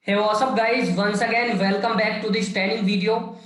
Hey, what's up, guys? Once again, welcome back to this training video.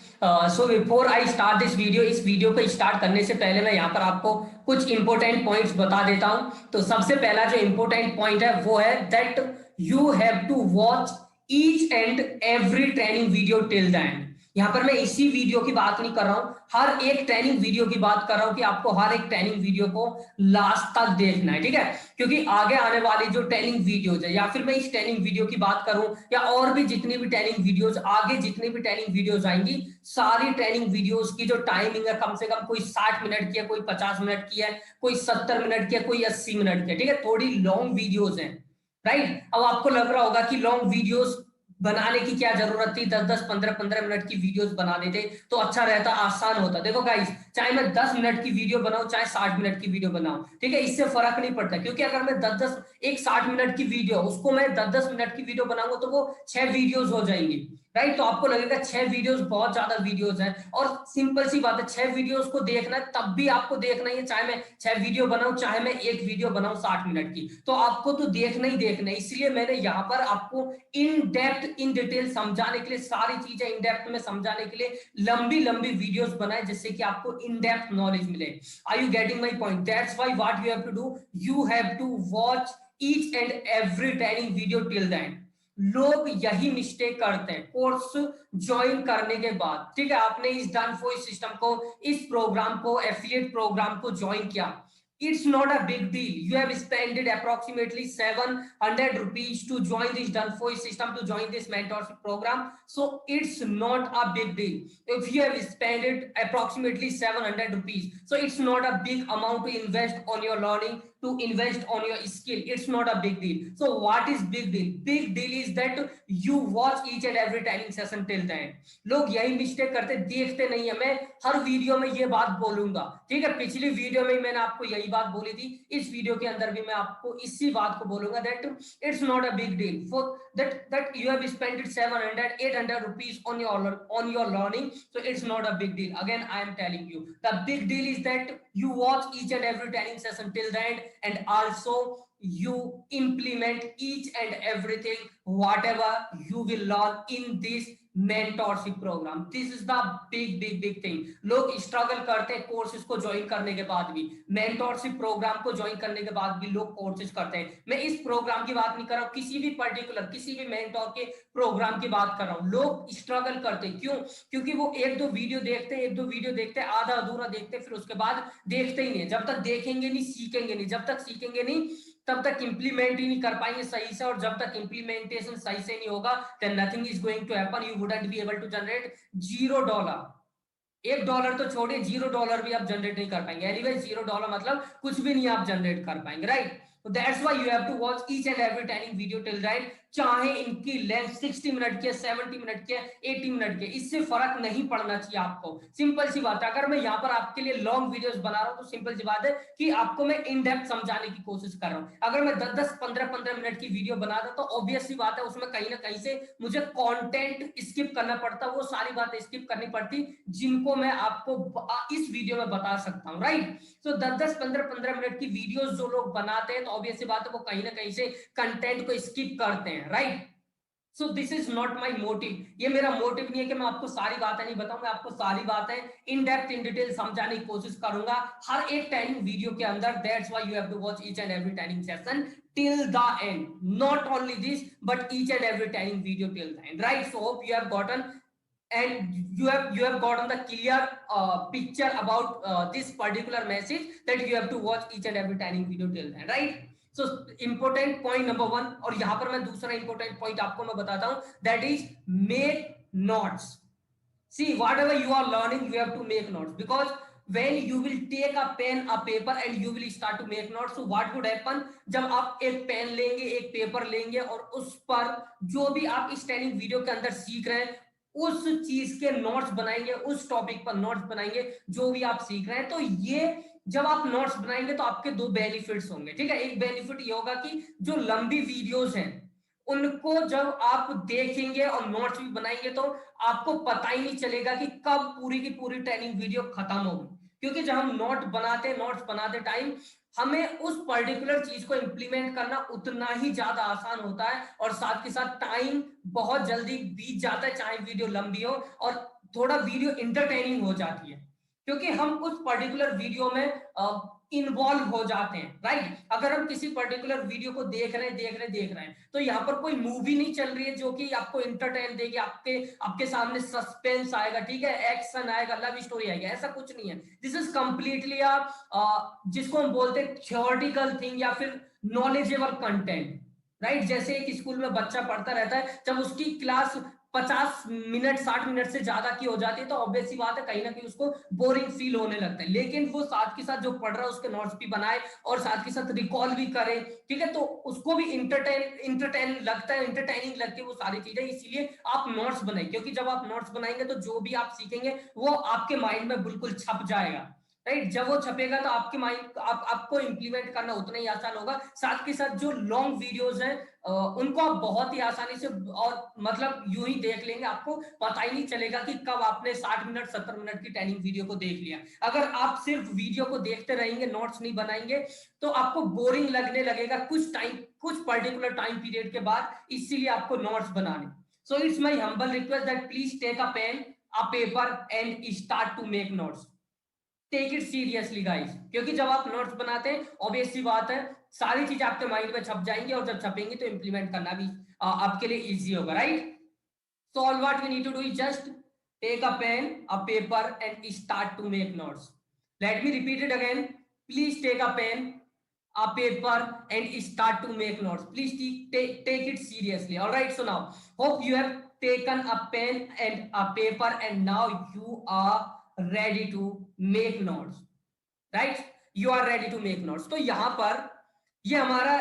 So before I start this video, इस video को start करने से पहले मैं यहाँ पर आपको कुछ इंपॉर्टेंट पॉइंट्स बता देता हूँ। तो सबसे पहला जो इंपॉर्टेंट पॉइंट है वो है that you have to watch each and every training video till the end. यहाँ पर मैं इसी वीडियो की बात नहीं कर रहा हूं, हर एक ट्रेनिंग वीडियो की बात कर रहा हूं कि आपको हर एक ट्रेनिंग वीडियो को लास्ट तक देखना है, ठीक है। क्योंकि आगे आने वाली जो ट्रेनिंग वीडियोज है, या फिर मैं इस ट्रेनिंग वीडियो की बात करूं या और भी जितनी भी ट्रेनिंग वीडियोज आगे जितनी भी ट्रेनिंग वीडियोज आएंगी, सारी ट्रेनिंग वीडियोज की जो टाइमिंग है कम से कम कोई 60 मिनट की है, कोई 50 मिनट की है, कोई 70 मिनट की है, कोई 80 मिनट की है, ठीक है। थोड़ी लॉन्ग वीडियोज है, राइट। अब आपको लग रहा होगा कि लॉन्ग वीडियोस बनाने की क्या जरूरत थी, 10-10 15-15 मिनट की वीडियोस बना देते तो अच्छा रहता, आसान होता। देखो गाइस, चाहे मैं 10 मिनट की वीडियो बनाऊं चाहे 60 मिनट की वीडियो बनाऊं, ठीक है, इससे फर्क नहीं पड़ता। क्योंकि अगर मैं 10-10 एक 60 मिनट की वीडियो उसको मैं 10-10 मिनट की वीडियो बनाऊंगा तो वो 6 वीडियोस हो जाएंगी, राइट। तो आपको लगेगा 6 वीडियोस बहुत ज्यादा वीडियोस हैं, और सिंपल सी बात है, 6 वीडियोस को देखना है तब भी आपको देखना ही है, चाहे मैं 6 वीडियो बनाऊं चाहे मैं एक वीडियो बनाऊं 60 मिनट की, तो आपको तो देखना ही देखना है। इसलिए मैंने यहाँ पर आपको इन डेप्थ इन डिटेल समझाने के लिए, सारी चीजें इन डेप्थ में समझाने के लिए लंबी लंबी वीडियोस बनाए, जिससे कि आपको इन डेप्थ नॉलेज मिले। Are you getting my point? That's why what you have to do, you have to watch each and every training video till the end. लोग यही मिस्टेक करते हैं कोर्स ज्वाइन करने के बाद, ठीक है। आपने इस डन फॉर सिस्टम को, इस प्रोग्राम को, एफिलिएट प्रोग्राम को ज्वाइन किया, it's not a big deal. You have spent approximately 700 rupees to join this Done4 system, to join this mentorship program. So it's not a big deal. If you have spent approximately 700 rupees, so it's not a big amount to invest on your learning, to invest on your skill. It's not a big deal. So what is big deal? Big deal is that you watch each and every training session till the end. लोग यही mistake करते, देखते नहीं है। मैं हर video में ये बात बोलूंगा, ठीक है। पिछली वीडियो में मैंने आपको यही बात बोली थी, इस वीडियो के अंदर भी मैं आपको इसी बात को बोलूंगा that it's not a big deal for that you have spent 700-800 rupees on your learning, so it's not a big deal. Again, I am telling you, the big deal is that you watch each and every training session till the end, and also you implement each and everything whatever you will learn in this mentorship program. This is the big big big thing. लोग struggle करते हैं courses को join करने के बाद भी, mentorship program को join करने के बाद भी लोग कोर्सेज करते हैं। मैं इस प्रोग्राम की बात नहीं कर रहा हूं, किसी भी पर्टिकुलर किसी भी मेंटोर के प्रोग्राम की बात कर रहा हूं। लोग स्ट्रगल करते हैं, क्यों? क्योंकि वो एक दो वीडियो देखते हैं, एक दो वीडियो देखते हैं, आधा अधूरा देखते हैं, फिर उसके बाद देखते ही नहीं। जब तक देखेंगे नहीं सीखेंगे नहीं, जब तक सीखेंगे नहीं तब तक इंप्लीमेंट ही नहीं कर पाएंगे सही से, और जब तक इंप्लीमेंटेशन सही से नहीं होगा then nothing is going to happen. You wouldn't be able to generate $0। $1 तो छोड़िए, $0 भी आप जनरेट नहीं कर पाएंगे। एनीवे $0 मतलब कुछ भी नहीं आप जनरेट कर पाएंगे, राइट। तो that's why you have to watch each and every training video till right. चाहे इनकी लेंथ 60 मिनट की है, 70 मिनट की है, 80 मिनट की है, इससे फर्क नहीं पड़ना चाहिए आपको। सिंपल सी बात है, अगर मैं यहाँ पर आपके लिए लॉन्ग वीडियोस बना रहा हूँ तो सिंपल सी बात है कि आपको मैं इन डेप्थ समझाने की कोशिश कर रहा हूँ। अगर मैं 10-10 15-15 मिनट की वीडियो बना रहा तो ऑब्वियस सी बात है उसमें कहीं ना कहीं से मुझे कंटेंट स्किप करना पड़ता, वो सारी बातें स्किप करनी पड़ती जिनको मैं आपको इस वीडियो में बता सकता हूँ, राइट। तो 10-10 15-15 मिनट की वीडियोस जो लोग बनाते हैं तो ऑब्वियस सी बात है वो कहीं ना कहीं से कंटेंट को स्किप करते हैं, right. So this is not my motive. ये मेरा मोटिव नहीं है कि मैं आपको सारी बातें नहीं बताऊं, मैं आपको सारी बातें इन डेप्थ इन डिटेल समझाने की कोशिश करूंगा हर एक ट्रेनिंग वीडियो के अंदर। That's why you have to watch each and every training session till the end. Not only this, but each and every training video till the end, right? So hope you have gotten, and you have gotten the clear picture about this particular message, that you have to watch each and every training video till the end, right? So important point number 1, और यहां पर मैं दूसरा important point आपको मैं बताता हूं, that is make notes. See, whatever you are learning, you have to make notes, because when you will take a pen a paper and you will start to make notes, so what would happen, जब आप एक pen लेंगे एक paper लेंगे और उस पर जो भी आप इस ट्रेनिंग वीडियो के अंदर सीख रहे हैं उस चीज के नोट्स बनाएंगे, उस टॉपिक पर नोट्स बनाएंगे जो भी आप सीख रहे हैं। तो ये जब आप नोट्स बनाएंगे तो आपके दो बेनिफिट्स होंगे, ठीक है। एक बेनिफिट ये होगा कि जो लंबी वीडियोस हैं उनको जब आप देखेंगे और नोट्स भी बनाएंगे तो आपको पता ही नहीं चलेगा कि कब पूरी की पूरी ट्रेनिंग वीडियो खत्म होगी। क्योंकि जब हम नोट्स बनाते टाइम हमें उस पर्टिकुलर चीज को इंप्लीमेंट करना उतना ही ज्यादा आसान होता है, और साथ के साथ टाइम बहुत जल्दी बीत जाता है, चाहे वीडियो लंबी हो और थोड़ा वीडियो इंटरटेनिंग हो जाती है, क्योंकि हम उस पर्टिकुलर वीडियो में इन्वॉल्व हो जाते हैं, राइट। अगर हम किसी पर्टिकुलर वीडियो को देख रहे हैं तो यहाँ पर कोई मूवी नहीं चल रही है जो कि आपको इंटरटेन देगी, आपके आपके सामने सस्पेंस आएगा, ठीक है, एक्शन आएगा, लव स्टोरी आएगी, ऐसा कुछ नहीं है। दिस इज कंप्लीटली जिसको हम बोलते हैं थियोरटिकल थिंग या फिर नॉलेजेबल कंटेंट, राइट। जैसे एक स्कूल में बच्चा पढ़ता रहता है, जब उसकी क्लास 50 मिनट 60 मिनट से ज्यादा की हो जाती है तो ऑब्वियस सी बात है कहीं ना कहीं उसको बोरिंग फील होने लगता है, लेकिन वो साथ के साथ जो पढ़ रहा है उसके नोट्स भी बनाए और साथ के साथ रिकॉल भी करे, ठीक है, तो उसको भी इंटरटेन लगता है, इंटरटेनिंग लगती है वो सारी चीजें। इसीलिए आप नोट्स बनाए, क्योंकि जब आप नोट्स बनाएंगे तो जो भी आप सीखेंगे वो आपके माइंड में बिल्कुल छप जाएगा, राइट। जब वो छपेगा तो आपके माइंड आपको इंप्लीमेंट करना उतना ही आसान होगा। साथ के साथ जो लॉन्ग वीडियोस हैं उनको आप बहुत ही आसानी से और मतलब यूं ही देख लेंगे, आपको पता ही नहीं चलेगा कि कब आपने 60 मिनट 70 मिनट की ट्रेनिंग वीडियो को देख लिया। अगर आप सिर्फ वीडियो को देखते रहेंगे, नोट्स नहीं बनाएंगे, तो आपको बोरिंग लगने लगेगा कुछ पर्टिकुलर टाइम पीरियड के बाद, इसीलिए आपको नोट्स बनाने। So it's my humble request that please take a pen a paper and start to make notes. Take it seriously guys, क्योंकि जब आप नोट्स बनाते हैं ऑब्वियस सी बात है सारी चीजें आपके माइंड में छप जाएंगी, और जब छपेंगी तो इंप्लीमेंट करना भी आपके लिए इजी होगा, right. So all what we need to do is just take a pen a paper and start to make notes. Let me repeat it again, please take a pen a paper and start to make notes. Please take it seriously. All right, so now hope you have taken a pen and a paper and now you are ready to make notes, right? You are ready to make notes. तो यहां पर ये हमारा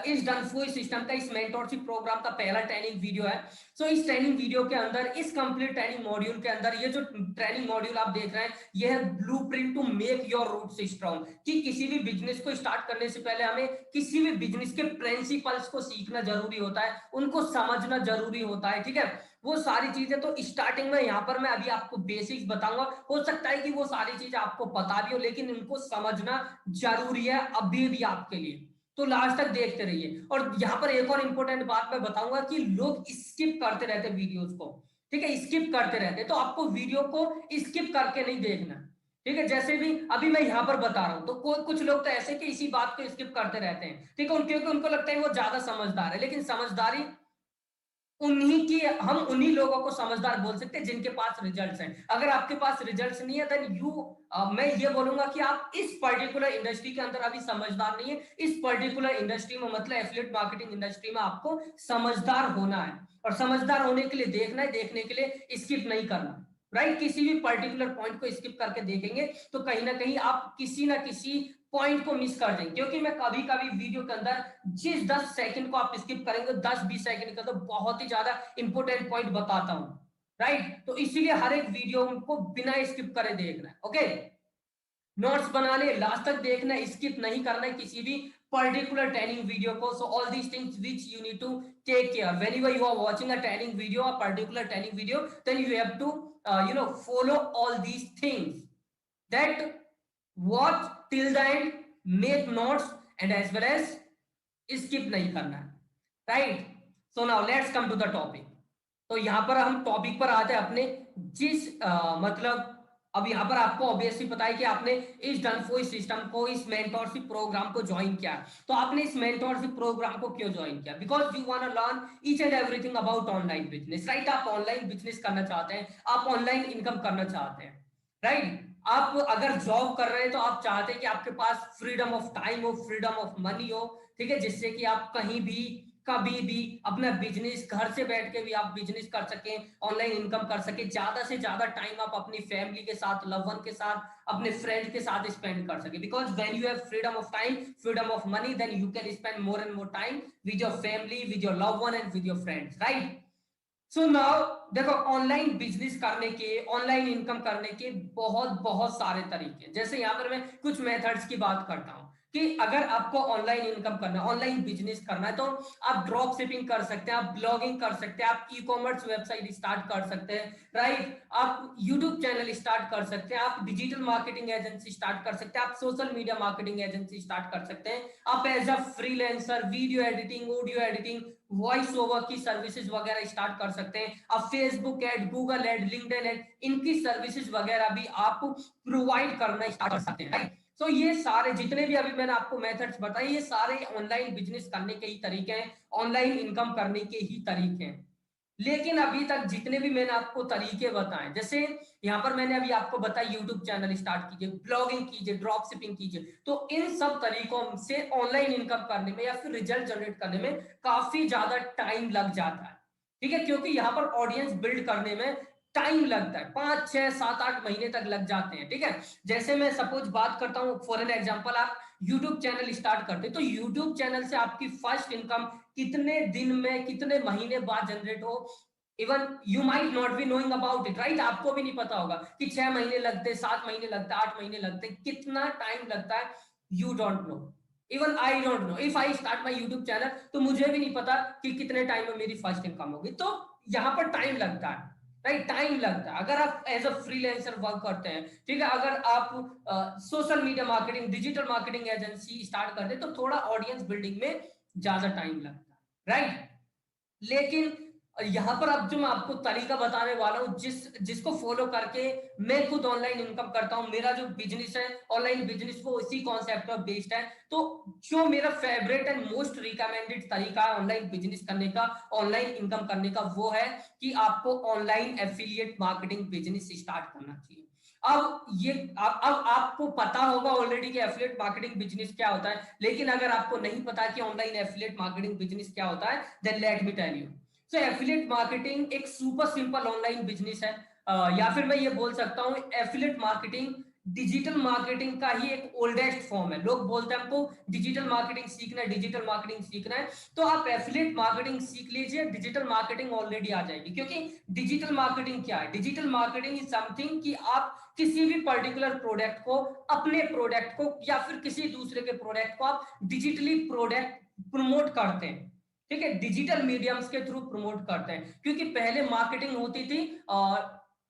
इस डनफुई system का इस mentorship programme का पहला ट्रेनिंग वीडियो है। सो इस ट्रेनिंग वीडियो के अंदर, इस कंप्लीट ट्रेनिंग मॉड्यूल के अंदर, ये जो ट्रेनिंग मॉड्यूल आप देख रहे हैं ये है blueprint to make your roots strong, कि किसी भी बिजनेस को स्टार्ट करने से पहले हमें किसी भी बिजनेस के प्रिंसिपल्स को सीखना जरूरी होता है, उनको समझना जरूरी होता है, ठीक है, वो सारी चीजें। तो स्टार्टिंग में यहाँ पर मैं अभी आपको बेसिक्स बताऊंगा, हो सकता है कि वो सारी चीजें आपको पता भी हो लेकिन इनको समझना जरूरी है अभी भी आपके लिए, तो लास्ट तक देखते रहिए। और यहाँ पर एक और इंपॉर्टेंट बात मैं बताऊंगा कि लोग स्किप करते रहते वीडियोस को, ठीक है, स्किप करते रहते, तो आपको वीडियो को स्किप करके नहीं देखना, ठीक है। जैसे भी अभी मैं यहाँ पर बता रहा हूं तो कुछ लोग तो ऐसे कि इसी बात को स्किप करते रहते हैं, ठीक है, क्योंकि उनको लगता है वो ज्यादा समझदार है, लेकिन समझदारी हम उन्हीं लोगों को समझदार बोल सकते हैं जिनके पास रिजल्ट्स हैं। अगर आपके पास रिजल्ट्स नहीं है देन मैं ये बोलूंगा कि आप इस पर्टिकुलर इंडस्ट्री के अंदर अभी समझदार नहीं है। इस पर्टिकुलर इंडस्ट्री में मतलब एफिलिएट मार्केटिंग इंडस्ट्री में आपको समझदार होना है, और समझदार होने के लिए देखना है, देखने के लिए स्किप नहीं करना, राइट। किसी भी पर्टिकुलर पॉइंट को स्किप करके देखेंगे तो कहीं ना कहीं आप किसी ना किसी पॉइंट को मिस कर देंगे, क्योंकि मैं कभी कभी वीडियो के अंदर जिस 10 सेकंड को आप स्किप करेंगे 10-20 सेकंड का तो बहुत ही ज्यादा इंपॉर्टेंट पॉइंट बताता हूं, राइट। तो इसीलिए हर एक वीडियो को बिना स्किप करे देखना है, ओके। नोट्स बनाने लास्ट तक देखना, स्किप नहीं करना है किसी भी पर्टिकुलर ट्रेनिंग वीडियो को। So all these things which you need to take care whenever you are watching a training video, a particular training video, then you have to follow all these things, that watch till the end, make notes and as well as skip नहीं करना है, right. So now let's come to the topic. तो यहां पर हम topic पर आते हैं अपने, जिस मतलब अब यहाँ पर आपको ऑब्वियसली पता है कि आपने इस डनफोई सिस्टम को, इस मेंटोरशिप प्रोग्राम को ज्वाइन किया। तो आपने इस मेंटोरशिप प्रोग्राम को क्यों ज्वाइन किया? Because you want to learn each and everything about online business, right. आप ऑनलाइन बिजनेस करना चाहते हैं, आप ऑनलाइन इनकम करना चाहते हैं, राइट। आप अगर जॉब कर रहे हैं तो आप चाहते हैं कि आपके पास फ्रीडम ऑफ टाइम हो, फ्रीडम ऑफ मनी हो, ठीक है, जिससे कि आप कहीं भी कभी भी अपना बिजनेस, घर से बैठ के भी आप बिजनेस कर सकें, ऑनलाइन इनकम कर सके, ज्यादा से ज्यादा टाइम आप अपनी फैमिली के साथ, लव वन के साथ, अपने फ्रेंड के साथ स्पेंड कर सके। Because when you have freedom of time, freedom of money, then you can spend more and more time with your family, with your love one and with your friends, right. So now देखो, online business करने के, online income करने के बहुत बहुत सारे तरीके हैं। जैसे यहाँ पर मैं कुछ मेथड्स की बात करता हूँ कि अगर आपको ऑनलाइन इनकम करना है, ऑनलाइन बिजनेस करना है, तो आप ड्रॉप शिपिंग कर सकते हैं, आप ब्लॉगिंग कर सकते हैं, आप ई कॉमर्स वेबसाइट स्टार्ट कर सकते हैं, राइट, आप यूट्यूब चैनल स्टार्ट कर सकते हैं, आप डिजिटल मार्केटिंग एजेंसी स्टार्ट कर सकते हैं, आप social media marketing agency start कर सकते हैं, आप as a freelancer video editing, audio editing, voice over की सर्विसेज वगैरह स्टार्ट कर सकते हैं, आप Facebook ad, Google ad, LinkedIn ad, इनकी सर्विसेज वगैरह भी आप प्रोवाइड करना स्टार्ट कर सकते हैं, राइट। सो ये सारे जितने भी अभी मैंने आपको मेथड्स बताए, ये सारे ऑनलाइन बिजनेस करने के ही तरीके हैं, ऑनलाइन इनकम करने के ही तरीके हैं। लेकिन अभी तक जितने भी मैंने आपको तरीके बताए, जैसे यहाँ पर मैंने अभी आपको बताया यूट्यूब चैनल स्टार्ट कीजिए, ब्लॉगिंग कीजिए, ड्रॉप शिपिंग कीजिए, तो इन सब तरीकों से ऑनलाइन इनकम करने में या फिर रिजल्ट जनरेट करने में काफी ज्यादा टाइम लग जाता है, ठीक है, क्योंकि यहाँ पर ऑडियंस बिल्ड करने में टाइम लगता है, 5 6 7 8 महीने तक लग जाते हैं, ठीक है। जैसे मैं सपोज बात करता हूँ फॉर एन एग्जांपल, आप यूट्यूब चैनल स्टार्ट करते, तो यूट्यूब चैनल से आपकी फर्स्ट इनकम कितने दिन में, कितने महीने बाद जनरेट हो, even you might not be knowing about it, right, आपको भी नहीं पता होगा कि 6 महीने लगते, 7 महीने लगते, 8 महीने लगते, कितना टाइम लगता है, you don't know, even I don't know, if I start my YouTube channel, तो मुझे भी नहीं पता कि कितने टाइम में मेरी फर्स्ट इनकम होगी, तो यहाँ पर टाइम लगता है, राइट, टाइम लगता है। अगर आप एज अ फ्रीलांसर वर्क करते हैं, ठीक है, अगर आप social media marketing, digital marketing agency start करते हैं, तो थोड़ा ऑडियंस बिल्डिंग में ज्यादा टाइम लगता है, राइट। लेकिन यहां पर अब जो मैं आपको तरीका बताने वाला हूं, जिसको फॉलो करके मैं खुद ऑनलाइन इनकम करता हूं, मेरा जो बिजनेस है ऑनलाइन बिजनेस, वो इसी कॉन्सेप्ट पर बेस्ड है। तो जो मेरा फेवरेट एंड मोस्ट रिकमेंडेड तरीका है ऑनलाइन बिजनेस करने का, ऑनलाइन इनकम करने का, वो है कि आपको online affiliate marketing business start करना चाहिए। अब आपको पता होगा ऑलरेडी कि एफिलिएट मार्केटिंग बिजनेस क्या होता है, लेकिन अगर आपको नहीं पता कि ऑनलाइन एफिलिएट मार्केटिंग बिजनेस क्या होता है, then let me tell you. So affiliate marketing एक सुपर सिंपल ऑनलाइन बिजनेस है, या फिर मैं ये बोल सकता हूं एफिलिएट मार्केटिंग डिजिटल मार्केटिंग का ही एक ओल्डेस्ट फॉर्म है। लोग बोलते हैं हमको डिजिटल मार्केटिंग सीखना है, डिजिटल मार्केटिंग सीखना है, तो आप एफिलिएट मार्केटिंग सीख लीजिए, डिजिटल मार्केटिंग ऑलरेडी आ जाएगी। क्योंकि डिजिटल मार्केटिंग क्या है, डिजिटल मार्केटिंग इज समथिंग कि आप किसी भी पर्टिकुलर प्रोडक्ट को, अपने प्रोडक्ट को या फिर किसी दूसरे के प्रोडक्ट को आप डिजिटली प्रोडक्ट प्रमोट करते हैं, ठीक है, डिजिटल मीडियम्स के थ्रू प्रमोट करते हैं। क्योंकि पहले मार्केटिंग होती थी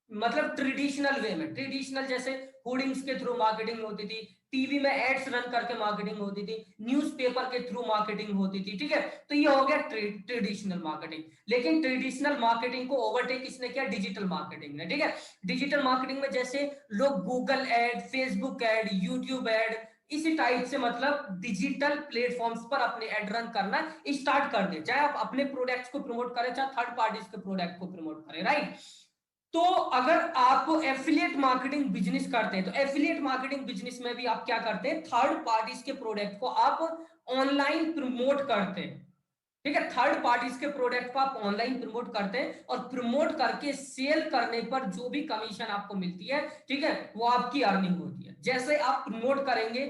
मतलब ट्रेडिशनल वे में, ट्रेडिशनल जैसे होर्डिंग्स के थ्रू मार्केटिंग होती थी, टीवी में एड्स रन करके मार्केटिंग होती थी, न्यूज़पेपर के थ्रू मार्केटिंग होती थी, ठीक है। तो ये हो गया ट्रेडिशनल मार्केटिंग। लेकिन ट्रेडिशनल मार्केटिंग को ओवरटेक किसने किया, डिजिटल मार्केटिंग ने, ठीक है। डिजिटल मार्केटिंग में जैसे लोग Google ad, Facebook ad, YouTube ad, इसी टाइप से मतलब डिजिटल प्लेटफॉर्म्स पर अपने एड रन करना स्टार्ट कर दे, चाहे आप अपने प्रोडक्ट्स को प्रमोट करें, चाहे थर्ड पार्टीज के प्रोडक्ट को प्रमोट करें, राइट। तो अगर आप एफिलिएट मार्केटिंग बिजनेस करते हैं, तो एफिलिएट मार्केटिंग बिजनेस में भी आप क्या करते हैं, थर्ड पार्टीज के प्रोडक्ट को आप ऑनलाइन प्रमोट करते हैं, ठीक है, थर्ड पार्टीज के प्रोडक्ट को आप ऑनलाइन प्रमोट करते हैं, और प्रमोट करके सेल करने पर जो भी कमीशन आपको मिलती है, ठीक है, वो आपकी अर्निंग होती है। जैसे आप प्रमोट करेंगे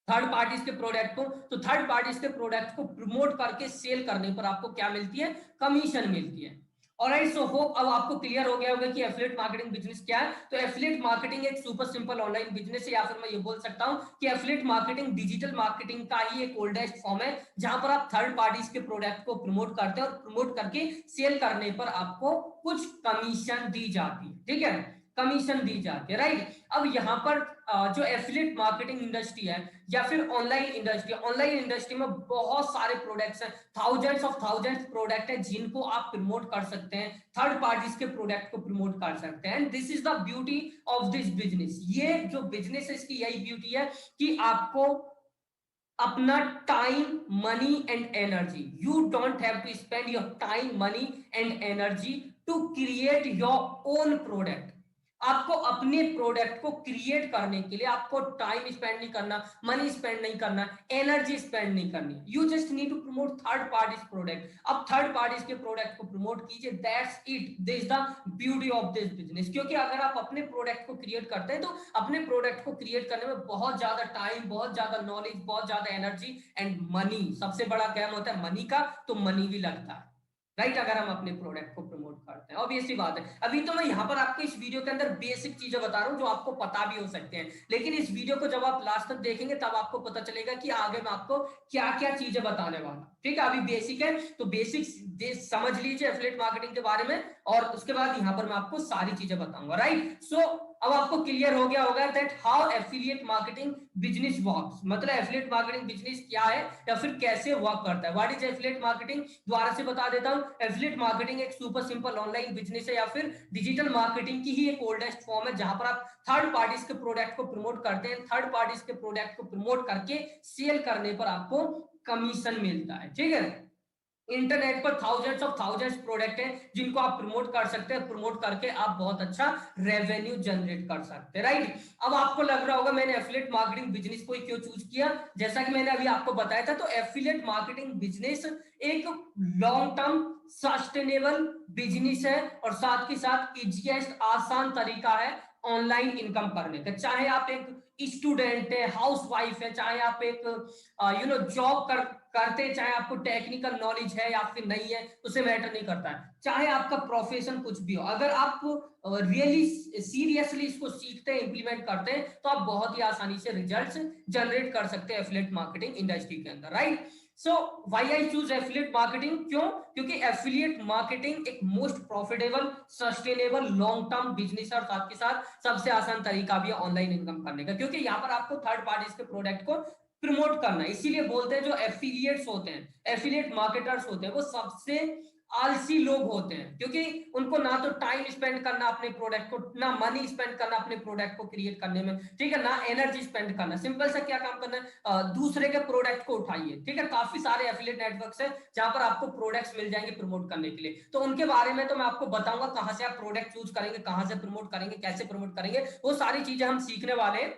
थर्ड पार्टीज के प्रोडक्ट को, तो थर्ड पार्टीज के प्रोडक्ट को प्रमोट करके सेल करने पर आपको क्या मिलती है, कमीशन मिलती है। ऑलराइट, सो होप अब आपको क्लियर हो गया होगा कि एफिलिएट मार्केटिंग बिजनेस क्या है। तो एफिलिएट मार्केटिंग एक सुपर सिंपल ऑनलाइन बिजनेस है, या फिर मैं ये बोल सकता हूं कि एफिलिएट मार्केटिंग डिजिटल मार्केटिंग का ही एक ओल्डेस्ट फॉर्म है, जहां पर आप थर्ड पार्टीज के प्रोडक्ट को प्रमोट करते हैं, और प्रमोट करके सेल करने पर आपको कुछ कमीशन दी जाती है, ठीक है, कमीशन दी जाती है, राइट। अब यहाँ पर जो एफिलिएट मार्केटिंग इंडस्ट्री है या फिर ऑनलाइन इंडस्ट्री में बहुत सारे प्रोडक्ट्स हैं, थाउजेंड्स प्रोडक्ट है जिनको आप प्रमोट कर सकते हैं, थर्ड पार्टीज के प्रोडक्ट को प्रमोट कर सकते हैं। And this is the beauty of this business. ये जो बिजनेस है इसकी यही ब्यूटी है कि आपको अपना time, money and energy, you don't have to spend your time, money and energy to create your own product. आपको अपने प्रोडक्ट को क्रिएट करने के लिए आपको टाइम स्पेंड नहीं करना, मनी स्पेंड नहीं करना, एनर्जी स्पेंड नहीं करनी, you just need to promote third parties product. अब थर्ड पार्टीज के प्रोडक्ट को प्रमोट कीजिए, that's it, this the beauty of this business. क्योंकि अगर आप अपने प्रोडक्ट को क्रिएट करते हैं, तो अपने प्रोडक्ट को क्रिएट करने में बहुत ज्यादा टाइम, बहुत ज्यादा नॉलेज, बहुत ज्यादा एनर्जी एंड मनी, सबसे बड़ा काम होता है मनी का, तो मनी भी लगता है, राइट, अगर हम अपने प्रोडक्ट को प्रमोट प्रमोट करते हैं, ऑब्वियसली बात है। अभी तो मैं यहाँ पर आपको इस वीडियो के अंदर बेसिक चीजें बता रहा हूँ जो आपको पता भी हो सकते हैं, लेकिन इस वीडियो को जब आप लास्ट तक देखेंगे तब आपको पता चलेगा कि आगे मैं आपको क्या क्या चीजें बताने वाला। ठीक है, अभी बेसिक है तो बेसिक समझ लीजिए एफिलिएट मार्केटिंग के बारे में, और उसके बाद यहाँ पर मैं आपको सारी चीजें बताऊंगा, राइट। सो अब आपको क्लियर हो गया होगा that how affiliate marketing business works, मतलब एफिलिएट मार्केटिंग बिजनेस क्या है या फिर कैसे वर्क करता है। व्हाट इज एफिलिएट मार्केटिंग, दोबारा से बता देता हूं। एफिलिएट मार्केटिंग एक सुपर सिंपल ऑनलाइन बिजनेस है या फिर डिजिटल मार्केटिंग की ही एक ओल्डेस्ट फॉर्म है, जहां पर आप थर्ड पार्टीज के प्रोडक्ट को प्रमोट करते हैं, थर्ड पार्टीज के प्रोडक्ट को प्रमोट करके सेल करने पर आपको कमीशन मिलता है। ठीक है, इंटरनेट पर थाउजेंड्स प्रोडक्ट हैं जिनको आप प्रमोट कर सकते हैं, प्रमोट करके आप बहुत अच्छा रेवेन्यू जनरेट कर सकते हैं, राइट। अब आपको लग रहा होगा मैंने एफिलिएट मार्केटिंग बिजनेस को क्यों चूज किया। जैसा कि मैंने अभी आपको बताया था, तो एफिलिएट मार्केटिंग बिजनेस एक लॉन्ग टर्म सस्टेनेबल बिजनेस है और साथ के साथ इजीएस्ट आसान तरीका है ऑनलाइन इनकम करने का। चाहे आप एक स्टूडेंट है, हाउस वाइफ है, चाहे आप एक जॉब करते हैं, चाहे आपको टेक्निकल नॉलेज है या फिर नहीं है, उसे मैटर नहीं करता है, चाहे आपका प्रोफेशन कुछ भी हो, अगर आप रियली सीरियसली इसको सीखते हैं, इंप्लीमेंट करते हैं, तो आप बहुत ही आसानी से रिजल्ट्स जनरेट कर सकते हैं एफिलिएट मार्केटिंग इंडस्ट्री के अंदर, right. So why I choose affiliate marketing, क्यों? क्योंकि एफिलिएट मार्केटिंग एक most profitable sustainable long term business है और साथ के साथ सबसे आसान तरीका भी है ऑनलाइन इनकम करने का, क्योंकि यहाँ पर आपको थर्ड पार्टीज के प्रोडक्ट को प्रमोट करना है। इसीलिए बोलते हैं जो एफिलिएट्स होते हैं, एफिलिएट मार्केटर्स होते हैं, वो सबसे आलसी लोग होते हैं, क्योंकि उनको ना तो टाइम स्पेंड करना अपने प्रोडक्ट को, ना मनी स्पेंड करना अपने प्रोडक्ट को क्रिएट करने में, ठीक है, ना एनर्जी स्पेंड करना। सिंपल सा क्या काम करना है, दूसरे के प्रोडक्ट को उठाइए। ठीक है, काफी सारे एफिलिएट नेटवर्क्स हैं जहां पर आपको प्रोडक्ट्स मिल जाएंगे प्रमोट करने के लिए, तो उनके बारे में तो मैं आपको बताऊंगा कहां से आप प्रोडक्ट चूज करेंगे, कहां से प्रमोट करेंगे, कैसे प्रमोट करेंगे, वो सारी चीजें हम सीखने वाले हैं।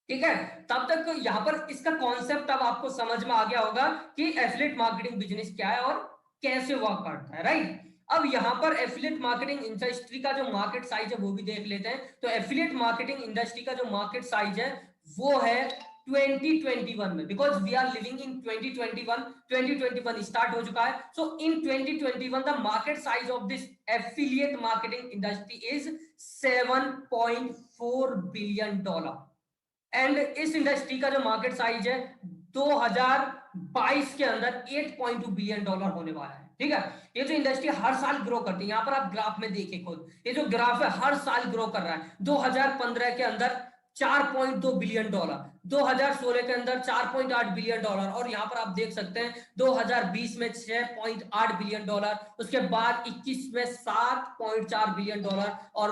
ठीक है, तब तक यहाँ पर इसका कॉन्सेप्ट अब आपको समझ में आ गया होगा कि एफिलिएट मार्केटिंग बिजनेस क्या है और कैसे वर्क करता है, राइट। अब यहाँ पर एफिलिएट मार्केटिंग इंडस्ट्री का जो मार्केट साइज है वो भी देख लेते हैं। तो एफिलिएट मार्केटिंग इंडस्ट्री का जो मार्केट साइज है वो है 2021 में, because we are living in 2021 start हो चुका है। So in 2021 the market size of this affiliate marketing industry is $7.4 billion, and इस इंडस्ट्री का जो मार्केट साइज है 2022 के अंदर $8.2 बिलियन होने वाला है। ठीक है, ये जो इंडस्ट्री हर साल ग्रो करती है, यहां पर आप ग्राफ में देखिए खुद, ये जो ग्राफ है हर साल ग्रो कर रहा है। 2015 के अंदर $4.2 बिलियन, 2016 के अंदर $4.8 बिलियन, और यहां पर आप देख सकते हैं 2020 में $6.8 बिलियन, उसके बाद 21 में $7.4 बिलियन, और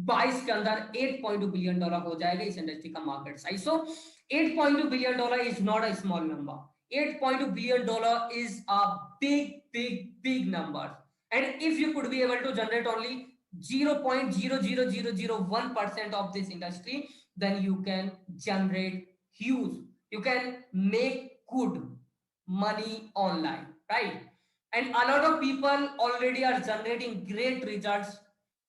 22 के अंदर $8.2 बिलियन हो जाएगा इस इंडस्ट्री का market size. So $8.2 billion is not a small number. $8.2 billion is a big number, and if you could be able to generate only 0.00001% of this industry, then you can generate huge, you can make good money online, right? And a lot of people already are generating great results,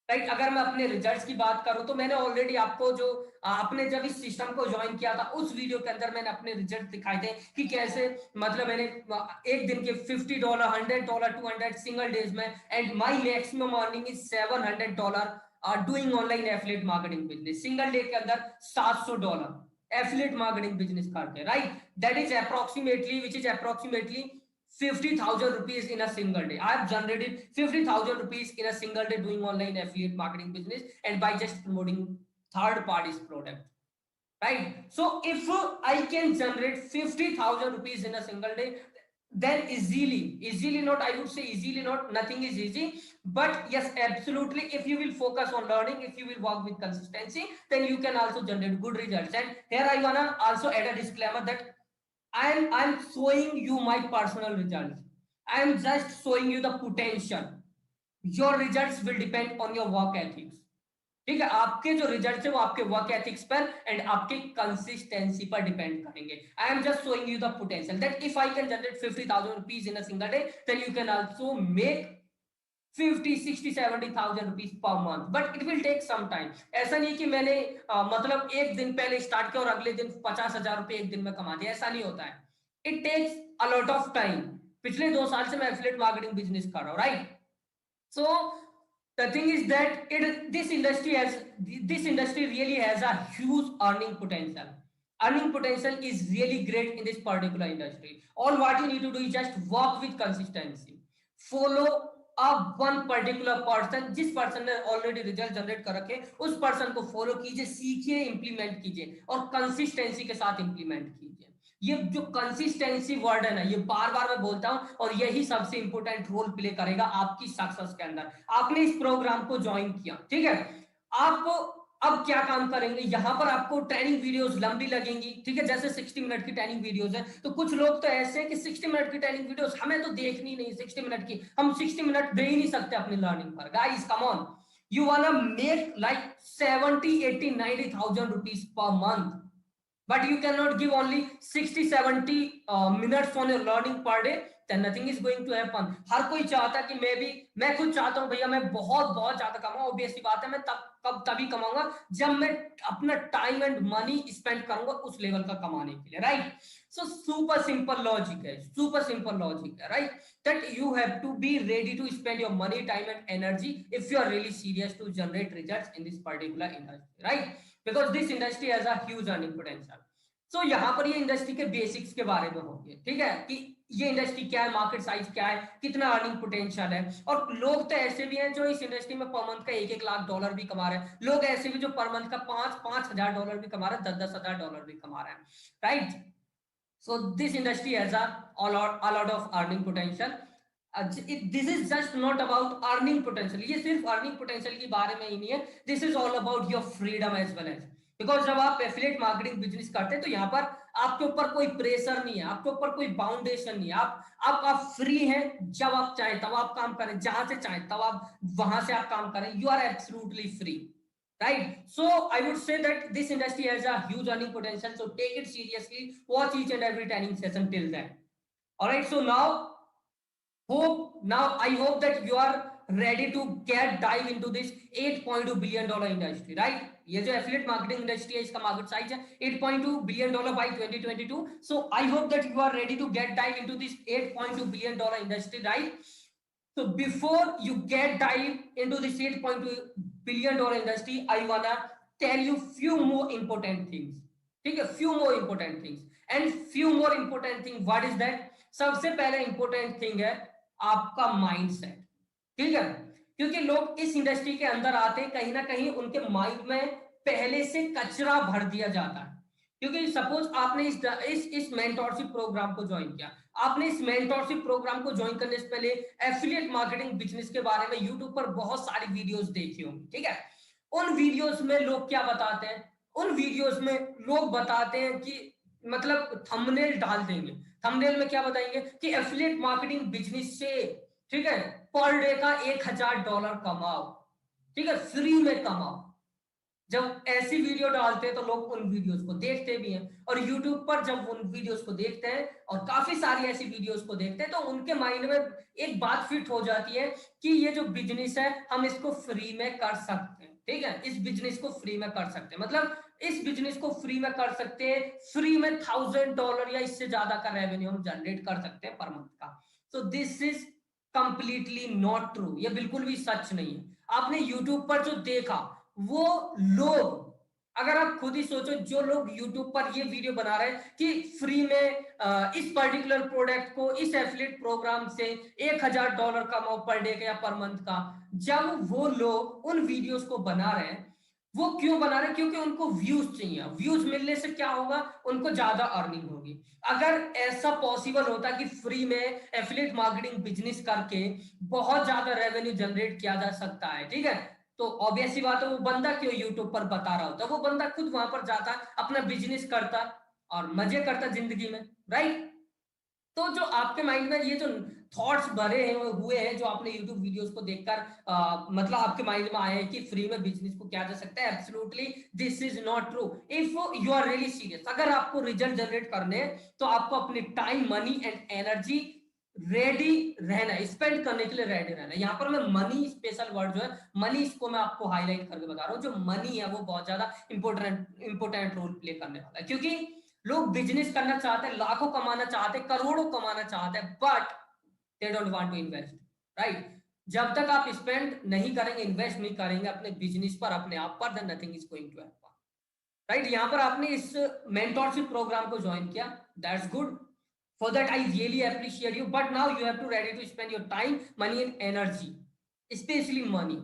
right. अगर मैं अपने results की बात करूं तो मैंने already आपको जो आपने जब इस सिस्टम को ज्वाइन किया था उस वीडियो के अंदर मैंने अपने रिजल्ट दिखाए थे कि कैसे, मतलब मैंने एक दिन के $50, $100, $200 सिंगल डेज में, and my maximum earning is $700 doing online affiliate marketing business. Single day के अंदर $700 एफिलिएट मार्केटिंग बिजनेस करते हैं, right. That is approximately, which is approximately 50,000 rupees in a single day. I have generated 50,000 rupees in a single day doing online affiliate marketing business, and by just promoting third parties product, right? So if I can generate 50,000 rupees in a single day, then easily not, I would say easily not, nothing is easy, but yes, absolutely, if you will focus on learning, if you will work with consistency, then you can also generate good results. And here I wanna also add a disclaimer that I'm showing you my personal results. I'm just showing you the potential. Your results will depend on your work ethics. ठीक है, आपके जो result है वो आपके work ethics पर and आपके consistency पर डिपेंड करेंगे। I am just showing you the potential that if I can generate 50,000 rupees in a single day, then you can also make 50, 60, 70,000 rupees per month, but it will take some time. ऐसा नहीं कि मैंने मतलब एक दिन पहले start किया और अगले दिन 50,000 रुपए एक दिन में कमा दिया, ऐसा नहीं होता है। It takes a lot of time. पिछले 2 साल से मैं एफिलिएट मार्केटिंग बिजनेस कर रहा हूँ, right. So the thing is that this industry really has a huge earning potential. Earning potential is really great in this particular industry. All what you need to do is just work with consistency. Follow up one particular person, जिस person ने already result generate कर रखे उस person को follow कीजिए, सीखिए, implement कीजिए और कंसिस्टेंसी के साथ इंप्लीमेंट कीजिए। ये जो कंसिस्टेंसी वर्ड है ना, ये बार बार मैं बोलता हूं और यही सबसे इंपॉर्टेंट रोल प्ले करेगा आपकी सक्सेस के अंदर। आपने इस प्रोग्राम को ज्वाइन किया, ठीक है, आप अब क्या काम करेंगे, यहां पर आपको ट्रेनिंग वीडियोस लंबी लगेंगी, ठीक है, जैसे 60 मिनट की ट्रेनिंग वीडियोस है, तो कुछ लोग तो ऐसे हैं कि 60 मिनट की ट्रेनिंग वीडियोस हमें तो देखनी नहीं, 60 मिनट की हम 60 मिनट दे ही नहीं सकते अपनी लर्निंग पर। Guys come on, you वांना make like 70 80 90,000 rupees per month, but you cannot give only 60 70 minutes on your learning per day, then nothing is going to happen। हर कोई चाहता है कि मैं खुद चाहता हूं भैया मैं बहुत बहुत ज्यादा कमाऊं, ऑब्वियसली बात है मैं तभी कमाऊंगा जब मैं अपना टाइम एंड मनी स्पेंड करूंगा उस लेवल का कमाने के लिए, right. So super simple logic है, सुपर सिंपल लॉजिक है, right, that you have to be ready to spend your money, time and energy if you are really serious to generate results in this particular industry, right, because this industry has a huge earning potential। सो यहाँ पर ये industry के basics के बारे में होंगे, ठीक है, कि ये इंडस्ट्री क्या है, मार्केट साइज क्या है, कितना अर्निंग पोटेंशियल है। और लोग तो ऐसे भी हैं जो इस इंडस्ट्री में पर मंथ का 1-1 लाख डॉलर भी कमा रहे हैं, लोग ऐसे भी जो पर मंथ का 5-5 हजार डॉलर भी कमा रहे हैं, 10-10 हजार डॉलर भी कमा रहे हैं, right. So this industry has a lot of earning potential। This is just not about earning potential, ये सिर्फ अर्निंग पोटेंशियल के बारे में ही नहीं है, this is all about your freedom as well as. Because जब आप एफिलिएट मार्केटिंग बिजनेस करते हैं तो यहाँ पर आपके ऊपर कोई प्रेशर नहीं है, आपके ऊपर कोई बाउंडेशन नहीं है, आप फ्री हैं, जब आप चाहें तब आप काम करें, जहां से चाहें तब आप वहां से आप काम करें, you are absolutely free, right? So I would say that this industry has a huge earning potential, so take it seriously, watch each and every training session till then, all right? So now I hope that you are ready to get dive into this 8.2 billion dollar industry, right? ये जो affiliate marketing industry है इसका market size है 8.2 billion dollar by 2022। So I hope that you are ready to get dive into this 8.2 billion dollar industry, right. So before you get dive into this 8.2 billion dollar industry, I wanna tell you few more important things, ठीक है, few more important things and few more important thing, what is that? सबसे पहले important thing है आपका mindset, ठीक है, क्योंकि लोग इस इंडस्ट्री के अंदर आते कहीं ना कहीं उनके माइंड में पहले से कचरा भर दिया जाता है। क्योंकि सपोज आपने इस मेंटोरशिप प्रोग्राम को ज्वाइन किया, आपने इस मेंटोरशिप प्रोग्राम को ज्वाइन करने से पहले एफिलिएट मार्केटिंग बिजनेस के बारे में यूट्यूब पर बहुत सारी वीडियोस देखी होंगी, ठीक है। उन वीडियोस में लोग क्या बताते हैं, उन वीडियोस में लोग बताते हैं कि मतलब थंबनेल डाल देंगे, थंबनेल में क्या बताएंगे कि एफिलिएट मार्केटिंग बिजनेस से, ठीक है, पर डे का $1000 कमाओ, ठीक है, फ्री में कमाओ। जब ऐसी वीडियो डालते हैं तो लोग उन वीडियोस को देखते भी हैं, और यूट्यूब पर जब उन वीडियोस को देखते हैं और काफी सारी ऐसी वीडियोस को देखते हैं तो उनके माइंड में एक बात फिट हो जाती है कि ये जो बिजनेस है हम इसको फ्री में कर सकते हैं, ठीक है, इस बिजनेस को फ्री में कर सकते हैं, मतलब इस बिजनेस को फ्री में कर सकते हैं, फ्री में $1000 या इससे ज्यादा का रेवेन्यू हम जनरेट कर सकते हैं पर मंथ का। सो this is completely not true, ये बिल्कुल भी सच नहीं है। आपने यूट्यूब पर जो देखा वो लोग, अगर आप खुद ही सोचो, जो लोग YouTube पर ये वीडियो बना रहे हैं कि फ्री में इस पर्टिकुलर प्रोडक्ट को इस एफिलिएट प्रोग्राम से $1000 कमाओ पर डे का या पर मंथ का, जब वो लोग उन वीडियोस को बना रहे हैं, वो क्यों बना रहे हैं? क्योंकि उनको व्यूज चाहिए, व्यूज मिलने से क्या होगा, उनको ज्यादा अर्निंग होगी। अगर ऐसा पॉसिबल होता कि फ्री में एफिलिएट मार्केटिंग बिजनेस करके बहुत ज्यादा रेवेन्यू जनरेट किया जा सकता है, ठीक है, तो ऑब्वियस सी बात है वो बंदा क्यों यूट्यूब पर बता रहा होता, वो बंदा खुद वहां पर जाता, अपना बिजनेस करता और मजे करता जिंदगी में, राइट। तो जो आपके माइंड में ये जो थॉट्स भरे हैं हुए हैं, जो आपने यूट्यूब वीडियोस को देखकर मतलब आपके माइंड में आए हैं कि फ्री में बिजनेस को किया जा सकता है, absolutely this is not true. If you are really serious, अगर आपको रिजल्ट जनरेट करने हैं तो आपको अपनी time, money and energy ready रहना है, स्पेंड करने के लिए रेडी रहना है। यहाँ पर मैं मनी स्पेशल वर्ड जो है मनी, इसको मैं आपको हाईलाइट करके बता रहा हूँ, जो मनी है वो बहुत ज्यादा इंपोर्टेंट रोल प्ले करने वाला है। क्योंकि लोग बिजनेस करना चाहते हैं, लाखों कमाना चाहते हैं, करोड़ों कमाना चाहते हैं, but they don't want to invest, right. जब तक आप स्पेंड नहीं करेंगे, इन्वेस्ट नहीं करेंगे अपने बिजनेस पर, अपने आप पर, then nothing is going to happen. Right, यहाँ पर आपने इस मेंटोरशिप प्रोग्राम को ज्वाइन किया, that's good. For that I really appreciate you, but now you have to ready to spend your time, money and energy, especially money.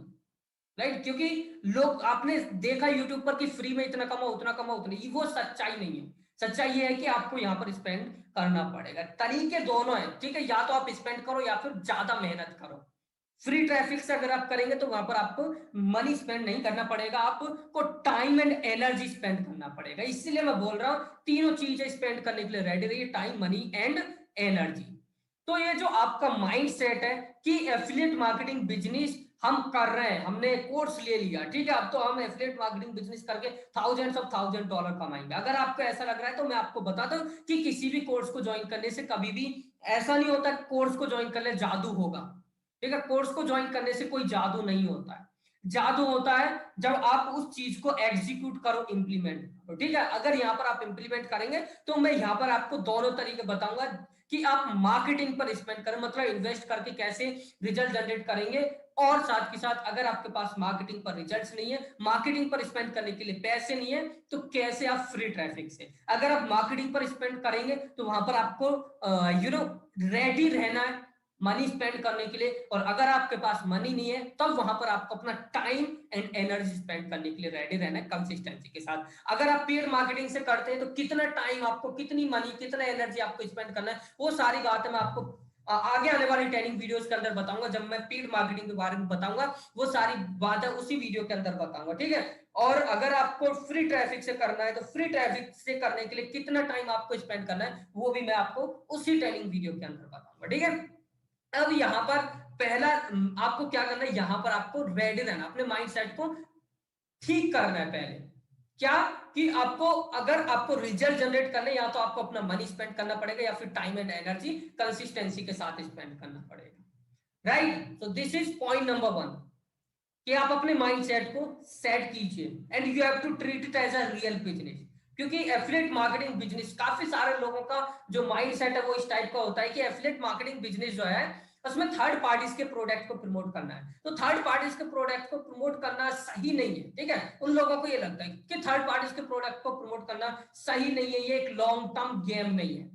Right, क्योंकि लोग, आपने देखा यूट्यूब पर कि फ्री में इतना कमाओ उतना कमाओ उतना, ये वो सच्चाई नहीं है। सच्चाई ये है कि आपको यहाँ पर स्पेंड करना पड़ेगा। तरीके दोनों हैं, ठीक है, या तो आप स्पेंड करो या फिर ज्यादा मेहनत करो। फ्री ट्रैफिक से अगर आप करेंगे तो वहां पर आपको मनी स्पेंड नहीं करना पड़ेगा, आपको टाइम एंड एनर्जी स्पेंड करना पड़ेगा। इसीलिए मैं बोल रहा हूं तीनों चीजें स्पेंड करने के लिए रेडी रहिए, टाइम, मनी एंड एनर्जी। तो ये जो आपका माइंड सेट है कि एफिलिएट मार्केटिंग बिजनेस हम कर रहे हैं, हमने कोर्स ले लिया, ठीक है, अब तो हम एफिलिएट मार्केटिंग बिजनेस करके $1000 कमाएंगे। अगर आपको ऐसा लग रहा है तो मैं आपको बताता हूं कि किसी भी कोर्स को ज्वाइन करने से कभी भी ऐसा नहीं होता कोर्स को ज्वाइन करने जादू होगा। ठीक है, कोर्स को ज्वाइन करने से कोई जादू नहीं होता है। जादू होता है जब आप उस चीज को एग्जीक्यूट करो, इंप्लीमेंट करो। ठीक है, अगर यहाँ पर आप इंप्लीमेंट करेंगे तो मैं यहाँ पर आपको दोनों तरीके बताऊंगा कि आप मार्केटिंग पर स्पेंड करें, मतलब इन्वेस्ट करके कैसे रिजल्ट जनरेट करेंगे, और साथ के साथ अगर आपके पास मार्केटिंग पर रिजल्ट्स नहीं है, मार्केटिंग पर स्पेंड करने के लिए पैसे नहीं है, तो कैसे आप फ्री ट्रैफिक से, अगर आप मार्केटिंग पर स्पेंड करेंगे तो वहां पर आपको रेडी रहना है मनी स्पेंड करने के लिए, और अगर आपके पास मनी नहीं है तब वहां पर आपको अपना टाइम एंड एनर्जी स्पेंड करने के लिए रेडी रहना है कंसिस्टेंसी के साथ। अगर आप पेड मार्केटिंग से करते हैं तो कितना टाइम आपको, कितनी मनी, कितना एनर्जी आपको स्पेंड करना है, वो सारी बातें मैं आपको आगे आने वाली ट्रेनिंग वीडियोस के अंदर बताऊंगा। जब मैं पेड मार्केटिंग के बारे में बताऊंगा वो सारी बातें उसी वीडियो के अंदर बताऊंगा, ठीक है। और अगर आपको फ्री ट्रैफिक से करना है तो फ्री ट्रैफिक से करने के लिए कितना टाइम आपको स्पेंड करना है वो भी मैं आपको उसी ट्रेनिंग वीडियो के अंदर बताऊंगा, ठीक है। अब यहां पर पहला आपको क्या करना है, यहां पर आपको रेडी रहना, अपने माइंड सेट को ठीक करना है पहले। क्या कि आपको, अगर आपको रिजल्ट जनरेट करने, या तो आपको अपना मनी स्पेंड करना पड़ेगा या फिर टाइम एंड एनर्जी कंसिस्टेंसी के साथ स्पेंड करना पड़ेगा। Right, so this is point number 1 कि आप अपने माइंड सेट को सेट कीजिए and you have to treat it as a real business. क्योंकि एफिलिएट मार्केटिंग बिजनेस, काफी सारे लोगों का जो माइंड सेट है वो इस टाइप का होता है कि एफिलिएट मार्केटिंग बिजनेस जो है उसमें थर्ड पार्टीज के प्रोडक्ट को प्रमोट करना है, तो थर्ड पार्टीज के प्रोडक्ट को प्रमोट करना सही नहीं है। ठीक है, उन लोगों को ये लगता है कि थर्ड पार्टीज के प्रोडक्ट को प्रमोट करना सही नहीं है, ये एक लॉन्ग टर्म गेम नहीं है।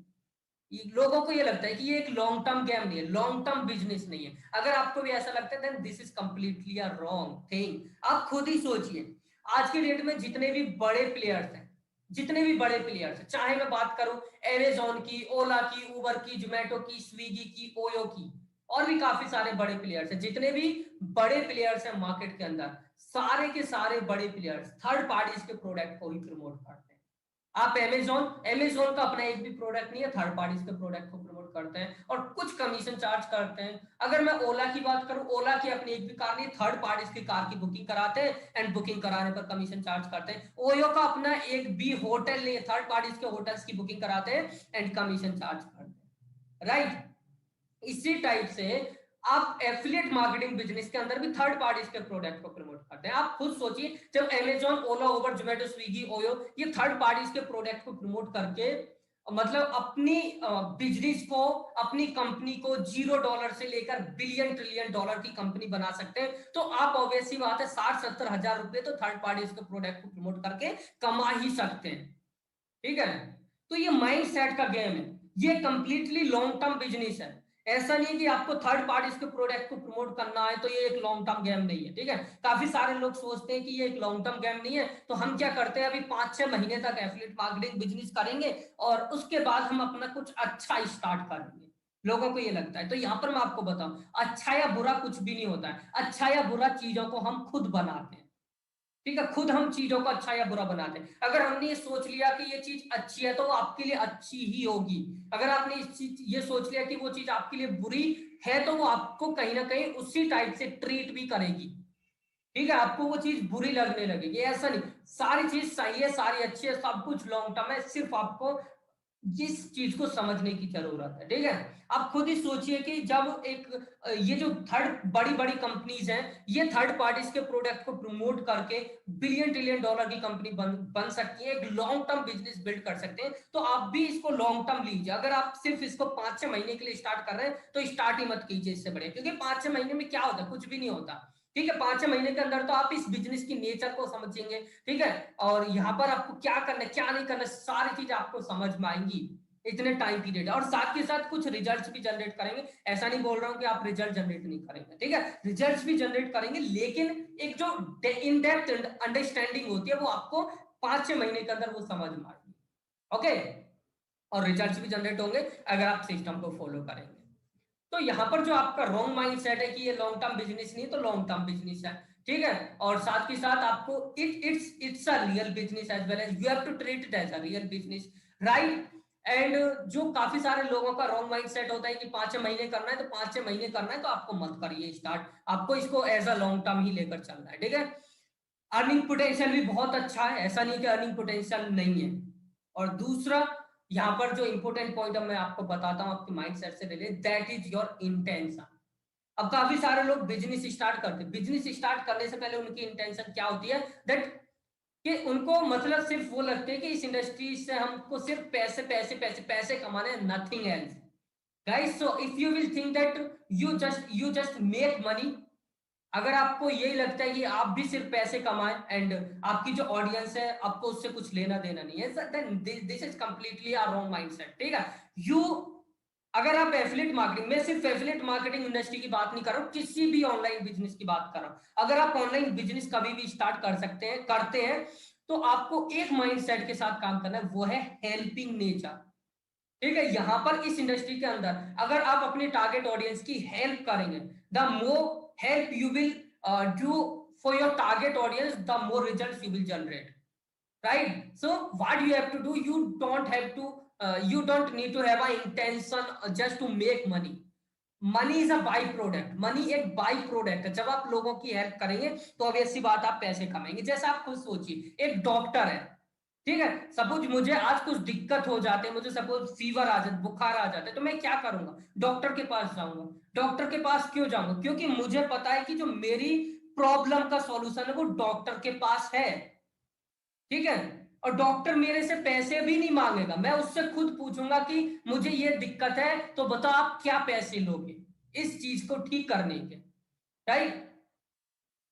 लोगों को ये लगता है कि ये एक लॉन्ग टर्म गेम नहीं है, लॉन्ग टर्म बिजनेस नहीं है। अगर आपको भी ऐसा लगता है then this is completely a wrong thing. आप खुद ही सोचिए, आज की डेट में जितने भी बड़े प्लेयर्स हैं, जितने भी बड़े प्लेयर्स हैं, चाहे मैं बात करूं अमेजोन की, ओला की, उबर की, जोमेटो की, स्विगी की, ओयो की, और भी काफी सारे बड़े प्लेयर्स हैं, जितने भी बड़े प्लेयर्स हैं मार्केट के अंदर, सारे के सारे बड़े प्लेयर्स थर्ड पार्टीज के प्रोडक्ट को ही प्रमोट करते हैं। आप अमेजोन, अमेजोन का अपना एक भी प्रोडक्ट नहीं है, थर्ड पार्टीज के प्रोडक्ट को प्रमोट करते हैं और कुछ कमीशन चार्ज करते हैं। अगर मैं ओला की बात करूं, ओला की अपनी एक भी कार नहीं, थर्ड पार्टीज की कार की बुकिंग कराते हैं एंड बुकिंग कराने पर कमीशन चार्ज करते हैं। ओयो का अपना एक भी होटल नहीं है, थर्ड पार्टीज के होटल्स की बुकिंग कराते हैं एंड कमीशन चार्ज करते हैं। राइट, इसी टाइप से आप एफिलिएट मार्केटिंग बिजनेस के अंदर भी थर्ड पार्टीज के प्रोडक्ट को प्रमोट करते हैं। आप खुद सोचिए, जब अमेजॉन, ओला, उबर, जोमेटो, स्विगी, ओयो ये थर्ड पार्टीज के प्रोडक्ट को प्रमोट करके मतलब अपनी बिजनेस को, अपनी कंपनी को $0 से लेकर बिलियन ट्रिलियन डॉलर की कंपनी बना सकते हैं, तो आप ऑब्वियसली बात है 60-70 हजार रुपए तो थर्ड पार्टीज के प्रोडक्ट को प्रमोट करके कमा ही सकते हैं। ठीक है, तो ये माइंड सेट का गेम है, ये कंप्लीटली लॉन्ग टर्म बिजनेस है। ऐसा नहीं कि आपको थर्ड पार्टीज के प्रोडक्ट को प्रमोट करना है तो ये एक लॉन्ग टर्म गेम नहीं है। ठीक है, काफी सारे लोग सोचते हैं कि ये एक लॉन्ग टर्म गेम नहीं है, तो हम क्या करते हैं, अभी 5-6 महीने तक एफिलिएट मार्केटिंग बिजनेस करेंगे और उसके बाद हम अपना कुछ अच्छा स्टार्ट करेंगे। लोगों को ये लगता है, तो यहां पर मैं आपको बताऊं, अच्छा या बुरा कुछ भी नहीं होता है, अच्छा या बुरा चीजों को हम खुद बनाते हैं। ठीक है, खुद हम चीजों को अच्छा या बुरा बनाते हैं। अगर हमने ये सोच लिया कि ये चीज अच्छी है तो वो आपके लिए अच्छी ही होगी। अगर आपने ये सोच लिया कि वो चीज आपके लिए बुरी है तो वो आपको कहीं ना कहीं उसी टाइप से ट्रीट भी करेगी। ठीक है, आपको वो चीज बुरी लगने लगेगी। ऐसा नहीं, सारी चीज सही है, सारी अच्छी है, सब कुछ लॉन्ग टर्म है, सिर्फ आपको जिस चीज को समझने की जरूरत है, ठीक है। आप खुद ही सोचिए कि जब एक ये जो थर्ड बड़ी बड़ी कंपनीज हैं, ये थर्ड पार्टीज के प्रोडक्ट को प्रमोट करके बिलियन ट्रिलियन डॉलर की कंपनी बन सकती है, एक लॉन्ग टर्म बिजनेस बिल्ड कर सकते हैं। तो आप भी इसको लॉन्ग टर्म लीजिए। अगर आप सिर्फ इसको 5-6 महीने के लिए स्टार्ट कर रहे हैं तो स्टार्ट ही मत कीजिए इससे बड़े, क्योंकि 5-6 महीने में क्या होता है, कुछ भी नहीं होता। ठीक है, 5-6 महीने के अंदर तो आप इस बिजनेस की नेचर को समझेंगे, ठीक है, और यहाँ पर आपको क्या करना है क्या नहीं करना, सारी चीज आपको समझ में आएंगी इतने टाइम पीरियड है। और साथ के साथ कुछ रिजल्ट्स भी जनरेट करेंगे। ऐसा नहीं बोल रहा हूं कि आप रिजल्ट जनरेट नहीं करेंगे, ठीक है, रिजल्ट्स भी जनरेट करेंगे, लेकिन एक जो इन डेप्थ अंडरस्टैंडिंग होती है वो आपको 5-6 महीने के अंदर वो समझ में आएगी। ओके, और रिजल्ट्स भी जनरेट होंगे अगर आप सिस्टम को फॉलो करेंगे। तो यहाँ पर जो आपका रॉन्ग माइंड सेट है कि ये लॉन्ग टर्म बिजनेस नहीं, तो लॉन्ग टर्म बिजनेस है, ठीक है। और साथ के साथ आपको it's a real business as well as you have to treat it as a real business, right. And जो काफी सारे लोगों का रॉन्ग माइंड सेट होता है कि 5-6 महीने करना है तो 5-6 महीने करना है, तो आपको मत करिए स्टार्ट, आपको इसको एज अ लॉन्ग टर्म ही लेकर चलना है, ठीक है। अर्निंग पोटेंशियल भी बहुत अच्छा है, ऐसा नहीं कि अर्निंग पोटेंशियल नहीं है। और दूसरा यहाँ पर जो इंपॉर्टेंट पॉइंट मैं आपको बताता हूँ आपके माइंडसेट से related, that is your intention. अब काफी सारे लोग बिजनेस स्टार्ट करते हैं, बिजनेस स्टार्ट करने से पहले उनकी इंटेंशन क्या होती है, दैट कि उनको मतलब सिर्फ वो लगते हैं कि इस इंडस्ट्री से हमको सिर्फ पैसे पैसे पैसे पैसे कमाने, nothing else. Guys, so if you will think that you just make money, अगर आपको यही लगता है कि आप भी सिर्फ पैसे कमाएं एंड आपकी जो ऑडियंस है आपको उससे कुछ लेना देना नहीं है, then this is completely a wrong mindset, ठीक है। यू अगर आप एफिलिएट मार्केटिंग, मैं सिर्फ एफिलिएट मार्केटिंग इंडस्ट्री की बात नहीं कर रहा हूं, किसी भी ऑनलाइन बिजनेस की बात कर रहा हूं। अगर आप ऑनलाइन बिजनेस कभी भी स्टार्ट कर सकते हैं करते हैं, तो आपको एक माइंडसेट के साथ काम करना है, वो है हेल्पिंग नेचर, ठीक है। यहां पर इस इंडस्ट्री के अंदर अगर आप अपने टारगेट ऑडियंस की हेल्प करेंगे, the more help you will do for your target audience, the more results you will generate, right? So what you have to do, you don't need to have an intention just to make money. Money is a by product, money एक by product है। जब आप लोगों की help करेंगे तो अब ऐसी बात आप पैसे कमाएंगे। जैसे आप खुद सोचिए, एक डॉक्टर है, ठीक है, सपोज मुझे आज कुछ दिक्कत हो जाते हैं, मुझे सपोज फीवर आ जाए, बुखार आ जाता है, तो मैं क्या करूंगा, डॉक्टर के पास जाऊंगा। डॉक्टर के पास क्यों जाऊंगा, क्योंकि मुझे पता है कि जो मेरी प्रॉब्लम का सॉल्यूशन है वो डॉक्टर के पास है, ठीक है। और डॉक्टर मेरे से पैसे भी नहीं मांगेगा, मैं उससे खुद पूछूंगा कि मुझे ये दिक्कत है तो बताओ आप क्या पैसे लोगे इस चीज को ठीक करने के, राइट।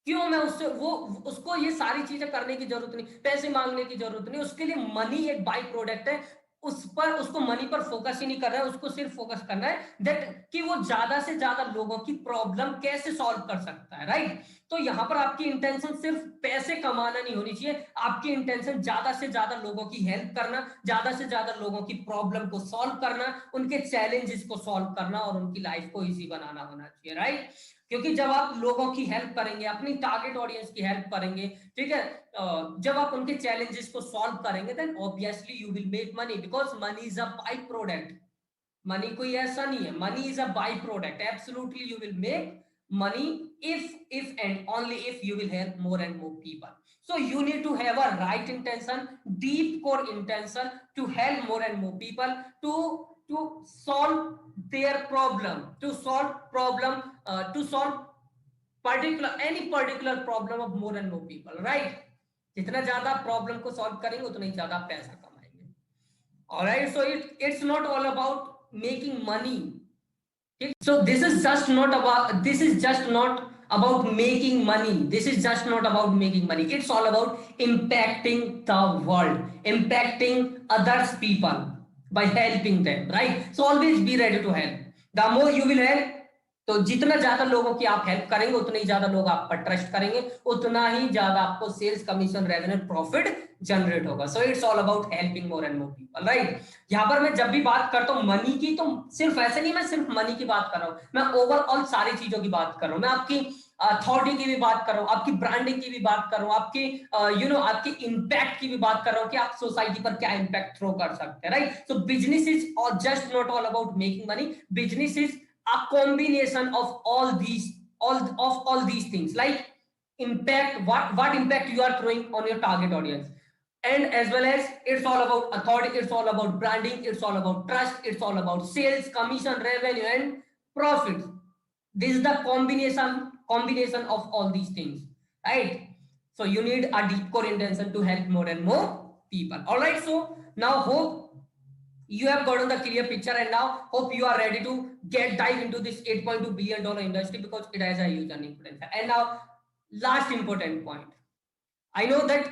क्यों मैं उससे वो उसको ये सारी चीजें करने की जरूरत नहीं, पैसे मांगने की जरूरत नहीं, उसके लिए मनी एक बाई प्रोडक्ट है। उस पर उसको मनी पर फोकस ही नहीं कर रहा है, उसको सिर्फ फोकस करना है दैट कि वो ज्यादा से ज्यादा लोगों की प्रॉब्लम कैसे सॉल्व कर सकता है, राइट। तो यहां पर आपकी इंटेंशन सिर्फ पैसे कमाना नहीं होनी चाहिए, आपकी इंटेंशन ज्यादा से ज्यादा लोगों की हेल्प करना, ज्यादा से ज्यादा लोगों की प्रॉब्लम को सॉल्व करना, उनके चैलेंजेस को सॉल्व करना और उनकी लाइफ को इजी बनाना होना चाहिए, राइट। क्योंकि जब आप लोगों की हेल्प करेंगे, अपनी टारगेट ऑडियंस की हेल्प करेंगे, ठीक है, जब आप उनके चैलेंजेस को सॉल्व करेंगे, then obviously you will make money, because money is a by product. Money कोई ऐसा नहीं है, money is a by product, absolutely you will make money if and only if you will help more and more people. So you need to have a right intention, deep core intention to help more and more people, to solve their problem, to solve problem, to solve particular any particular problem of more and more people, right? जितना ज्यादा problem को solve करेंगे उतना ही ज्यादा पैसा कमाएंगे। Alright, so it's not all about making money. So this is just not about making money. This is just not about making money. It's all about impacting the world, impacting others people by helping them, right? So always be ready to help. The more you will help, तो जितना ज्यादा लोगों की आप help करेंगे उतने ही ज्यादा लोग आप पर ट्रस्ट करेंगे, उतना ही ज्यादा आपको sales commission revenue profit generate होगा। So it's all about helping more and more people, right. यहाँ पर मैं जब भी बात करता हूँ मनी की, तो सिर्फ ऐसे नहीं मैं सिर्फ मनी की बात कर रहा हूँ, मैं ओवरऑल सारी चीजों की बात कर रहा हूँ। मैं आपकी अथॉरिटी की भी बात कर रहा हूँ, आपकी ब्रांडिंग की भी बात कर रहा हूँ, आपकी आपकी इंपैक्ट की भी बात कर रहा हूँ कि आप सोसाइटी पर क्या इंपैक्ट थ्रो कर सकते हैं, right. So business is just not all about making money, business is a combination of all these things, like impact, what impact you are throwing on your target audience, and as well as it's all about authority, it's all about branding, it's all about trust, it's all about sales, commission, revenue, and profit. This is the combination of all these things, right? So you need a deep core intention to help more and more people. All right, so now hope you have gotten the clear picture, and now hope you are ready to get dive into this $8.2 billion industry because it has a huge earning potential. And now last important point, I know that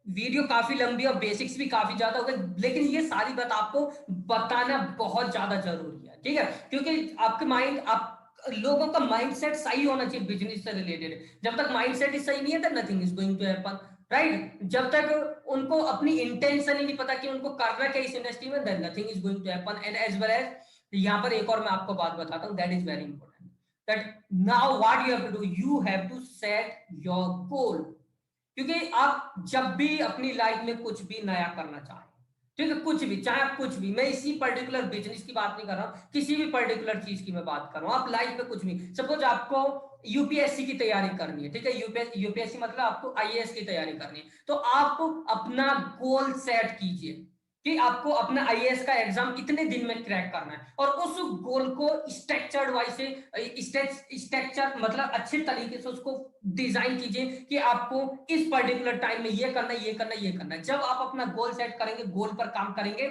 video काफी लंबी और basics भी काफी ज्यादा हो गए, लेकिन ये सारी बात आपको बताना बहुत ज्यादा जरूरी है, ठीक है? क्योंकि आपके माइंड, आप लोगों का माइंडसेट सही होना चाहिए बिजनेस से रिलेटेड। जब तक माइंडसेट ही सही नहीं है, तो nothing is going to happen, right? जब तक उनको अपनी इंटेंशन ही नहीं पता कि उनको करना क्या इस इंडस्ट्री में, then nothing is going to happen. And as well as यहाँ पर एक और मैं आपको बात बताता हूँ, that is very important, that now what you have to do, you have to set your goal. क्योंकि आप जब भी अपनी लाइफ में कुछ भी नया करना चाहें, ठीक है, कुछ भी, चाहे आप कुछ भी, मैं इसी पर्टिकुलर बिजनेस की बात नहीं कर रहा हूं, किसी भी पर्टिकुलर चीज की मैं बात कर रहा हूं, आप लाइफ में कुछ भी, सपोज आपको यूपीएससी की तैयारी करनी है, ठीक है, यूपीएससी मतलब आपको आईएएस की तैयारी करनी है, तो आप अपना गोल सेट कीजिए कि आपको अपना आईएएस का एग्जाम इतने दिन में क्रैक करना है, और उस गोल को स्ट्रक्चर्ड वाइज से स्ट्रक्चर मतलब अच्छे तरीके से उसको डिजाइन कीजिए कि आपको इस पर्टिकुलर टाइम में ये करना है, ये करना है, ये करना है। जब आप अपना गोल सेट करेंगे, गोल पर काम करेंगे,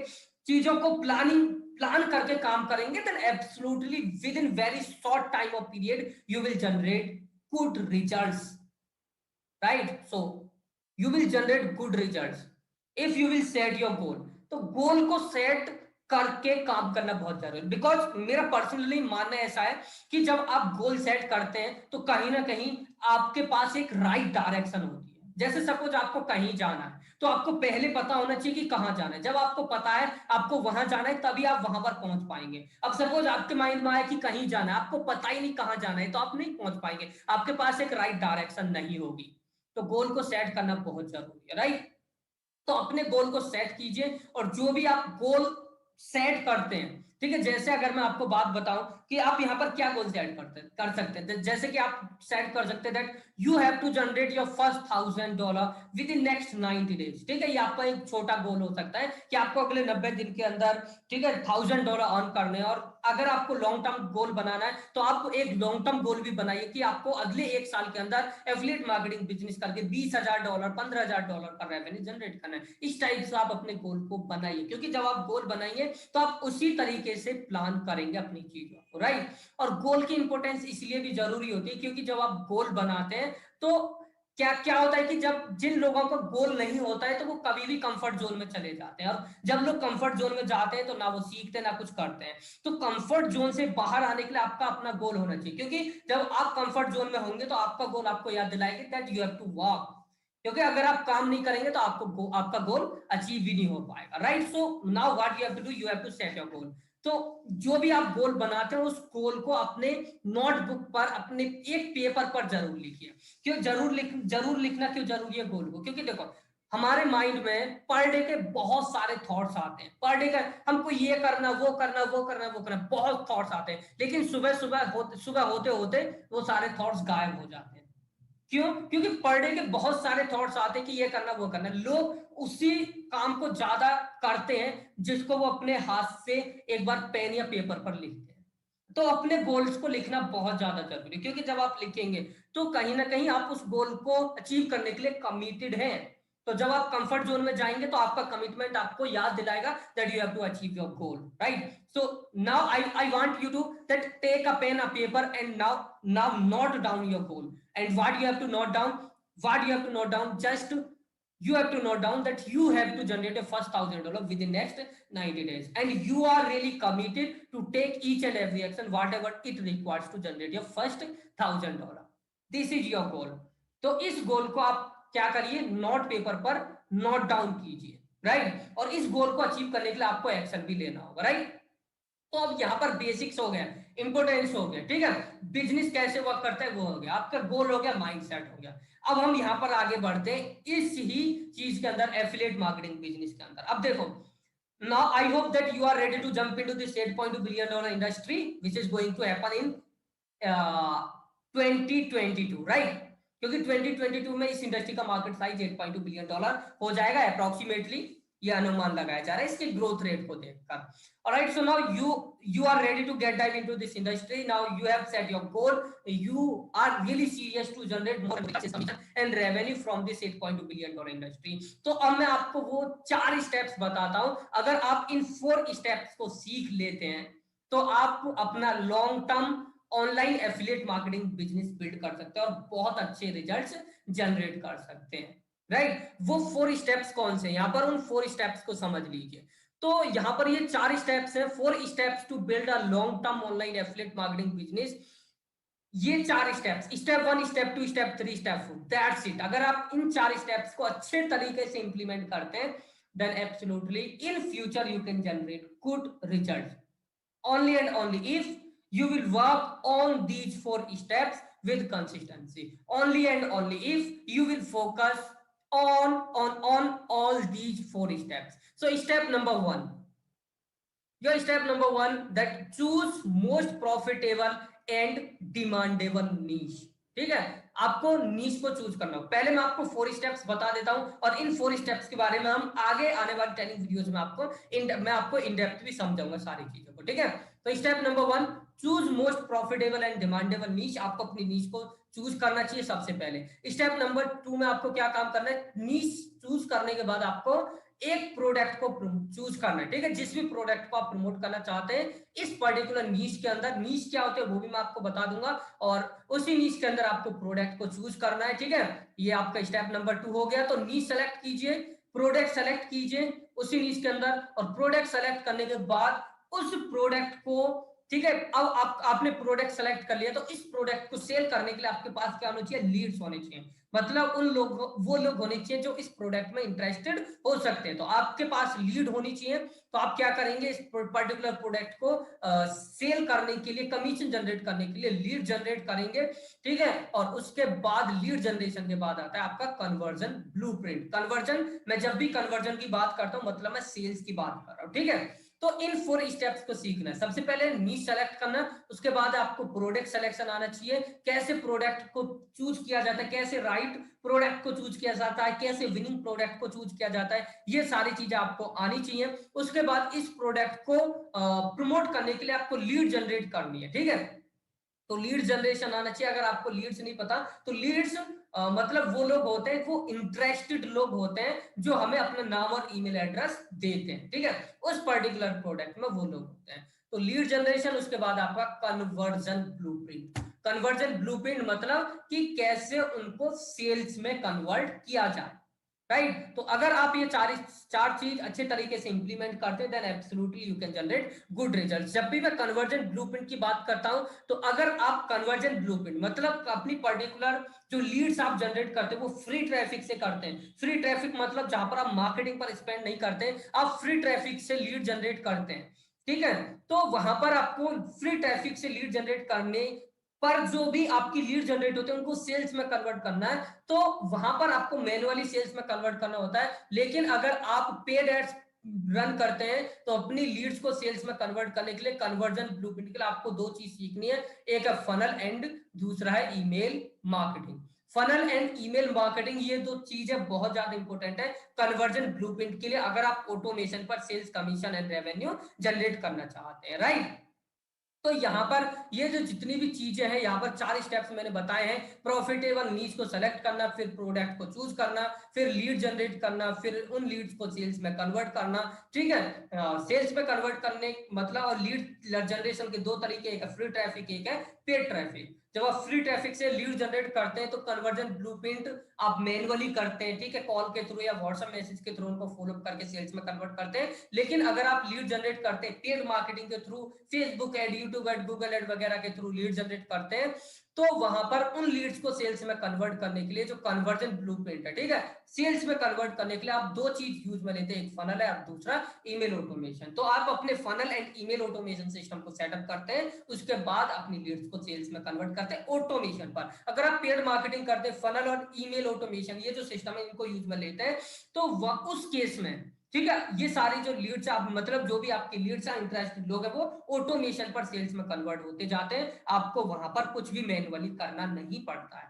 चीजों को प्लान करके काम करेंगे, then absolutely within very short time of period you will generate good results, right? So you will generate good results if you will set your goal. तो गोल को सेट करके काम करना बहुत जरूरी है, बिकॉज मेरा पर्सनली मानना ऐसा है कि जब आप गोल सेट करते हैं तो कहीं ना कहीं आपके पास एक राइट डायरेक्शन होती है। जैसे सपोज आपको कहीं जाना है, तो आपको पहले पता होना चाहिए कि कहां जाना है। जब आपको पता है आपको वहां जाना है, तभी आप वहां पर पहुंच पाएंगे। अब सपोज आपके माइंड में आया कि कहीं जाना है, आपको पता ही नहीं कहां जाना है, तो आप नहीं पहुंच पाएंगे, आपके पास एक राइट डायरेक्शन नहीं होगी। तो गोल को सेट करना बहुत जरूरी है, राइट? तो अपने गोल को सेट कीजिए, और जो भी आप गोल सेट करते हैं, ठीक है, जैसे अगर मैं आपको बात बताऊं कि आप यहां पर क्या गोल सेट कर सकते हैं, जैसे कि आप सेट कर सकते हैं that you have to generate your first $1,000 within next 90 days, ठीक है? ये आपका एक छोटा गोल हो सकता है कि आपको अगले 90 दिन के अंदर, ठीक है, $1,000 अर्न करने। और अगर आपको लॉन्ग टर्म गोल बनाना है, तो आप एक लॉन्ग टर्म गोल भी बनाइए कि आपको अगले एक साल के अंदर एफिलिएट मार्केटिंग बिजनेस करके $20,000 $15,000 का रेवेन्यू जनरेट करना है। इस टाइप से आप अपने गोल को बनाइए, क्योंकि जब आप गोल बनाएंगे तो आप उसी तरीके से प्लान करेंगे अपनी चीजों को, राइट? और गोल की इंपॉर्टेंस इसलिए भी जरूरी होती है क्योंकि जब आप गोल बनाते हैं तो क्या क्या होता है कि जब जिन लोगों का गोल नहीं होता है तो वो कभी भी कंफर्ट जोन में चले जाते हैं, और जब लोग कंफर्ट जोन में जाते हैं तो ना वो सीखते ना कुछ करते हैं। तो कंफर्ट जोन से बाहर आने के लिए आपका अपना गोल होना चाहिए, क्योंकि जब आप कंफर्ट जोन में होंगे तो आपका गोल आपको याद दिलाएगा that you have to walk. क्योंकि अगर आप काम नहीं करेंगे तो आपका गोल अचीव भी नहीं हो पाएगा, right? So now what you have to do, you have to set your goal. तो जो भी आप गोल बनाते हैं उस गोल को अपने नोटबुक पर, अपने एक पेपर पर जरूर लिखिए। क्यों जरूर लिखना क्यों जरूरी है गोल को? क्योंकि देखो, हमारे माइंड में पर डे के बहुत सारे थॉट्स आते हैं, पर डे का हमको ये करना, वो करना, वो करना, वो करना, बहुत थॉट्स आते हैं, लेकिन सुबह होते होते वो सारे थॉट्स गायब हो जाते हैं। क्यों? क्योंकि पर डे के बहुत सारे थॉट्स आते हैं कि ये करना, वो करना। लोग उसी काम को ज्यादा करते हैं जिसको वो अपने हाथ से एक बार पेन या पेपर पर लिखते हैं। तो अपने गोल्स को लिखना बहुत ज्यादा जरूरी है, क्योंकि जब आप लिखेंगे तो कहीं ना कहीं आप उस गोल को अचीव करने के लिए कमिटेड हैं। तो जब आप कंफर्ट जोन में जाएंगे तो आपका कमिटमेंट आपको याद दिलाएगा that you have to achieve your goal, right? So now I want you to that take a pen a paper and now note down your goal. And what you have to note down, just you have to note down that you have to generate a first $1,000 within next 90 days, and you are really committed to take each and every action whatever it requires to generate your first $1,000. This is your goal. तो इस गोल को आप क्या करिए, note paper पर note down कीजिए, right? और इस गोल को अचीव करने के लिए आपको एक्शन भी लेना होगा, राइट? तो अब यहाँ पर बेसिक्स हो गया, इंपोर्टेंस हो गया, ठीक है, बिजनेस कैसे वर्क करता है वो हो गया, आपका गोल हो गया, माइंडसेट हो गया। अब हम यहाँ पर आगे बढ़ते हैं इस ही चीज के अंदर, एफिलिएट मार्केटिंग बिजनेस के अंदर। अब देखो, now I hope that you are ready to jump into this $8.2 billion industry which is going to happen in 2022, राइट? क्योंकि 2022 में इस इंडस्ट्री का मार्केट साइज $8.2 बिलियन हो जाएगा अप्रोक्सीमेटली, ये अनुमान लगाया जा रहा है इसके ग्रोथ रेट को देखकर। Alright, so now you are ready to get dive into this industry. Now you have set your goal. You are really serious to generate more and revenue from this $8.2 billion industry. तो अब मैं आपको वो 4 steps बताता हूं। अगर आप इन 4 steps को सीख लेते हैं तो आप अपना long term online affiliate marketing business build कर सकते हैं और बहुत अच्छे रिजल्ट्स जनरेट कर सकते हैं, राइट। वो 4 स्टेप्स कौन से, यहां पर उन 4 स्टेप्स को समझ लीजिए। तो यहां पर ये 4 स्टेप्स हैं, 4 steps to build a long term online affiliate marketing business. ये 4 steps, step 1, step 2, step 3, step 4, that's it. अगर आप इन 4 स्टेप्स को अच्छे तरीके से इंप्लीमेंट करते हैं then absolutely in future you can generate good result only and only if you will work on these 4 steps with consistency, only and only if you will focus on all these 4 steps. So step number 1, your step number 1, that choose most profitable and demandable niche। ठीक है, आपको नीश को choose करना हो। पहले मैं आपको 4 steps बता देता हूं और इन 4 स्टेप्स के बारे में हम आगे आने वाली ट्रेनिंग वीडियोस में मैं आपको इन डेप्थ भी समझाऊंगा सारी चीजों को, ठीक है। तो step number 1, choose most profitable and demandable niche. आपको अपनी नीश को चूज करना चाहिए सबसे पहले। स्टेप नंबर 2 में आपको क्या काम करना है, नीश चूज करने के बाद आपको एक प्रोडक्ट को चूज करना है, ठीक है। जिस भी प्रोडक्ट को आप प्रमोट करना चाहते हैं इस पर्टिकुलर नीश के अंदर, नीश क्या होते हैं वो भी मैं आपको बता दूंगा, और उसी नीश के अंदर आपको प्रोडक्ट को चूज करना है, ठीक है। ये आपका स्टेप नंबर 2 हो गया। तो नीश सेलेक्ट कीजिए, प्रोडक्ट सेलेक्ट कीजिए उसी नीश के अंदर, और प्रोडक्ट सेलेक्ट करने के बाद उस प्रोडक्ट को, ठीक है, अब आपने प्रोडक्ट सेलेक्ट कर लिया तो इस प्रोडक्ट को सेल करने के लिए आपके पास क्या होना चाहिए, लीड्स होने चाहिए। मतलब वो लोग होने चाहिए जो इस प्रोडक्ट में इंटरेस्टेड हो सकते हैं। तो आपके पास लीड होनी चाहिए। तो आप क्या करेंगे, इस पर्टिकुलर प्रोडक्ट को सेल करने के लिए, कमीशन जनरेट करने के लिए लीड जनरेट करेंगे, ठीक है। और उसके बाद लीड जनरेशन के बाद आता है आपका कन्वर्जन ब्लूप्रिंट। कन्वर्जन, मैं जब भी कन्वर्जन की बात करता हूं मतलब मैं सेल्स की बात कर रहा हूं, ठीक है। तो इन 4 स्टेप्स को सीखना है। सबसे पहले नीश सेलेक्ट करना, उसके बाद आपको प्रोडक्ट सिलेक्शन आना चाहिए, कैसे प्रोडक्ट को चूज किया जाता है, कैसे राइट प्रोडक्ट को चूज किया जाता है, कैसे विनिंग प्रोडक्ट को चूज किया जाता है, ये सारी चीजें आपको आनी चाहिए। उसके बाद इस प्रोडक्ट को प्रमोट करने के लिए आपको लीड जनरेट करनी है, ठीक है। तो लीड जनरेशन आना चाहिए। अगर आपको लीड्स नहीं पता तो लीड्स मतलब वो लोग होते हैं, वो इंटरेस्टेड लोग होते हैं जो हमें अपना नाम और ईमेल एड्रेस देते हैं, ठीक है। उस पर्टिकुलर प्रोडक्ट में वो लोग होते हैं। तो लीड जनरेशन, उसके बाद आपका कन्वर्जन ब्लूप्रिंट। कन्वर्जन ब्लूप्रिंट मतलब कि कैसे उनको सेल्स में कन्वर्ट किया जाए, राइट। तो अगर आप ये चार चीज अच्छे तरीके से इंप्लीमेंट करते हैं then absolutely you can generate good result. जब भी मैं कन्वर्जन ब्लूप्रिंट की बात करता हूं तो अगर आप कन्वर्जन ब्लूप्रिंट मतलब अपनी पर्टिकुलर जो लीड्स आप जनरेट करते हैं वो फ्री ट्रैफिक से करते हैं। फ्री ट्रैफिक मतलब जहां पर आप मार्केटिंग पर स्पेंड नहीं करते हैं, आप फ्री ट्रैफिक से लीड जनरेट करते हैं, ठीक है। तो वहां पर आपको फ्री ट्रैफिक से लीड जनरेट करने पर जो भी आपकी लीड जनरेट होते हैं उनको सेल्स में कन्वर्ट करना है, तो वहां पर आपको मैन्युअली सेल्स में कन्वर्ट करना होता है। लेकिन अगर आप पेड एड्स रन करते हैं तो अपनी लीड्स को सेल्स में कन्वर्ट करने के लिए कन्वर्जन ब्लूप्रिंट के लिए आपको 2 चीज सीखनी है, एक है फनल एंड दूसरा है email marketing. Funnel and email marketing, ये 2 चीजें बहुत ज्यादा इंपॉर्टेंट है कन्वर्जन ब्लूप्रिंट के लिए, अगर आप ऑटोमेशन पर sales commission and revenue generate करना चाहते हैं, राइट। तो यहाँ पर ये जो जितनी भी चीजें हैं, यहाँ पर 4 स्टेप्स मैंने बताए हैं। प्रॉफिटेबल नीच को सेलेक्ट करना, फिर प्रोडक्ट को चूज करना, फिर लीड जनरेट करना, फिर उन लीड्स को सेल्स में कन्वर्ट करना, ठीक है। सेल्स में कन्वर्ट करने मतलब, और लीड जनरेशन के 2 तरीके, एक है फ्री ट्रैफिक, एक है पेड ट्रैफिक। जब आप फ्री ट्रैफिक से लीड जनरेट करते हैं तो कन्वर्जन ब्लूप्रिंट आप मैनुअली करते हैं, ठीक है, कॉल के थ्रू या व्हाट्सएप मैसेज के थ्रू उनको फॉलो करके सेल्स में कन्वर्ट करते हैं। लेकिन अगर आप लीड जनरेट करते हैं पेड मार्केटिंग के through, Facebook ad, YouTube ad, Google ad वगैरह के थ्रू लीड जनरेट करते हैं, तो वहां पर उन लीड्स को सेल्स में कन्वर्ट करने के लिए जो कन्वर्जन ब्लूप्रिंट है, ठीक है, सेल्स में कन्वर्ट करने के लिए आप 2 चीज यूज में लेते हैं, एक फनल है और दूसरा ईमेल ऑटोमेशन। तो आप अपने funnel and email automation system को सेटअप करते हैं, उसके बाद अपनी लीड्स को सेल्स में कन्वर्ट करते हैं ऑटोमेशन पर। अगर आप पेड मार्केटिंग करते हैं, फनल और ईमेल ऑटोमेशन ये जो सिस्टम है इनको यूज में लेते हैं, तो उस केस में, ठीक है, ये सारी जो लीड्स आप मतलब जो भी आपकी लीड्स हैं, इंटरेस्टेड लोग हैं, वो ऑटोमेशन पर सेल्स में कन्वर्ट होते जाते हैं। आपको वहां पर कुछ भी मैन्युअली करना नहीं पड़ता है।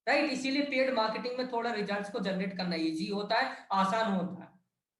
राइट। इसीलिए पेड मार्केटिंग में थोड़ा रिजल्ट्स को जनरेट करना इजी होता है, आसान होता है,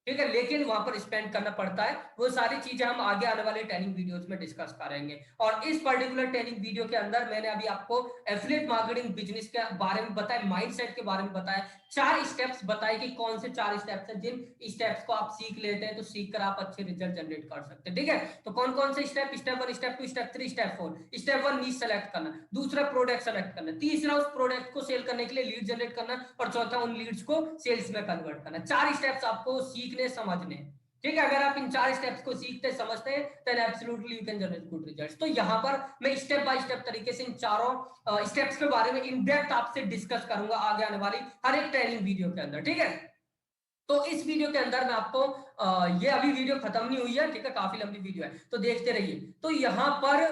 ठीक है, लेकिन वहां पर स्पेंड करना पड़ता है। वो सारी चीजें हम आगे आने वाले ट्रेनिंग वीडियोस में डिस्कस करेंगे। और इस पर्टिकुलर ट्रेनिंग वीडियो के अंदर मैंने अभी आपको एफिलिएट मार्केटिंग बिजनेस के बारे में बताया, माइंडसेट के बारे में बताया, 4 स्टेप्स बताए कि कौन से 4 स्टेप्स हैं, जिन स्टेप्स को आप सीख लेते हैं तो सीख कर आप अच्छे रिजल्ट जनरेट कर सकते हैं, ठीक है। तो कौन कौन से step, step 1, step 2, step 3, step 4। Step 1 नीश सेलेक्ट करना, दूसरा प्रोडक्ट सेलेक्ट करना, तीसरा उस प्रोडक्ट को सेल करने के लिए लीड जनरेट करना, और चौथा उन लीड्स को सेल्स में कन्वर्ट करना। 4 स्टेप्स आपको सीखने समझने, ठीक है। अगर आप इन 4 स्टेप्स को सीखते समझते हैं then absolutely you can generate good results. तो यहाँ पर मैं स्टेप बाय स्टेप तरीके से इन चारों स्टेप्स के बारे में इन डेप्थ आपसे डिस्कस करूंगा आगे आने वाली हर एक ट्रेनिंग वीडियो के अंदर, ठीक है। तो इस वीडियो के अंदर मैं आपको ये अभी वीडियो खत्म नहीं हुई है, ठीक है, काफी लंबी वीडियो है तो देखते रहिए। तो यहाँ पर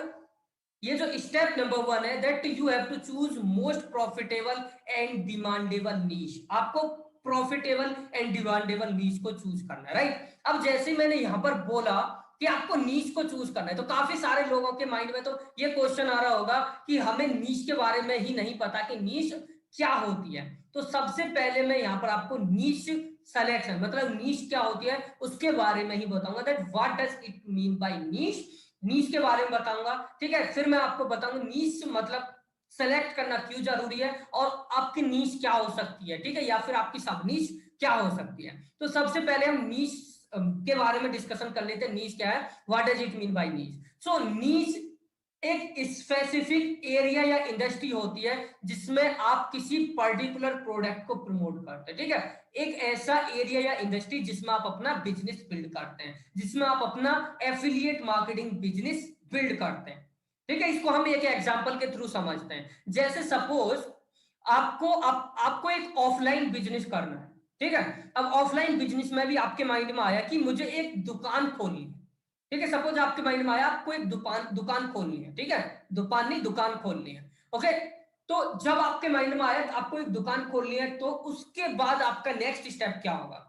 ये जो स्टेप नंबर 1 है, that you have to choose most profitable and demandable niche. आपको प्रॉफिटेबल एंड डिमांडेबल नीश को चूज करना है, राइट। अब जैसे मैंने यहां पर बोला कि आपको नीश को चूज करना है, तो काफी सारे लोगों के माइंड में तो ये क्वेश्चन आ रहा होगा कि हमें नीश के बारे में ही नहीं पता कि नीश क्या होती है। तो सबसे पहले मैं यहां पर आपको नीश सिलेक्शन, मतलब नीश क्या होती है उसके बारे में ही बताऊंगा, that what does it mean by niche. Niche के बारे में बताऊंगा, ठीक है। फिर मैं आपको बताऊंगा नीश मतलब सेलेक्ट करना क्यों जरूरी है, और आपकी नीश क्या हो सकती है, ठीक है, या फिर आपकी सब नीश क्या हो सकती है। तो सबसे पहले हम नीश के बारे में डिस्कशन कर लेते हैं। नीश क्या है, what does it mean by niche. So niche एक स्पेसिफिक एरिया या इंडस्ट्री होती है जिसमें आप किसी पर्टिकुलर प्रोडक्ट को प्रमोट करते हैं, ठीक है। एक ऐसा एरिया या इंडस्ट्री जिसमें आप अपना बिजनेस बिल्ड करते हैं, जिसमें आप अपना एफिलिएट मार्केटिंग बिजनेस बिल्ड करते हैं, ठीक है। इसको हम एक एग्जांपल के थ्रू समझते हैं। जैसे सपोज आपको एक ऑफलाइन बिजनेस करना है, ठीक है। अब ऑफलाइन बिजनेस में भी आपके माइंड में आया कि मुझे एक दुकान खोलनी है, ठीक है। सपोज आपके माइंड में आया आपको एक दुकान खोलनी है, ठीक है, दुकान खोलनी है, ओके। तो जब आपके माइंड में आया आपको एक दुकान खोलनी है, तो उसके बाद आपका नेक्स्ट स्टेप क्या होगा।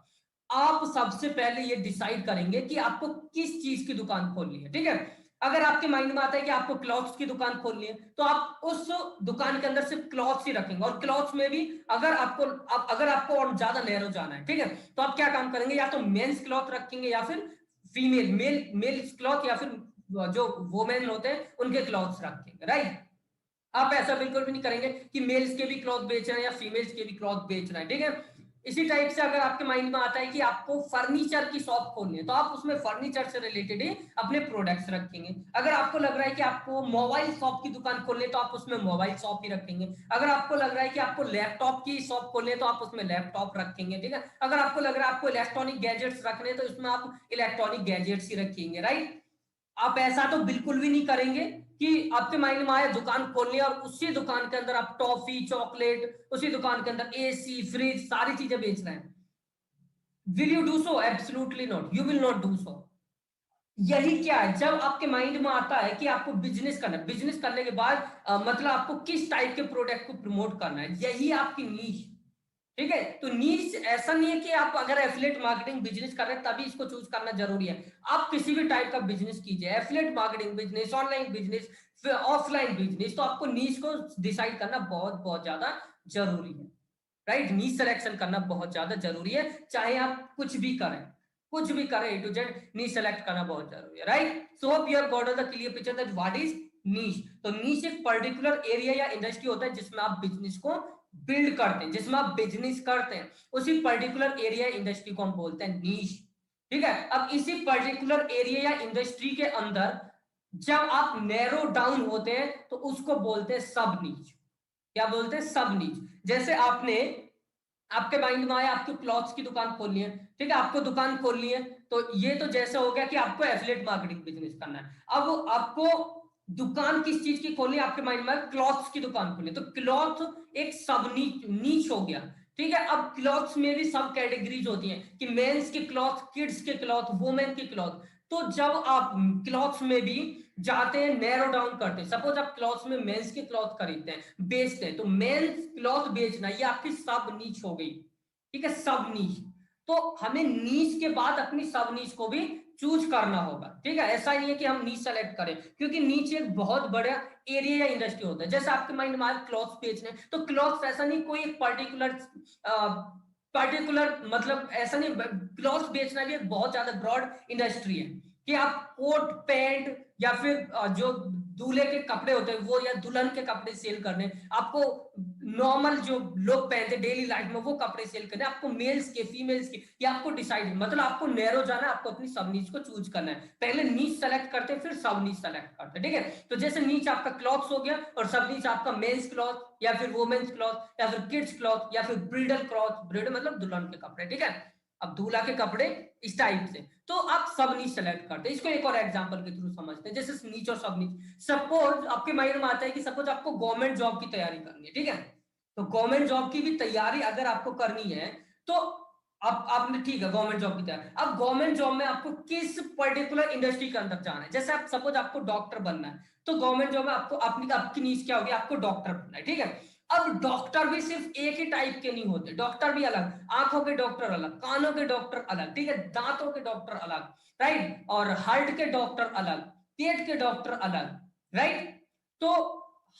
आप सबसे पहले ये डिसाइड करेंगे कि आपको किस चीज की दुकान खोलनी है, ठीक है। अगर आपके माइंड में आता है कि आपको क्लॉथ्स की दुकान खोलनी है, तो आप उस दुकान के अंदर सिर्फ क्लॉथ्स ही रखेंगे, और क्लॉथ्स में भी अगर आपको और ज्यादा नैरो जाना है, ठीक है, तो आप क्या काम करेंगे, या तो मेंस क्लॉथ रखेंगे या फिर फीमेल मेल क्लॉथ, या फिर जो वोमेन होते हैं उनके क्लॉथ्स रखेंगे, राइट। आप ऐसा बिल्कुल भी नहीं करेंगे कि मेल्स के भी क्लॉथ बेच रहे हैं या फीमेल्स के भी क्लॉथ बेच रहे हैं, ठीक है। इसी टाइप से अगर आपके माइंड में आता है कि आपको फर्नीचर की शॉप खोलनी है, तो आप उसमें फर्नीचर से रिलेटेड ही अपने प्रोडक्ट्स रखेंगे। अगर आपको लग रहा है कि आपको मोबाइल शॉप की दुकान खोलनी है, तो आप उसमें मोबाइल शॉप ही रखेंगे। अगर आपको लग रहा है कि आपको लैपटॉप की शॉप खोलनी है, तो आप उसमें लैपटॉप रखेंगे, ठीक है। अगर आपको लग रहा है आपको इलेक्ट्रॉनिक गैजेट्स रखने हैं, तो इसमें आप इलेक्ट्रॉनिक गैजेट्स ही रखेंगे, राइट। आप ऐसा तो बिल्कुल भी नहीं करेंगे कि आपके माइंड में आए दुकान खोलनी है और उसी दुकान के अंदर आप टॉफी चॉकलेट, उसी दुकान के अंदर एसी फ्रिज सारी चीजें बेच रहे हैं। Will you do so? Absolutely not, you will not do so. यही क्या है, जब आपके माइंड में आता है कि आपको बिजनेस करना है, बिजनेस करने के बाद मतलब आपको किस टाइप के प्रोडक्ट को प्रमोट करना है, यही आपकी नीश, ठीक है। तो नीश ऐसा नहीं है कि आप अगर एफिलिएट मार्केटिंग बिजनेस कर रहे हैं तभी इसको चूज करना जरूरी है। आप किसी भी टाइप का बिजनेस कीजिए, affiliate marketing business, online business, offline business, तो आपको नीश को डिसाइड करना बहुत बहुत ज्यादा जरूरी है, राइट। नीश सिलेक्शन करना बहुत ज्यादा जरूरी है, चाहे आप कुछ भी करें A to Z, niche select करना बहुत जरूरी है, right. So hope you have got the clear picture that what is niche. तो नीश एक पर्टिकुलर एरिया या इंडस्ट्री होता है जिसमें आप बिजनेस को बिल्ड करते हैं, जिसमें आप बिजनेस करते हैं, उसी पर्टिकुलर एरिया इंडस्ट्री को हम बोलते हैं नीश, ठीक है। अब इसी पर्टिकुलर एरिया या इंडस्ट्री के अंदर जब आप नैरो डाउन होते हैं तो उसको बोलते हैं सब नीच। क्या बोलते हैं? सब नीच। जैसे आपके माइंड में आया आपको क्लॉथ्स की दुकान खोलनी है, ठीक है, आपको दुकान खोलनी है, तो ये तो जैसे हो गया कि आपको एफिलिएट मार्केटिंग बिजनेस करना है। अब आपको दुकान किस चीज की खोलनी है, आपके माइंड में क्लॉथ्स की दुकान खोलनी है, तो क्लॉथ एक सब नीच हो गया, ठीक है। अब क्लॉथ्स में भी सब कैटेगरीज होती हैं कि मेंस के क्लॉथ, किड्स के क्लॉथ, वुमेन के क्लॉथ। तो जब आप क्लॉथ्स में भी जाते हैं, नैरो डाउन करते हैं, सपोज आप क्लॉथ्स में मेंस के क्लॉथ खरीदते हैं, बेचते हैं, तो मेंस क्लॉथ बेचना ये आपकी सब नीच हो गई, ठीक है, सब नीच। तो हमें नीच के बाद अपनी सब नीच को भी चूज करना होगा, ठीक है। ऐसा नहीं है कि हम नीच सेलेक्ट करें, क्योंकि नीच एक बहुत बड़ा एरिया या इंडस्ट्री होता है। जैसे आपके माइंड में क्लॉथ्स बेचने, तो क्लॉथ्स ऐसा नहीं कोई एक पर्टिकुलर मतलब ऐसा नहीं, क्लॉथ्स बेचना भी एक बहुत ज्यादा ब्रॉड इंडस्ट्री है कि आप कोट पैंट या फिर जो दूल्हे के कपड़े होते हैं वो या दुल्हन के कपड़े सेल करने, आपको नॉर्मल जो लोग पहनते डेली लाइफ में वो कपड़े सेल करने, आपको मेल्स के फीमेल्स के, या आपको डिसाइड मतलब आपको नैरो जाना है, आपको अपनी सब नीच को चूज करना है। पहले नीच सेलेक्ट करते फिर सब नीच सेलेक्ट करते, ठीक है। तो जैसे नीच आपका क्लॉथ्स हो गया और सब नीच आपका मेंस क्लॉथ या फिर वुमेन्स क्लॉथ या फिर किड्स क्लॉथ या फिर ब्रिडल क्लॉथ, ब्रिड मतलब दुल्हन के कपड़े, ठीक है। अब दूल्हा के कपड़े इस टाइप से, तो आप सब नीच सेलेक्ट करते हैं। इसको एक और एग्जांपल के थ्रू समझते हैं, जैसे नीच और सब नीच। सपोज आपके माइंड में आता है कि सपोज आपको गवर्नमेंट जॉब की तैयारी करनी है, ठीक है। तो गवर्नमेंट जॉब की भी तैयारी अगर आपको करनी है तो अब आपने ठीक है गवर्नमेंट जॉब की तैयारी, अब गवर्नमेंट जॉब में आपको किस पर्टिकुलर इंडस्ट्री के अंदर जाना है। जैसे आप सपोज आपको डॉक्टर बनना है, तो गवर्नमेंट जॉब में आपको अपनी आपकी नीच क्या होगी, आपको डॉक्टर बनना है, ठीक है। अब डॉक्टर भी सिर्फ एक ही टाइप के नहीं होते, डॉक्टर भी अलग, आंखों के डॉक्टर अलग, कानों के डॉक्टर अलग, ठीक है, दांतों के डॉक्टर अलग, राइट, और हार्ट के डॉक्टर अलग, पेट के डॉक्टर अलग, राइट। तो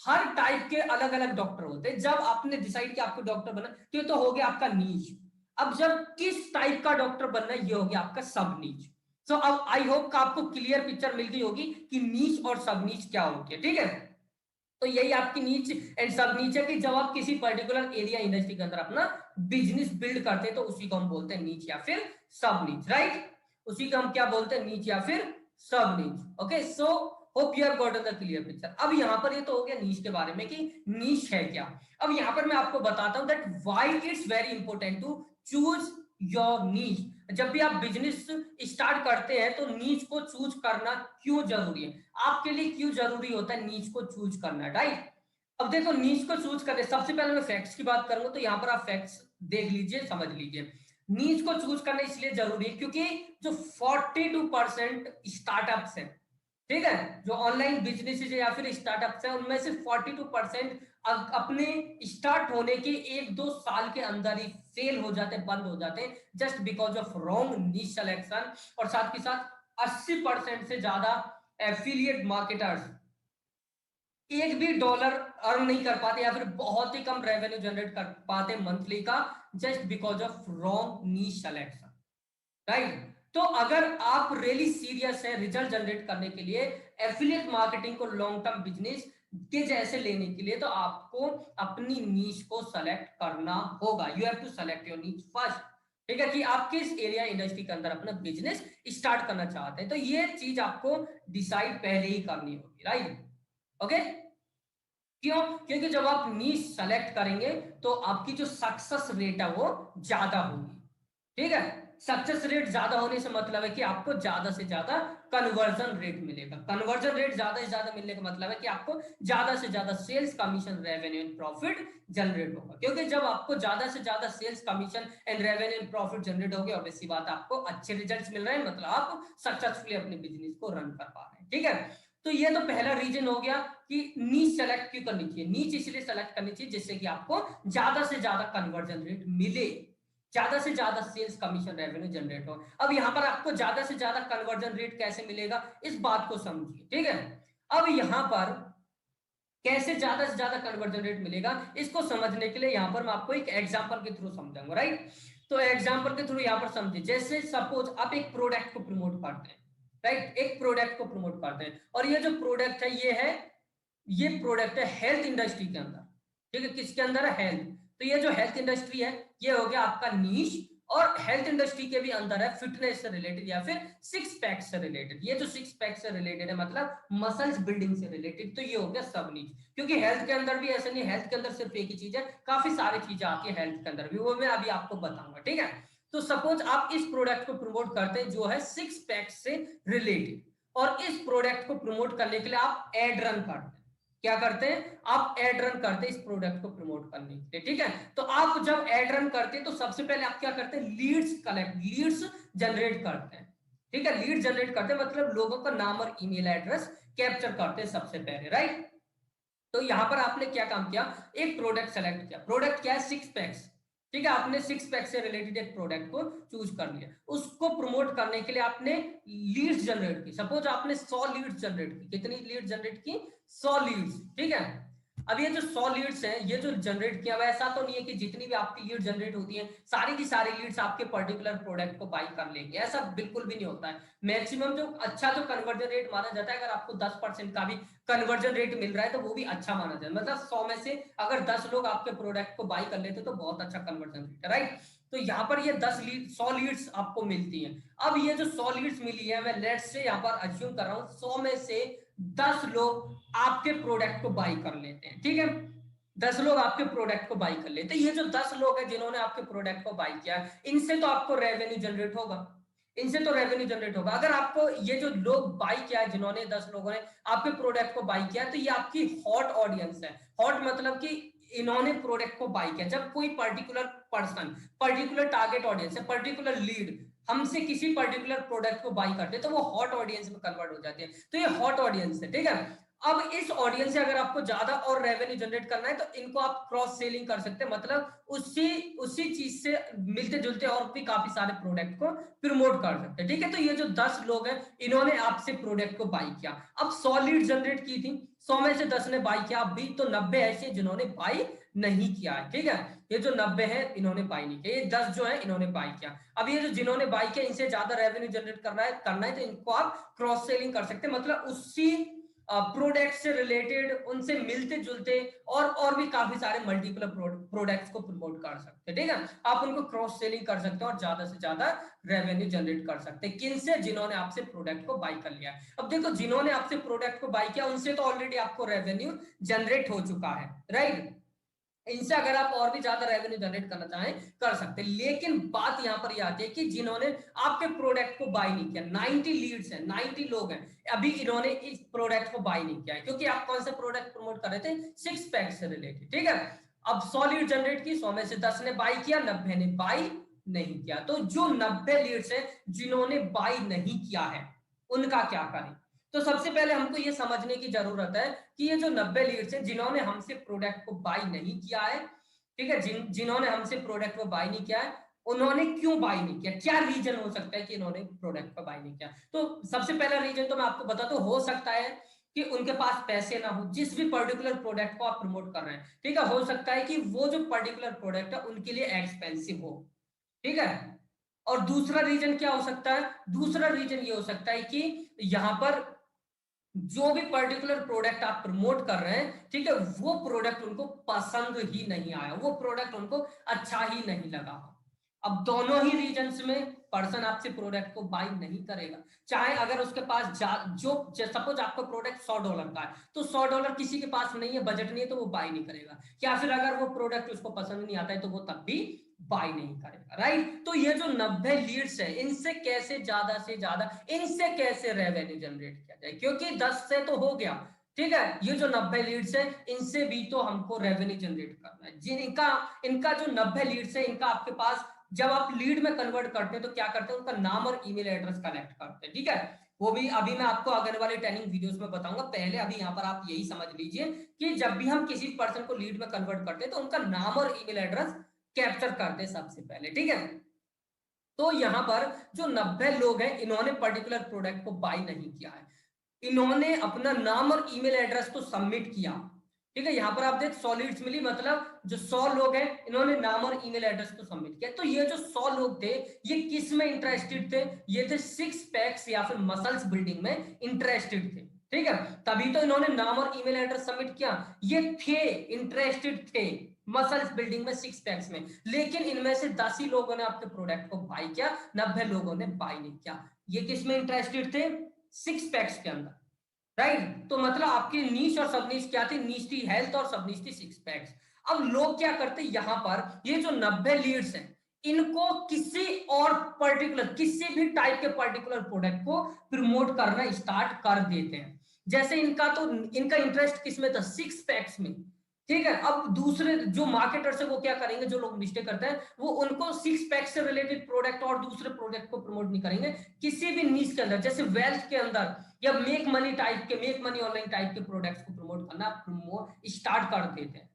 हर टाइप के अलग अलग डॉक्टर होते हैं। जब आपने डिसाइड किया आपको डॉक्टर बनना, तो ये तो हो गया आपका नीच। अब जब किस टाइप का डॉक्टर बनना है, ये हो गया आपका सब नीच। सो अब आई होप का आपको क्लियर पिक्चर मिल गई होगी कि नीच और सब नीच क्या होती है, ठीक है। तो यही आपकी नीच एंड सब नीच है कि जब आप किसी पर्टिकुलर एरिया इंडस्ट्री के अंदर अपना बिजनेस बिल्ड करते हैं, तो उसी को हम बोलते हैं नीच या फिर सब नीच, राइट। उसी को हम क्या बोलते हैं, नीच या फिर सब नीच। Okay, so hope you have gotten the clear picture. अब यहां पर ये तो हो गया नीच के बारे में कि नीच है क्या। अब यहां पर मैं आपको बताता हूं that why it's very important to choose your niche. जब भी आप बिजनेस स्टार्ट करते हैं तो नीच को चूज करना क्यों जरूरी है, आपके लिए क्यों जरूरी होता है नीच को चूज करना, राइट। अब देखो नीच को चूज करने सबसे पहले मैं फैक्ट्स की बात करूंगा, तो यहां पर आप फैक्ट्स देख लीजिए, समझ लीजिए। नीच को चूज करना इसलिए जरूरी है क्योंकि जो 42% स्टार्टअप्स हैं, ठीक है, जो ऑनलाइन बिजनेसेस या फिर स्टार्टअप्स है, उनमें से 42% अपने स्टार्ट होने के 1-2 साल के अंदर ही फेल हो जाते, बंद हो जाते, just because of wrong niche selection. और साथ के साथ 80% से ज्यादा एफिलिएट मार्केटर्स एक भी डॉलर अर्न नहीं कर पाते या फिर बहुत ही कम रेवेन्यू जनरेट कर पाते मंथली का, just because of wrong niche selection, right. तो अगर आप रियली सीरियस है रिजल्ट जनरेट करने के लिए, एफिलिएट मार्केटिंग को लॉन्ग टर्म बिजनेस के जैसे लेने के लिए, तो आपको अपनी नीश को सेलेक्ट करना होगा। You have to select your niche first, ठीक है, कि आप किस एरिया इंडस्ट्री के अंदर अपना बिजनेस स्टार्ट करना चाहते हैं। तो ये चीज आपको डिसाइड पहले ही करनी होगी, राइट। ओके, क्यों, क्योंकि जब आप नीश सेलेक्ट करेंगे तो आपकी जो सक्सेस रेट है वो ज्यादा होगी, ठीक है। सक्सेस रेट ज्यादा होने से मतलब है कि आपको ज्यादा से ज्यादा कन्वर्जन रेट मिलेगा। कन्वर्जन रेट ज्यादा से ज्यादा मिलने का मतलब है कि आपको ज्यादा से ज्यादा sales commission revenue and profit generate होगा, क्योंकि जब आपको ज्यादा से ज्यादा sales commission and revenue and profit generate होगी, ऑब्वियसली बात आपको अच्छे रिजल्ट्स मिल रहे हैं, मतलब आप सक्सेसफुली अपने बिजनेस को रन कर पा रहे हैं, ठीक है। तो ये तो पहला रीजन हो गया कि नीच सेलेक्ट क्यों करनी चाहिए। नीच इसलिए सेलेक्ट करनी चाहिए जिससे कि आपको ज्यादा से ज्यादा कन्वर्जन रेट मिले, ज्यादा से ज्यादा सेल्स कमीशन रेवेन्यू जनरेट हो। अब यहां पर आपको ज्यादा से ज्यादा कन्वर्जन रेट कैसे मिलेगा, इस बात को समझिए, ठीक है। अब यहां पर कैसे ज्यादा से ज्यादा कन्वर्जन रेट मिलेगा, इसको समझने के लिए यहां पर मैं आपको एक एग्जांपल के थ्रू समझाऊंगा, राइट। तो एग्जांपल के थ्रू यहां पर समझिए, जैसे सपोज आप एक प्रोडक्ट को प्रमोट करते हैं, राइट, एक प्रोडक्ट को प्रमोट करते हैं, और ये जो प्रोडक्ट है ये प्रोडक्ट है हेल्थ इंडस्ट्री के अंदर, ठीक है, किसके अंदर है, हेल्थ। तो ये जो हेल्थ इंडस्ट्री है ये हो गया आपका नीश, और हेल्थ इंडस्ट्री के भी अंदर है फिटनेस से रिलेटेड या फिर सिक्स पैक से रिलेटेड। ये जो सिक्स पैक से रिलेटेड है मतलब मसल्स बिल्डिंग से रिलेटेड, तो ये हो गया सब नीच। क्योंकि हेल्थ के अंदर भी ऐसा नहीं, हेल्थ के अंदर सिर्फ एक ही चीज है, काफी सारी चीजें आती है हेल्थ के अंदर भी, वो मैं अभी आपको बताऊंगा, ठीक है। तो सपोज आप इस प्रोडक्ट को प्रमोट करते हैं जो है सिक्स पैक से रिलेटेड, और इस प्रोडक्ट को प्रमोट करने के लिए आप एड रन करते हैं। क्या करते हैं, आप एड रन करते हैं इस प्रोडक्ट को प्रमोट करने के लिए, ठीक है। तो आप जब एड रन करते हैं तो सबसे पहले आप क्या करते हैं, लीड्स जनरेट करते हैं, ठीक है। लीड जनरेट करते हैं मतलब लोगों का नाम और ईमेल एड्रेस कैप्चर करते हैं सबसे पहले, राइट। तो यहां पर आपने क्या काम किया, एक प्रोडक्ट सेलेक्ट किया, प्रोडक्ट क्या है, सिक्स पैक्स, ठीक है, आपने सिक्स पैक से रिलेटेड एक प्रोडक्ट को चूज कर लिया, उसको प्रमोट करने के लिए आपने लीड्स जनरेट की। सपोज आपने 100 लीड्स जनरेट की। कितनी लीड्स जनरेट की? 100 लीड्स। ठीक है, अब ये जो 100 लीड्स हैं, ये जो जनरेट किया हुआ, ऐसा तो नहीं है कि जितनी भी आपकी लीड जनरेट होती है सारी की सारी लीड्स आपके पर्टिकुलर प्रोडक्ट को बाई कर लेंगे, ऐसा बिल्कुल भी नहीं होता है। मैक्सिमम जो अच्छा जो कन्वर्जन रेट माना जाता है, अगर आपको 10% का भी कन्वर्जन रेट मिल रहा है तो वो भी अच्छा माना जाए। मतलब 100 में से अगर 10 लोग आपके प्रोडक्ट को बाई कर लेते तो बहुत अच्छा कन्वर्जन रेट है, राइट। तो यहाँ पर ये 100 लीड्स आपको मिलती हैं। अब ये जो 100 लीड्स मिली है, मैं लेट्स से यहाँ पर अज्यूम कर रहा हूँ 100 में से 10 लोग आपके प्रोडक्ट को बाई कर लेते हैं। ठीक है, 10 लोग आपके प्रोडक्ट को बाई कर लेते हैं। ये जो 10 लोग हैं जिन्होंने आपके प्रोडक्ट को बाई किया, इनसे तो आपको रेवेन्यू जनरेट होगा, इनसे तो रेवेन्यू जनरेट होगा। अगर आपको ये जो लोग बाई किया है, जिन्होंने 10 लोगों ने आपके प्रोडक्ट को बाई किया, तो ये आपकी हॉट ऑडियंस है। हॉट मतलब कि इन्होंने प्रोडक्ट को बाई किया। जब कोई particular person, particular target audience है, पर्टिकुलर लीड हमसे किसी पर्टिकुलर प्रोडक्ट को बाई करते हैं, तो वो हॉट ऑडियंस में कन्वर्ट हो जाती है। तो ये हॉट ऑडियंस है। ठीक है, अब इस ऑडियंस से अगर आपको ज्यादा और रेवेन्यू जनरेट करना है, तो इनको आप क्रॉस सेलिंग कर सकते हैं। मतलब उसी उसी चीज से मिलते जुलते और भी काफी सारे प्रोडक्ट को प्रमोट कर सकते हैं। ठीक है, तो ये जो 10 लोग हैं, इन्होंने आपसे प्रोडक्ट को बाई किया। अब 100 लीड जनरेट की थी, 100 में से 10 ने बाई किया, अभी तो 90 ऐसे जिन्होंने बाई नहीं किया है। ठीक है, ये जो 90 है इन्होंने बाई नहीं किया, ये 10 जो है इन्होंने बाई किया। अब ये जो जिन्होंने बाई किया, इनसे ज्यादा रेवेन्यू जनरेट करना है तो इनको आप क्रॉस सेलिंग कर सकते हैं। मतलब उसी प्रोडक्ट से रिलेटेड, उनसे मिलते जुलते और भी काफी सारे मल्टीपल प्रोडक्ट्स को प्रमोट कर सकते हैं। ठीक है, आप उनको क्रॉस सेलिंग कर सकते हैं और ज्यादा से ज्यादा रेवेन्यू जनरेट कर सकते हैं। किन से? जिन्होंने आपसे प्रोडक्ट को बाई कर लिया। अब देखो, जिन्होंने आपसे प्रोडक्ट को बाई किया, उनसे तो ऑलरेडी आपको रेवेन्यू जनरेट हो चुका है, राइट। इनसे अगर आप और भी ज्यादा रेवेन्यू जनरेट करना चाहें, कर सकते हैं। लेकिन बात यहां पर यह आती है कि जिन्होंने आपके प्रोडक्ट को बाय नहीं किया, 90 लीड्स हैं, 90 लोग हैं, अभी इन्होंने इस प्रोडक्ट को बाय नहीं किया है, क्योंकि आप कौन सा प्रोडक्ट प्रमोट कर रहे थे? सिक्स पैक से रिलेटेड। ठीक है, अब 100 लीड जनरेट की, 100 में से 10 ने बाय किया, 90 ने बाय नहीं किया। तो जो 90 लीड्स हैं जिन्होंने बाय नहीं किया है, उनका क्या करें? तो सबसे पहले हमको ये समझने की जरूरत है कि ये जो 90 लीड्स हैं जिन्होंने हमसे प्रोडक्ट को बाय नहीं किया है, ठीक है, जिन्होंने हमसे प्रोडक्ट को बाय नहीं किया है, उन्होंने क्यों बाय नहीं किया? क्या रीजन हो सकता है कि इन्होंने प्रोडक्ट को बाय नहीं किया? तो सबसे पहला रीजन तो मैं आपको बताता हूं, हो सकता है कि उनके पास पैसे ना हो। जिस भी पर्टिकुलर प्रोडक्ट को आप प्रमोट कर रहे हैं, ठीक है, हो सकता है कि वो जो पर्टिकुलर प्रोडक्ट है उनके लिए एक्सपेंसिव हो। ठीक है, और दूसरा रीजन क्या हो सकता है? दूसरा रीजन ये हो सकता है कि यहां पर जो भी पर्टिकुलर प्रोडक्ट आप प्रमोट कर रहे हैं, ठीक है, वो प्रोडक्ट उनको पसंद ही नहीं आया, वो प्रोडक्ट उनको अच्छा ही नहीं लगा। अब दोनों ही रीजन्स में पर्सन आपसे प्रोडक्ट को बाय नहीं करेगा। चाहे अगर उसके पास जो सपोज आपका प्रोडक्ट $100 का है, तो $100 किसी के पास नहीं है, बजट नहीं है, तो वो बाय नहीं करेगा। या फिर अगर वो प्रोडक्ट उसको पसंद नहीं आता है, तो वो तब भी बाय नहीं करेगा, राइट। तो ये जो 90 लीड्स है, इनसे कैसे ज्यादा से ज्यादा, इनसे कैसे रेवेन्यू जनरेट किया जाए? क्योंकि 10 से तो हो गया, ठीक है, ये जो 90 लीड्स है, इनसे भी तो हमको रेवेन्यू जनरेट करना है। जिनका इनका जो 90 लीड्स है, इनका आपके पास जब आप लीड में कन्वर्ट करते हैं तो क्या करते हैं? उनका नाम और ईमेल एड्रेस कलेक्ट करते हैं। ठीक है, वो भी अभी मैं आपको आगे वाले ट्रेनिंग वीडियोस में बताऊंगा। पहले अभी यहाँ पर आप यही समझ लीजिए कि जब भी हम किसी पर्सन को लीड में कन्वर्ट करते हैं, तो उनका नाम और ईमेल एड्रेस कैप्चर करते हैं सबसे पहले। ठीक है, तो यहां पर जो 90 लोग हैं, इन्होंने पर्टिकुलर प्रोडक्ट को बाय नहीं किया है, इन्होंने अपना नाम और ईमेल एड्रेस तो सबमिट किया। ठीक है, यहां पर आप देख 100 लीड्स मिली, मतलब जो 100 लोग हैं, इन्होंने नाम और ईमेल एड्रेस को सबमिट किया। तो ये जो 100 लोग थे, ये किस में इंटरेस्टेड थे? ये थे सिक्स पैक्स या फिर मसल्स बिल्डिंग में इंटरेस्टेड थे। ठीक है, तभी तो इन्होंने नाम और ईमेल एड्रेस सबमिट किया। ये थे इंटरेस्टेड थे मसल्स बिल्डिंग में, सिक्स पैक्स में। लेकिन इनमें से 10 ही लोगों ने आपके प्रोडक्ट को बाय किया, 90 लोगों ने बाय नहीं किया। ये किस में इंटरेस्टेड थे? सिक्स पैक्स के अंदर, राइट। तो मतलब आपकी नीश और सब नीश क्या थी? नीश थी हेल्थ और सब नीश थी सिक्स पैक्स। अब लोग क्या करते हैं यहां पर, ये जो 90 लीड्स हैं, इनको किसी और पर्टिकुलर, किसी भी टाइप के पर्टिकुलर प्रोडक्ट को प्रमोट करना स्टार्ट कर देते हैं। जैसे इनका इंटरेस्ट किसमें था? सिक्स पैक्स में। ठीक है, अब दूसरे जो मार्केटर्स है, वो क्या करेंगे? जो लोग मिस्टेक करते हैं, वो उनको सिक्स पैक से रिलेटेड प्रोडक्ट और दूसरे प्रोडक्ट को प्रमोट नहीं करेंगे। किसी भी नीश के अंदर, जैसे वेल्थ के अंदर या मेक मनी ऑनलाइन टाइप के प्रोडक्ट्स को प्रमोट करना स्टार्ट कर देते हैं।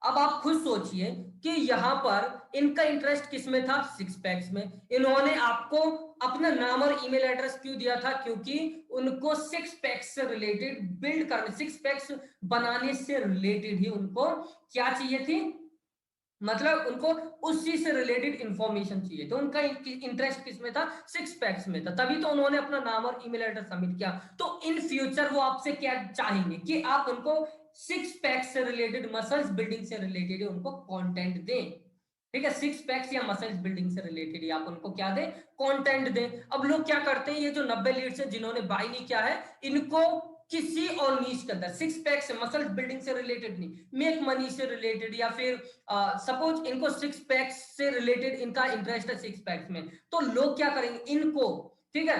अब आप खुद सोचिए कि यहां पर इनका इंटरेस्ट किस में था, सिक्स पैक्स में। इन्होंने आपको अपना नाम और ईमेल एड्रेस क्यों दिया था, क्योंकि उनको सिक्स पैक्स से रिलेटेड बिल्ड करने, सिक्स पैक्स बनाने से रिलेटेड ही उनको क्या चाहिए थी, मतलब उनको उस चीज से रिलेटेड इंफॉर्मेशन चाहिए। तो उनका इंटरेस्ट किसमें था, सिक्स पैक्स में था, तभी तो उन्होंने अपना नाम और ईमेल एड्रेस सबमिट किया। तो इन फ्यूचर वो आपसे क्या चाहेंगे कि आप उनको सिक्स पैक्स से रिलेटेड, मसल्स बिल्डिंग से रिलेटेड उनको कंटेंट दें। ठीक है, सिक्स पैक्स या मसल्स बिल्डिंग से रिलेटेड ही आप उनको क्या दें, कंटेंट दें। अब लोग क्या करते हैं, ये जो 90 लीड्स है जिन्होंने बाय नहीं किया है, इनको किसी और नीच के अंदर, सिक्स पैक से, मसल बिल्डिंग से रिलेटेड नहीं, मेक मनी से रिलेटेड, या फिर सपोज इनको सिक्स पैक्स से रिलेटेड इनका इंटरेस्ट है सिक्स पैक्स में, तो लोग क्या करेंगे इनको, ठीक है,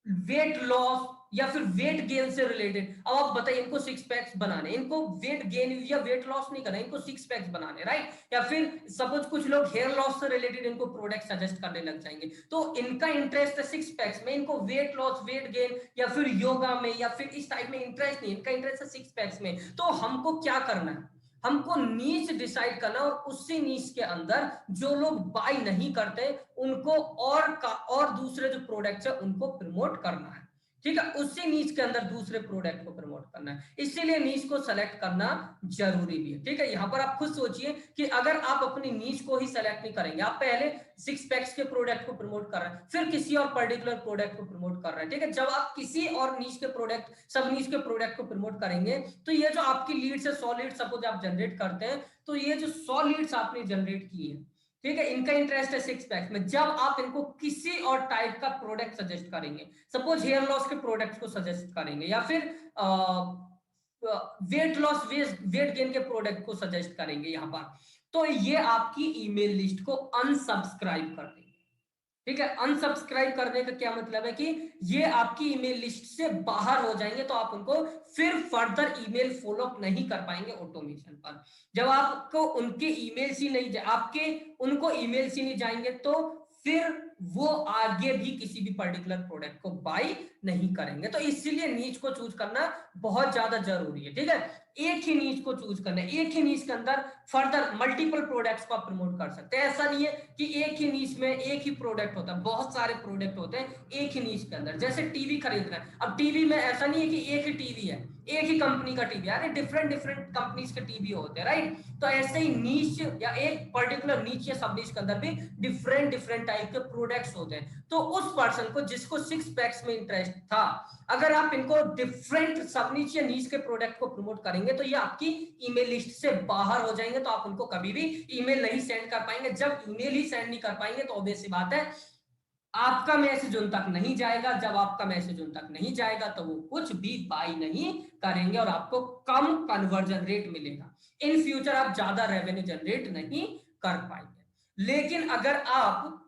वेट लॉस या फिर वेट गेन से रिलेटेड। अब आप बताइए, इनको सिक्स पैक्स बनाने, इनको वेट गेन या वेट लॉस नहीं करना, इनको सिक्स पैक्स बनाने, राइट। या फिर सपोज कुछ लोग हेयर लॉस से रिलेटेड इनको प्रोडक्ट सजेस्ट करने लग जाएंगे, तो इनका इंटरेस्ट है सिक्स पैक्स में, इनको वेट लॉस, वेट गेन या फिर योगा में या फिर इस टाइप में इंटरेस्ट नहीं, इनका इंटरेस्ट है सिक्स पैक्स में। तो हमको क्या करना है, हमको नीच डिसाइड करना, और उसी नीच के अंदर जो लोग बाय नहीं करते उनको और दूसरे जो प्रोडक्ट्स है उनको प्रमोट करना है। ठीक है, उसी नीच के अंदर दूसरे प्रोडक्ट को प्रमोट करना है, इसीलिए नीच को सेलेक्ट करना जरूरी भी है। ठीक है, यहां पर आप खुद सोचिए कि अगर आप अपनी नीच को ही सेलेक्ट नहीं करेंगे, आप पहले सिक्स पैक्स के प्रोडक्ट को प्रमोट कर रहे हैं, फिर किसी और पर्टिकुलर प्रोडक्ट को प्रमोट कर रहे हैं, ठीक है, जब आप किसी और नीच के प्रोडक्ट, सब नीच के प्रोडक्ट को प्रमोट करेंगे, तो ये जो आपकी लीड्स है 100 लीड्स सपोज आप जनरेट करते हैं, तो ये जो 100 लीड्स आपने जनरेट की है, ठीक है, इनका इंटरेस्ट है सिक्स पैक्स में। जब आप इनको किसी और टाइप का प्रोडक्ट सजेस्ट करेंगे, सपोज हेयर लॉस के प्रोडक्ट को सजेस्ट करेंगे, या फिर वेट लॉस, वेट गेन के प्रोडक्ट को सजेस्ट करेंगे यहां पर, तो ये आपकी ईमेल लिस्ट को अनसब्सक्राइब कर देंगे। ठीक है, अनसब्सक्राइब करने का क्या मतलब है कि ये आपकी ईमेल लिस्ट से बाहर हो जाएंगे, तो आप उनको फिर फर्दर ईमेल फॉलोअप नहीं कर पाएंगे ऑटोमेशन पर। जब आपको उनके ईमेल्स ही नहीं, आपके उनको ईमेल्स ही नहीं जाएंगे, तो फिर वो आगे भी किसी भी पर्टिकुलर प्रोडक्ट को बाय नहीं करेंगे। तो इसीलिए नीच को चूज करना बहुत ज्यादा जरूरी है। ठीक है, एक ही नीच को चूज करना है, एक ही नीच के अंदर फर्दर मल्टीपल प्रोडक्ट्स को आप प्रमोट कर सकते हैं। ऐसा नहीं है कि एक ही नीच में एक ही प्रोडक्ट होता है, बहुत सारे प्रोडक्ट होते हैं एक ही नीच के अंदर। जैसे टीवी खरीदना है, अब टीवी में ऐसा नहीं है कि एक ही टीवी है, एक ही कंपनी का टीवी है, डिफरेंट डिफरेंट कंपनीज के टीवी होते हैं, राइट। तो ऐसे ही नीच या एक पर्टिकुलर नीच या सब नीच के अंदर भी डिफरेंट डिफरेंट टाइप के प्रोडक्ट्स होते हैं। तो उस पर्सन को जिसको सिक्स पैक्स में इंटरेस्ट था, अगर आप इनको डिफरेंट सब नीच या नीच के प्रोडक्ट को प्रमोट करेंगे, तो ये आपकी ईमेल लिस्ट से बाहर हो जाएंगे, तो आप उनको कभी भी ईमेल नहीं सेंड कर पाएंगे। जब ईमेल ही सेंड नहीं कर पाएंगे, तो ऑब्वियस सी बात है आपका मैसेज उन तक नहीं जाएगा। जब आपका मैसेज उन तक नहीं जाएगा, तो वो कुछ भी बाय नहीं करेंगे और आपको कम कन्वर्जन रेट मिलेगा। इन फ्यूचर आप ज्यादा रेवेन्यू जनरेट नहीं कर पाएंगे। लेकिन अगर आप,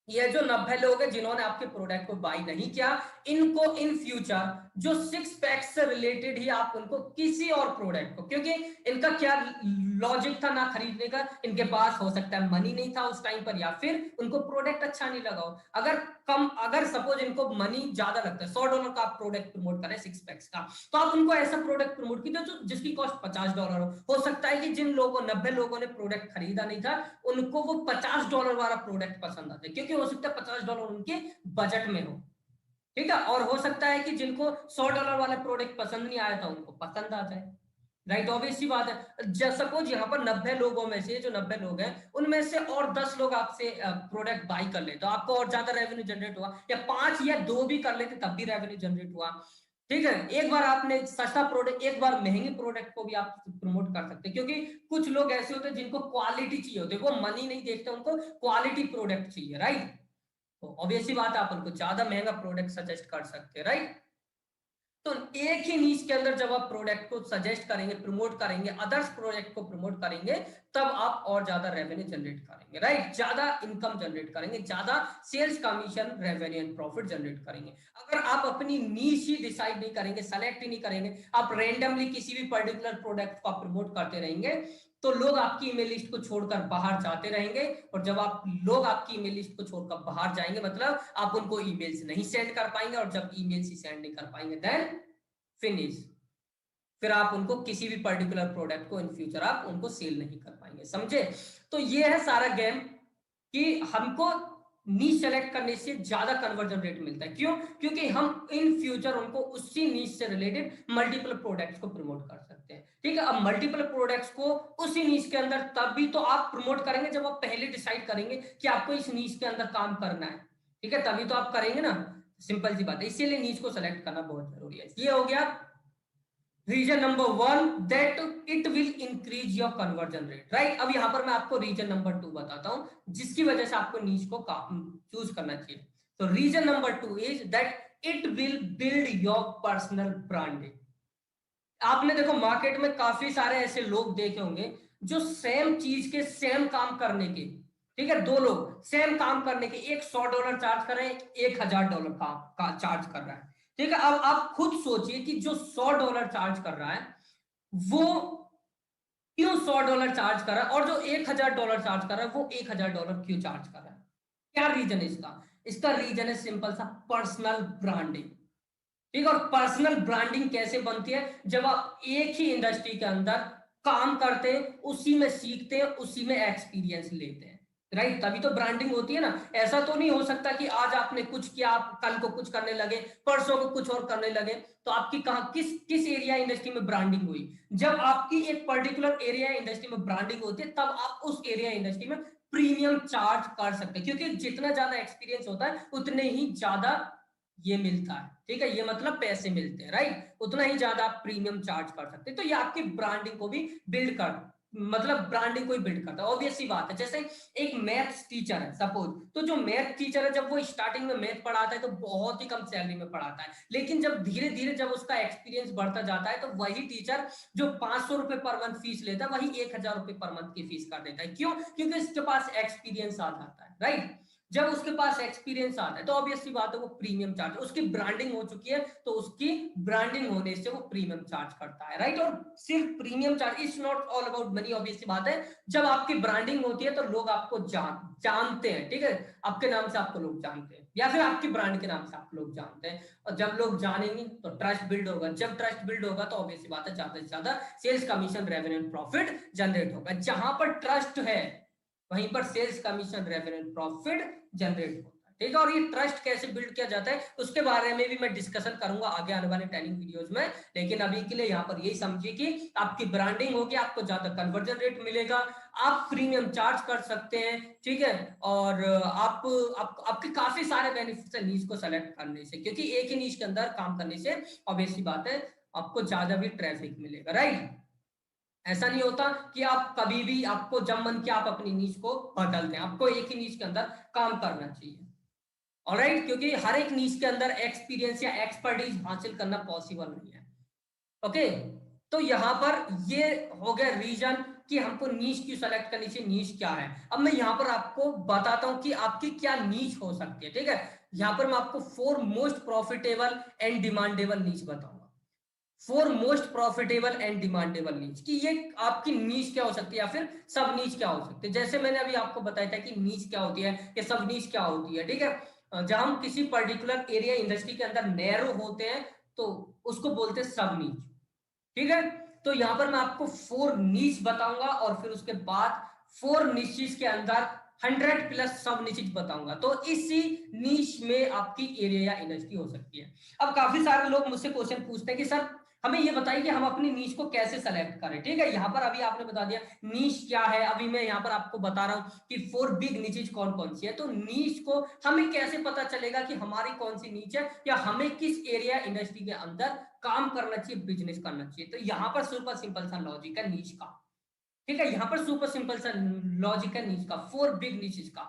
ये जो 90 लोग हैं जिन्होंने आपके प्रोडक्ट को बाय नहीं किया, इनको इन फ्यूचर जो सिक्स पैक से रिलेटेड ही आप उनको किसी और प्रोडक्ट को, क्योंकि इनका क्या लॉजिक था ना खरीदने का, इनके पास हो सकता है मनी नहीं था उस टाइम पर, या फिर उनको प्रोडक्ट अच्छा नहीं लगा हो। अगर सपोज इनको मनी ज्यादा लगता है, $100 का आप प्रोडक्ट प्रमोट करें सिक्स पैक्स का, तो आप उनको ऐसा प्रोडक्ट प्रमोट कीजिए जो जिसकी कॉस्ट $50 हो सकता है कि जिन लोगों 90 लोगों ने प्रोडक्ट खरीदा नहीं था, उनको वो $50 वाला प्रोडक्ट पसंद आता है, क्योंकि हो सकता है $50 उनके बजट में हो। ठीक है, और हो सकता है कि जिनको $100 वाला प्रोडक्ट पसंद नहीं आया था, उनको पसंद आ जाए, राइट। ऑब्वियस सी बात है, सपोज यहाँ पर 90 लोगों में से, जो 90 लोग हैं उनमें से और 10 लोग आपसे प्रोडक्ट बाई कर ले, तो आपको और ज्यादा रेवेन्यू जनरेट हुआ, या 5 या 2 भी कर लेते तब भी रेवेन्यू जनरेट हुआ। ठीक है, एक बार आपने सस्ता प्रोडक्ट, एक बार महंगे प्रोडक्ट को भी आप प्रमोट कर सकते हैं, क्योंकि कुछ लोग ऐसे होते हैं जिनको क्वालिटी चाहिए होती है, वो मनी नहीं देखते, उनको क्वालिटी प्रोडक्ट चाहिए, राइट। तो ऑब्वियस सी बात है, आप उनको ज्यादा महंगा प्रोडक्ट सजेस्ट कर सकते हैं, राइट। तो एक ही नीच के अंदर जब आप प्रोडक्ट को सजेस्ट करेंगे, प्रमोट करेंगे, अदर्स प्रोडक्ट को प्रमोट करेंगे, तब आप और ज्यादा रेवेन्यू जनरेट करेंगे, राइट, ज्यादा इनकम जनरेट करेंगे, ज्यादा sales commission, revenue and profit generate करेंगे। अगर आप अपनी नीच ही डिसाइड नहीं करेंगे, सेलेक्ट ही नहीं करेंगे, आप रैंडमली किसी भी पर्टिकुलर प्रोडक्ट को आप प्रमोट करते रहेंगे, तो लोग आपकी ईमेल लिस्ट को छोड़कर बाहर जाते रहेंगे। और जब आप लोग आपकी ईमेल लिस्ट को छोड़कर बाहर जाएंगे, मतलब आप उनको ईमेल्स नहीं सेंड कर पाएंगे, और जब ईमेल्स ही सेंड नहीं कर पाएंगे, देन फिनिश। फिर आप उनको किसी भी पर्टिकुलर प्रोडक्ट को इन फ्यूचर आप उनको सेल नहीं कर पाएंगे, समझे। तो ये है सारा गेम कि हमको नीश सेलेक्ट करने से ज्यादा कन्वर्जन रेट मिलता है। क्यों? क्योंकि हम इन फ्यूचर उनको उसी नीश से रिलेटेड मल्टीपल प्रोडक्ट्स को प्रमोट कर सकते हैं, ठीक है। अब मल्टीपल प्रोडक्ट्स को उसी नीश के अंदर तभी तो आप प्रमोट करेंगे जब आप पहले डिसाइड करेंगे कि आपको इस नीश के अंदर काम करना है, ठीक है, तभी तो आप करेंगे ना। सिंपल सी बात है, इसीलिए नीश को सेलेक्ट करना बहुत जरूरी है। ये हो गया reason number 1 that it will increase your conversion rate, right. अब यहां पर मैं आपको रीजन नंबर 2 बताता हूं जिसकी वजह से आपको नीच को चूज करना चाहिए। तो reason number 2 is that it will build your personal branding. आपने देखो मार्केट में काफी सारे ऐसे लोग देखे होंगे जो सेम चीज के सेम काम करने के, ठीक है, दो लोग सेम काम करने के एक $100 चार्ज कर रहे हैं, $1000 का चार्ज कर रहा है, ठीक है। अब आप खुद सोचिए कि जो $100 चार्ज कर रहा है वो क्यों $100 चार्ज कर रहा है, और जो $1000 चार्ज कर रहा है वो $1000 क्यों चार्ज कर रहा है। क्या रीजन है इसका? इसका रीजन है सिंपल सा, पर्सनल ब्रांडिंग, ठीक है। और पर्सनल ब्रांडिंग कैसे बनती है? जब आप एक ही इंडस्ट्री के अंदर काम करते हैं, उसी में सीखते हैं, उसी में एक्सपीरियंस लेते हैं, राइट, तभी तो ब्रांडिंग होती है ना। ऐसा तो नहीं हो सकता कि आज आपने कुछ किया, आप कल को कुछ करने लगे, परसों को कुछ और करने लगे, तो आपकी कहां किस किस एरिया इंडस्ट्री में ब्रांडिंग हुई? जब आपकी एक पर्टिकुलर एरिया इंडस्ट्री में ब्रांडिंग होती है तब आप उस एरिया इंडस्ट्री में प्रीमियम चार्ज कर सकते हैं, क्योंकि जितना ज्यादा एक्सपीरियंस होता है उतने ही ज्यादा ये मिलता है, ठीक है, ये मतलब पैसे मिलते हैं, राइट, उतना ही ज्यादा आप प्रीमियम चार्ज कर सकते हैं। तो ये आपकी ब्रांडिंग को भी बिल्ड कर मतलब ब्रांडिंग को ही बिल्ड करता है। ऑब्वियस सी बात है, जैसे एक मैथ्स टीचर है सपोज, तो जो मैथ टीचर है जब वो स्टार्टिंग में मैथ पढ़ाता है तो बहुत ही कम सैलरी में पढ़ाता है, लेकिन जब धीरे धीरे जब उसका एक्सपीरियंस बढ़ता जाता है तो वही टीचर जो ₹500 पर मंथ फीस लेता है वही ₹1000 पर मंथ की फीस कर देता है। क्यों? क्योंकि इसके पास एक्सपीरियंस आ जाता है, राइट। जब उसके पास एक्सपीरियंस आता है तो ऑब्वियस सी बात है वो प्रीमियम चार्ज, उसकी ब्रांडिंग हो चुकी है तो उसकी ब्रांडिंग होने से वो प्रीमियम चार्ज करता है, राइट। और सिर्फ premium charge is not all about money, obvious सी बात है। जब आपकी ब्रांडिंग होती है तो लोग आपको जानते हैं, ठीक है, आपके नाम से आपको लोग जानते हैं या फिर आपकी ब्रांड के नाम से आप लोग जानते हैं। और जब लोग जानेंगे तो ट्रस्ट बिल्ड होगा, जब ट्रस्ट बिल्ड होगा तो ऑब्वियस सी बात है ज्यादा से ज्यादा sales commission revenue profit generate होगा। जहां पर ट्रस्ट है वहीं पर sales commission revenue profit generate होता है, ठीक है। और ये ट्रस्ट कैसे बिल्ड किया जाता है उसके बारे में भी मैं डिस्कशन करूंगा आगे आने वाले ट्रेनिंग वीडियोस में, लेकिन अभी के लिए यहाँ पर यही समझिए कि आपकी ब्रांडिंग होगी, आपको ज्यादा कन्वर्जन रेट मिलेगा, आप प्रीमियम चार्ज कर सकते हैं, ठीक है। और आपके काफी सारे बेनिफिट्स है नीश को सेलेक्ट करने से, क्योंकि एक ही नीश के अंदर काम करने से ऑब्वियस सी बात है आपको ज्यादा भी ट्रैफिक मिलेगा, राइट। ऐसा नहीं होता कि आप कभी भी आपको जब मन किया आप अपनी नीच को बदल दें, आपको एक ही नीच के अंदर काम करना चाहिए, ऑलराइट, क्योंकि हर एक नीच के अंदर एक्सपीरियंस या एक्सपर्टीज हासिल करना पॉसिबल नहीं है, ओके। तो यहां पर ये हो गया रीजन कि हमको नीच क्यों सेलेक्ट करनी चाहिए, नीच क्या है। अब मैं यहां पर आपको बताता हूं कि आपकी क्या नीच हो सकती है, ठीक है। यहां पर मैं आपको 4 मोस्ट प्रॉफिटेबल एंड डिमांडेबल नीच बताऊंगा, 4 मोस्ट प्रॉफिटेबल एंड डिमांडेबल नीच, कि ये आपकी नीच क्या हो सकती है या फिर सब नीच क्या हो सकती है। जैसे मैंने अभी आपको बताया था कि नीच क्या होती है या सब नीच क्या होती है, ठीक है। जहां हम किसी पर्टिकुलर एरिया इंडस्ट्री के अंदर नैरो होते हैं तो उसको बोलते हैं सब नीच, ठीक है। तो यहां पर मैं आपको 4 नीच बताऊंगा और फिर उसके बाद 4 नीचेस के अंदर 100 प्लस सब नीचेस बताऊंगा, तो इसी नीच में आपकी एरिया या इंडस्ट्री हो सकती है। अब काफी सारे लोग मुझसे क्वेश्चन पूछते हैं कि सर हमें ये बताइए कि हम अपनी नीच को कैसे सेलेक्ट करें, ठीक है। यहां पर अभी आपने बता दिया नीच क्या है, अभी मैं यहां पर आपको बता रहा हूं कि 4 बिग नीचेज कौन कौन सी है। तो नीच को हमें कैसे पता चलेगा कि हमारी कौन सी नीच है या हमें किस एरिया इंडस्ट्री के अंदर काम करना चाहिए, बिजनेस करना चाहिए। तो यहां पर सुपर सिंपल सा लॉजिक है नीच का, ठीक है। यहां पर सुपर सिंपल सा लॉजिक है नीच का, 4 बिग नीचेस का।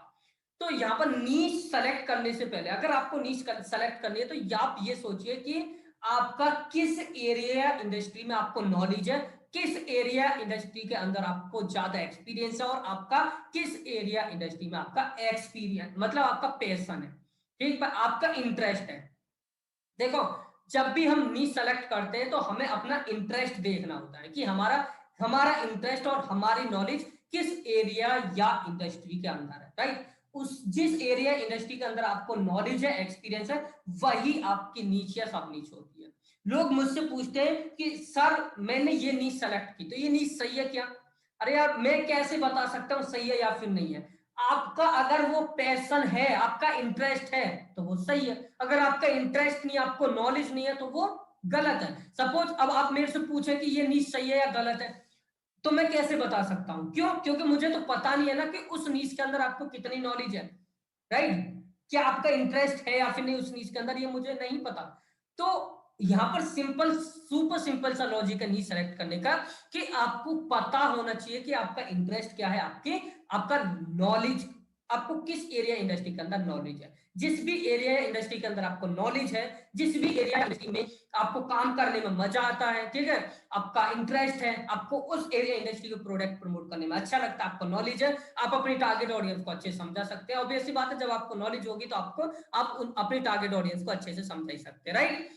तो यहां पर नीच सेलेक्ट करने से पहले अगर आपको नीच सेलेक्ट करनी है तो आप ये सोचिए कि आपका किस एरिया इंडस्ट्री में आपको नॉलेज है, किस एरिया इंडस्ट्री के अंदर आपको ज्यादा एक्सपीरियंस है और आपका किस एरिया इंडस्ट्री में आपका एक्सपीरियंस मतलब आपका पैशन है, ठीक है, आपका इंटरेस्ट है। देखो जब भी हम नीच सेलेक्ट करते हैं तो हमें अपना इंटरेस्ट देखना होता है कि हमारा हमारा इंटरेस्ट और हमारी नॉलेज किस एरिया या इंडस्ट्री के अंदर है, राइट। उस जिस एरिया इंडस्ट्री के अंदर आपको नॉलेज है, एक्सपीरियंस है, वही आपकी नीच या सब नीच होती है। लोग मुझसे पूछते हैं कि सर मैंने ये नीश सेलेक्ट की, तो ये नीश सही है क्या? अरे यार मैं कैसे बता सकता हूँ सही है या फिर नहीं है? आपका अगर वो पैशन है, आपका इंटरेस्ट है, तो वो सही है। अगर आपका इंटरेस्ट नहीं, आपको नॉलेज नहीं है, तो वो गलत है। सपोज अब आप मेरे से पूछे कि ये नीश सही है या गलत है, तो मैं कैसे बता सकता हूं? क्यों? क्योंकि मुझे तो पता नहीं है ना कि उस नीश के अंदर आपको कितनी नॉलेज है, राइट? क्या आपका इंटरेस्ट है या फिर नहीं उस नीश के अंदर, ये मुझे नहीं पता। तो यहां पर सिंपल, सुपर सिंपल सा लॉजिक है नीश सेलेक्ट करने का, कि आपको पता होना चाहिए कि आपका इंटरेस्ट क्या है, आपके आपका नॉलेज, आपको किस एरिया इंडस्ट्री के अंदर नॉलेज है। जिस भी एरिया इंडस्ट्री के अंदर आपको नॉलेज है, जिस भी एरिया इंडस्ट्री में आपको काम करने में मजा आता है, ठीक है, आपका इंटरेस्ट है, आपको उस एरिया इंडस्ट्री को प्रोडक्ट प्रमोट करने में अच्छा लगता है, आपको नॉलेज है, आप अपनी टारगेट ऑडियंस को अच्छे से समझा सकते हैं। ऑब्वियस सी बात है, जब आपको नॉलेज होगी तो आपको आप अपनी टारगेट ऑडियंस को अच्छे से समझा ही सकते हैं, राइट?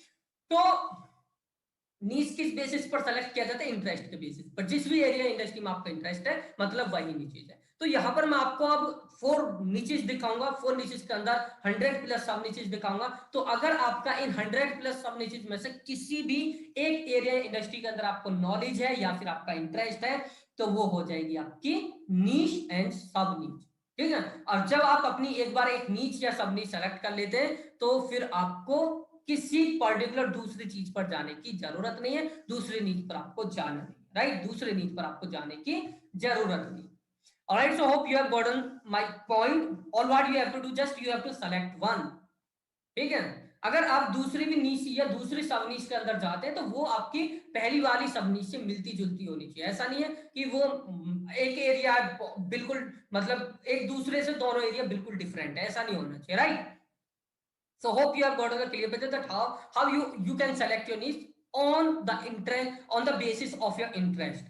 तो नीश किस बेसिस पर सेलेक्ट किया जाता है? इंटरेस्ट के बेसिस पर। जिस भी एरिया इंडस्ट्री में आपका इंटरेस्ट है, मतलब वही नीचेज है। तो यहां पर मैं आपको अब 4 नीचेज दिखाऊंगा, 4 नीचेज के अंदर 100 प्लस सब नीचेज दिखाऊंगा। तो अगर आपका इन 100 प्लस सब नीचेज में से किसी भी एक एरिया इंडस्ट्री के अंदर आपको नॉलेज है या फिर आपका इंटरेस्ट है, तो वो हो जाएगी आपकी नीश एंड सब नीच, ठीक है। और जब आप अपनी एक बार एक नीच या सब नीच सेलेक्ट कर लेते हैं, तो फिर आपको किसी पर्टिकुलर दूसरी चीज पर जाने की जरूरत नहीं है, दूसरे नीच पर आपको जाना नहीं, राइट? दूसरे नीच पर आपको जाने की जरूरत नहीं। Alright, so hope you have gotten my point. All what you have to do, just you have to select one, ठीक है। अगर आप दूसरी भी नीच या दूसरी सब नीच के अंदर जाते हैं, तो वो आपकी पहली वाली सब नीच से मिलती जुलती होनी चाहिए। ऐसा नहीं है कि वो एक एरिया बिल्कुल, मतलब एक दूसरे से दोनों एरिया बिल्कुल डिफरेंट है, ऐसा नहीं होना चाहिए, right? So hope you have got a clear picture that how you can select your niche on the interest, on the basis of your interest,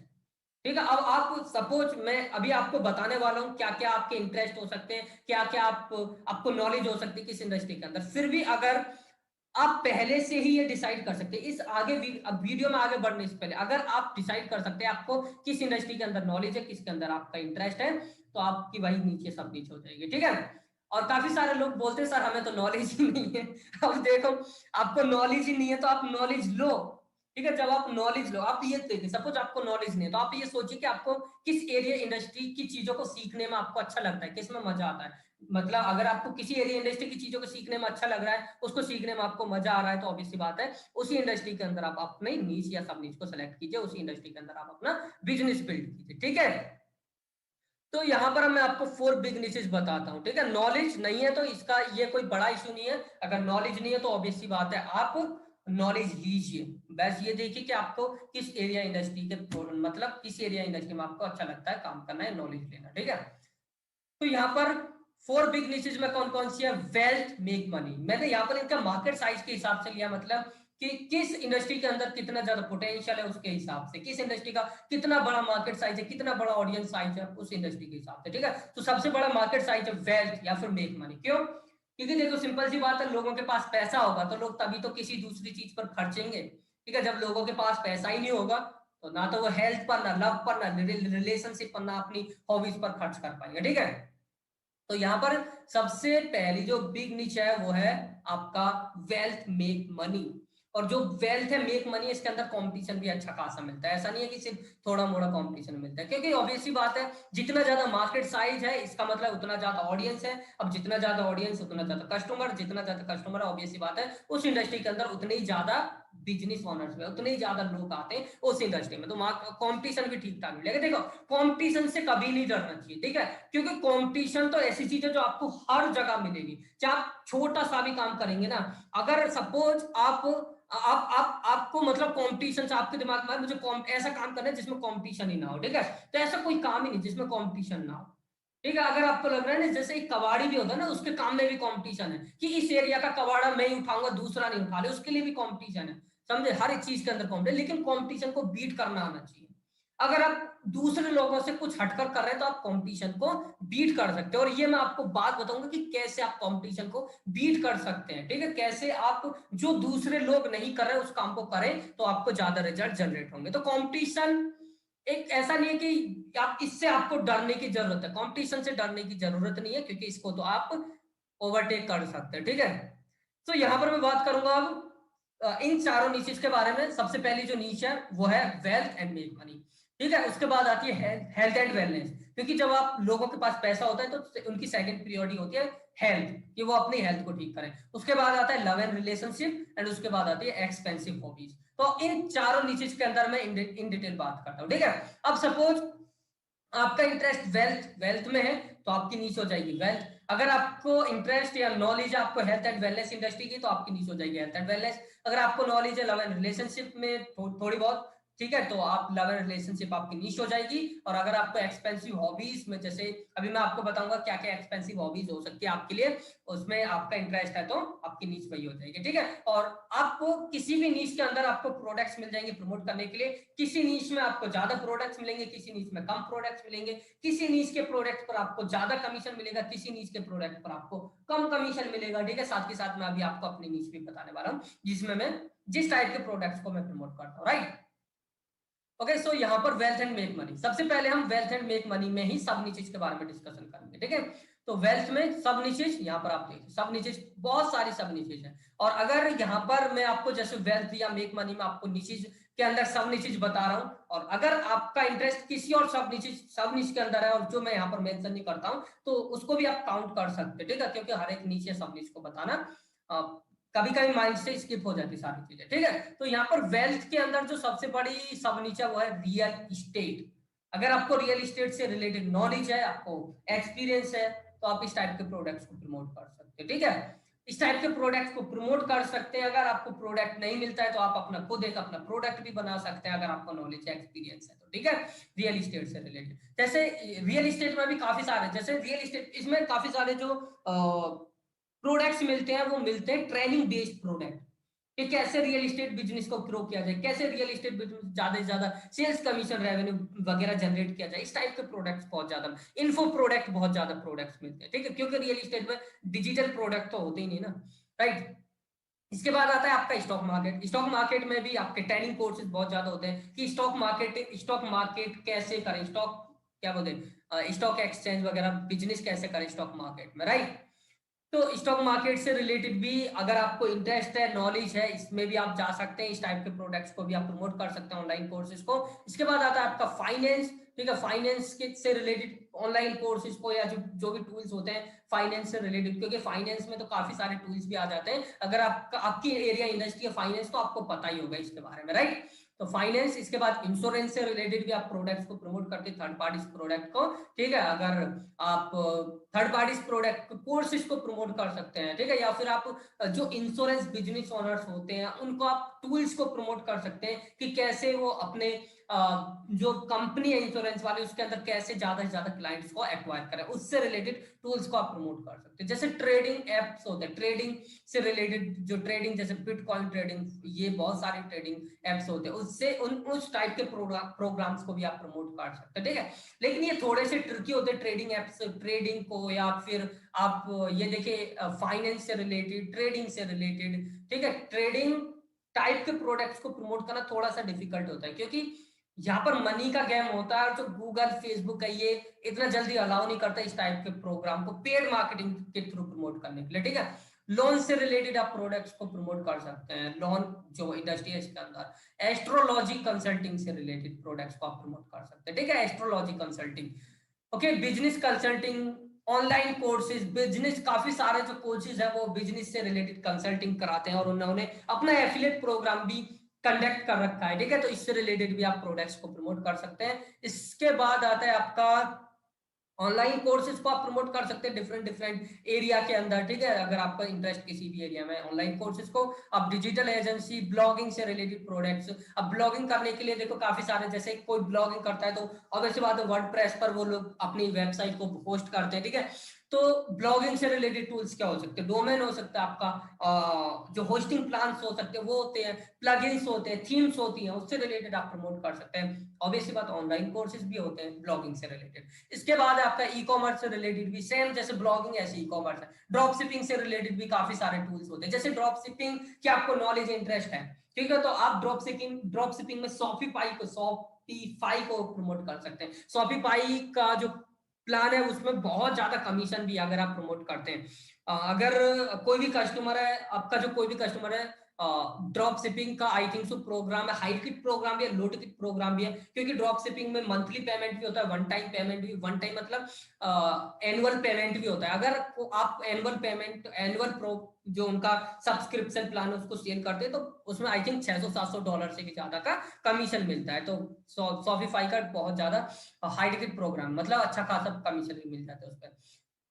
ठीक है। अब आप सपोज मैं अभी आपको बताने वाला हूं क्या क्या आपके इंटरेस्ट हो सकते हैं, क्या क्या आपको नॉलेज हो सकती है किस इंडस्ट्री के अंदर। फिर भी अगर आप पहले से ही ये डिसाइड कर सकते हैं, इस आगे अब वीडियो में आगे बढ़ने से पहले अगर आप डिसाइड कर सकते हैं आपको किस इंडस्ट्री के अंदर नॉलेज है, किसके अंदर आपका इंटरेस्ट है, तो आपकी वही नीचे सब नीचे हो जाएगी, ठीक है। और काफी सारे लोग बोलते हैं सर हमें तो नॉलेज ही नहीं है। अब देखो, आपको नॉलेज ही नहीं है तो आप नॉलेज लो, ठीक है। जब आप नॉलेज लो, आप ये देखिए, सपोज आपको नॉलेज नहीं है, तो आप ये सोचिए कि आपको किस एरिया इंडस्ट्री की चीजों को सीखने में आपको अच्छा लगता है, किसमें मजा आता है। मतलब अगर आपको किसी एरिया इंडस्ट्री की चीजों को सीखने में अच्छा लग रहा है, उसको सीखने में आपको मजा आ रहा है, तो ऑब्वियस सी बात है उसी इंडस्ट्री के अंदर आप अपने नीच या सब नीच को सेलेक्ट कीजिए, उसी इंडस्ट्री के अंदर आप अपना बिजनेस बिल्ड कीजिए, ठीक है। तो यहां पर मैं आपको 4 बिग निचेस बताता हूं, ठीक है। नॉलेज नहीं है तो इसका ये कोई बड़ा इशू नहीं है। अगर नॉलेज नहीं है तो ऑब्वियस सी बात है आप नॉलेज लीजिए। बस ये देखिए कि आपको किस एरिया इंडस्ट्री के, मतलब किस एरिया इंडस्ट्री में आपको अच्छा लगता है काम करना है, नॉलेज लेना, ठीक है। तो यहाँ पर 4 बिग निचेस में कौन कौन सी है? Wealth, make money. मैंने यहाँ पर इनका मार्केट साइज के हिसाब से लिया, मतलब कि किस इंडस्ट्री के अंदर कितना ज्यादा पोटेंशियल है उसके हिसाब से, किस इंडस्ट्री का कितना बड़ा मार्केट साइज है, कितना बड़ा ऑडियंस साइज है उस इंडस्ट्री के हिसाब से, ठीक है। तो सबसे बड़ा मार्केट साइज है वेल्थ या फिर मेक मनी। क्यों? क्योंकि देखो सिंपल सी बात है, लोगों के पास पैसा होगा तो लोग तभी तो किसी दूसरी चीज पर खर्चेंगे, ठीक है। जब लोगों के पास पैसा ही नहीं होगा, तो ना तो वो हेल्थ पर, ना लव पर, ना रिलेशनशिप पर, ना अपनी हॉबीज पर खर्च कर पाएंगे, ठीक है। तो यहां पर सबसे पहली जो बिग निच है वो है आपका वेल्थ मेक मनी। और जो वेल्थ है मेक मनी, इसके अंदर कंपटीशन भी अच्छा खासा मिलता है। ऐसा नहीं है कि सिर्फ थोड़ा मोड़ा कंपटीशन मिलता है, क्योंकि ऑब्वियसली बात है जितना ज्यादा मार्केट साइज है इसका मतलब उतना ज्यादा ऑडियंस है। अब जितना ज्यादा ऑडियंस उतना ज्यादा कस्टमर, जितना ज्यादा कस्टमर है ऑब्वियसली बात है उस इंडस्ट्री के अंदर उतने ही ज्यादा बिजनेस ओनर्स में, उतने ही ज्यादा लोग आते हैं उस इंडस्ट्री में, तो कंपटीशन भी ठीक ठाक मिलेगा। देखो कंपटीशन से कभी नहीं डरना चाहिए, ठीक है। क्योंकि कंपटीशन तो ऐसी चीज है जो आपको हर जगह मिलेगी, चाहे आप छोटा सा भी काम करेंगे ना। अगर सपोज आप आपको मतलब कंपटीशन से आपके दिमाग में मुझे ऐसा काम करना है जिसमें कंपटीशन ही ना हो, ठीक है। तो ऐसा कोई काम ही नहीं जिसमें कंपटीशन ना हो, ठीक है। अगर आपको लग रहा है ना जैसे एक कबाड़ी भी होता है ना, उसके काम में भी कंपटीशन है कि इस एरिया का कबाड़ा मैं ही उठाऊंगा दूसरा नहीं उठा ले, उसके लिए भी कंपटीशन है, समझे। हर एक चीज के अंदर कंपटीशन, लेकिन कंपटीशन को बीट करना आना चाहिए। अगर आप दूसरे लोगों से कुछ हटकर कर रहे हैं तो आप कंपटीशन को बीट कर सकते हो। और ये मैं आपको बात बताऊंगा कि कैसे आप कंपटीशन को बीट कर सकते हैं, ठीक है। कैसे आप जो दूसरे लोग नहीं कर रहे उस काम को करें तो आपको ज्यादा रिजल्ट जनरेट होंगे। तो कंपटीशन एक ऐसा नहीं है कि आप इससे आपको डरने की जरूरत है, कंपटीशन से डरने की जरूरत नहीं है, क्योंकि इसको तो आप ओवरटेक कर सकते हैं, ठीक है। तो यहां पर मैं बात करूंगा अब इन चारों नीचेस के बारे में सबसे पहली जो नीच है वो है वेल्थ एंड मेक मनी। ठीक है, उसके बाद आती है हेल्थ एंड वेलनेस, क्योंकि जब आप लोगों के पास पैसा होता है तो उनकी सेकंड प्रायोरिटी होती है हेल्थ, कि वो अपनी हेल्थ को ठीक करें। उसके बाद आता है लव एंड रिलेशनशिप एंड उसके बाद आती है एक्सपेंसिव हॉबीज। तो इन चारों नीचेस के अंदर मैं इन डिटेल बात करता हूँ। ठीक है, अब सपोज आपका इंटरेस्ट वेल्थ वेल्थ में है तो आपकी नीच हो जाएगी वेल्थ। अगर आपको इंटरेस्ट या नॉलेज आपको हेल्थ एंड वेलनेस इंडस्ट्री की तो आपकी नीच हो जाएगी हेल्थ एंड वेलनेस। अगर आपको नॉलेज है लव एंड रिलेशनशिप में थोड़ी बहुत, ठीक है, तो आप लव एंड रिलेशनशिप आपकी नीच हो जाएगी। और अगर आपको एक्सपेंसिव हॉबीज में, जैसे अभी मैं आपको बताऊंगा क्या क्या एक्सपेंसिव हॉबीज हो सकती है आपके लिए, उसमें आपका इंटरेस्ट है तो आपकी नीच वही हो जाएगी। ठीक है, और आपको किसी भी नीच के अंदर आपको प्रोडक्ट्स मिल जाएंगे प्रमोट करने के लिए। किसी नीच में आपको ज्यादा प्रोडक्ट्स मिलेंगे, किसी नीच में कम प्रोडक्ट्स मिलेंगे, किसी नीच के प्रोडक्ट पर आपको ज्यादा कमीशन मिलेगा, किसी नीच के प्रोडक्ट पर आपको कम कमीशन मिलेगा। ठीक है, साथ के साथ मैं अभी आपको अपनी नीच भी बताने वाला हूं जिसमें मैं जिस टाइप के प्रोडक्ट्स को मैं प्रमोट करता हूँ। राइट, ओके, सो यहाँ पर वेल्थ एंड मेक मनी, सबसे पहले हम वेल्थ एंड मेक मनी में ही सब नीचेज के बारे में डिस्कशन करेंगे। ठीक है, तो वेल्थ में सब नीचेज, यहाँ पर आप देखिए सब नीचेज, बहुत सारी सब नीचेज है। और अगर यहाँ पर मैं आपको जैसे वेल्थ या मेक मनी में आपको नीचेज के अंदर सब नीचेज बता रहा हूँ, और अगर आपका इंटरेस्ट किसी और सब नीच के अंदर है और जो मैं यहाँ पर मेंशन नहीं करता हूँ तो उसको भी आप काउंट कर सकते हैं। ठीक है, क्योंकि हर एक नीचे सब नीच को बताना कभी कभी माइंड से स्किप हो जाती सारी चीजें। ठीक है, तो यहाँ पर वेल्थ के अंदर जो सबसे बड़ी सब नीचा वो है रियल इस्टेट। अगर आपको रियल इस्टेट से रिलेटेड नॉलेज है, आपको एक्सपीरियंस है, तो आप इस टाइप के प्रोडक्ट्स को प्रमोट कर सकते हैं। ठीक है, इस टाइप के प्रोडक्ट्स को प्रमोट कर सकते हैं। अगर आपको प्रोडक्ट नहीं मिलता है तो आप अपना खुद एक अपना प्रोडक्ट भी बना सकते हैं, अगर आपको नॉलेज है एक्सपीरियंस है तो। ठीक है, रियल इस्टेट से रिलेटेड, जैसे रियल इस्टेट में भी काफी सारे, जैसे रियल इस्टेट इसमें काफी सारे जो प्रोडक्ट्स मिलते हैं वो मिलते हैं ट्रेनिंग बेस्ड प्रोडक्ट, कि कैसे रियल एस्टेट बिजनेस को ग्रो किया जाए, कैसे रियल एस्टेट बिजनेस ज्यादा से ज्यादा सेल्स कमीशन रेवेन्यू वगैरह जनरेट किया जाए। इस टाइप के प्रोडक्ट्स बहुत ज्यादा, इन्फो प्रोडक्ट बहुत ज्यादा प्रोडक्ट्स मिलते हैं। ठीक है, क्योंकि रियल एस्टेट में डिजिटल प्रोडक्ट तो होते ही नहीं ना। राइट, इसके बाद आता है आपका स्टॉक मार्केट। स्टॉक मार्केट में भी आपके ट्रेनिंग कोर्सेज बहुत ज्यादा होते हैं कि स्टॉक मार्केट कैसे करें, स्टॉक क्या बोलते हैं स्टॉक एक्सचेंज वगैरह बिजनेस कैसे करें स्टॉक मार्केट में। राइट, तो स्टॉक मार्केट से रिलेटेड भी अगर आपको इंटरेस्ट है, नॉलेज है, इसमें भी आप जा सकते हैं। इस टाइप के प्रोडक्ट्स को भी आप प्रमोट कर सकते हैं, ऑनलाइन कोर्सेज को। इसके बाद आता है आपका फाइनेंस। ठीक है, फाइनेंस के से रिलेटेड ऑनलाइन कोर्सेज को या जो जो भी टूल्स होते हैं फाइनेंस से रिलेटेड, क्योंकि फाइनेंस में तो काफी सारे टूल्स भी आ जाते हैं। अगर आपकी एरिया इंडस्ट्री है फाइनेंस तो आपको पता ही होगा इसके बारे में। राइट, तो फाइनेंस, इसके बाद इंश्योरेंस से रिलेटेड भी आप प्रोडक्ट्स को प्रमोट करते हैं, थर्ड पार्टी प्रोडक्ट को। ठीक है, अगर आप थर्ड पार्टी प्रोडक्ट कोर्सेज को प्रमोट कर सकते हैं। ठीक है, या फिर आप जो इंश्योरेंस बिजनेस ओनर्स होते हैं उनको आप टूल्स को प्रमोट कर सकते हैं कि कैसे वो अपने जो कंपनी है इंश्योरेंस वाले उसके अंदर कैसे ज्यादा से ज्यादा क्लाइंट्स को एक्वायर करें, उससे रिलेटेड टूल्स को आप प्रमोट कर सकते हैं। जैसे ट्रेडिंग एप्स होते हैं, ट्रेडिंग से रिलेटेड जो ट्रेडिंग, जैसे बिटकॉइन ट्रेडिंग, ये बहुत सारे ट्रेडिंग एप्स होते हैं, उससे उस टाइप के प्रोग्राम्स को भी आप प्रमोट कर सकते हैं। ठीक है, लेकिन ये थोड़े से ट्रिकी होते हैं ट्रेडिंग एप्स, ट्रेडिंग को, या फिर आप ये देखिए फाइनेंस से रिलेटेड, ट्रेडिंग से रिलेटेड। ठीक है, ट्रेडिंग टाइप के प्रोडक्ट्स को प्रमोट करना थोड़ा सा डिफिकल्ट होता है, क्योंकि यहाँ पर मनी का गेम होता है, और जो गूगल फेसबुक है ये इतना जल्दी अलाउ नहीं करता इस टाइप के प्रोग्राम को पेड मार्केटिंग के थ्रू प्रमोट करने के लिए। ठीक है, लोन से रिलेटेड आप प्रोडक्ट्स को प्रमोट कर सकते हैं, लोन जो इंडस्ट्री है इसके अंदर। एस्ट्रोलॉजी कंसल्टिंग से रिलेटेड प्रोडक्ट्स को आप प्रमोट कर सकते हैं। ठीक है, astrology consulting, okay, business consulting, online courses, business, काफी सारे जो कोचेज है वो बिजनेस से रिलेटेड कंसल्टिंग कराते हैं और उन्होंने अपना एफिलिएट प्रोग्राम भी कंडक्ट कर रखा है। ठीक है, तो इससे रिलेटेड भी आप प्रोडक्ट्स को प्रमोट कर सकते हैं। इसके बाद आता है आपका ऑनलाइन कोर्सेज को आप प्रमोट कर सकते हैं डिफरेंट डिफरेंट एरिया के अंदर। ठीक है, अगर आपका इंटरेस्ट किसी भी एरिया में, ऑनलाइन कोर्सेज को आप डिजिटल एजेंसी, ब्लॉगिंग से रिलेटेड प्रोडक्ट्स। अब ब्लॉगिंग करने के लिए देखो काफी सारे, जैसे कोई ब्लॉगिंग करता है तो ऑब्वियसली बात है वर्डप्रेस पर वो लोग अपनी वेबसाइट को पोस्ट करते हैं। ठीक है, तो ब्लॉगिंग से रिलेटेड टूल्स क्या हो सकते हैं, डोमेन हो सकता है आपका, जो होस्टिंग प्लान्स हो सकते हैं वो होते हैं, प्लगइन्स होते हैं, थीम्स होती हैं, उससे रिलेटेड आप प्रमोट कर सकते हैं। ऑब्वियसली बात, ऑनलाइन कोर्सेज भी होते हैं ब्लॉगिंग से रिलेटेड। इसके बाद आपका ई कॉमर्स से रिलेटेड भी सेम, जैसे ब्लॉगिंग ऐसे ई कॉमर्स है। ड्रॉप शिपिंग से रिलेटेड भी काफी सारे टूल्स होते हैं, जैसे ड्रॉप शिपिंग की आपको नॉलेज इंटरेस्ट है, ठीक है, तो आप ड्रॉप शिपिंग में शॉपिफाई को प्रमोट कर सकते हैं। शॉपिफाई का जो प्लान है उसमें बहुत ज्यादा कमीशन भी अगर आप प्रमोट करते हैं। अगर कोई भी कस्टमर है आपका, जो कोई भी कस्टमर है ड्रॉप शिपिंग का आई थिंक सो प्रोग्राम है, हाई किट प्रोग्राम भी है, लो टिकट प्रोग्राम भी है, क्योंकि ड्रॉप शिपिंग में मंथली पेमेंट भी होता है, वन टाइम पेमेंट भी, वन टाइम मतलब एनुअल पेमेंट भी होता है। अगर आप एनुअल पेमेंट, एनुअल प्रो जो उनका सब्सक्रिप्शन प्लान है उसको सेल करते हैं तो उसमें आई थिंक $600-700 से भी ज्यादा का कमीशन मिलता है। तो शॉपिफाई का बहुत ज्यादा हाई टिकट प्रोग्राम, मतलब अच्छा खासा कमीशन भी मिल जाता है उस पर।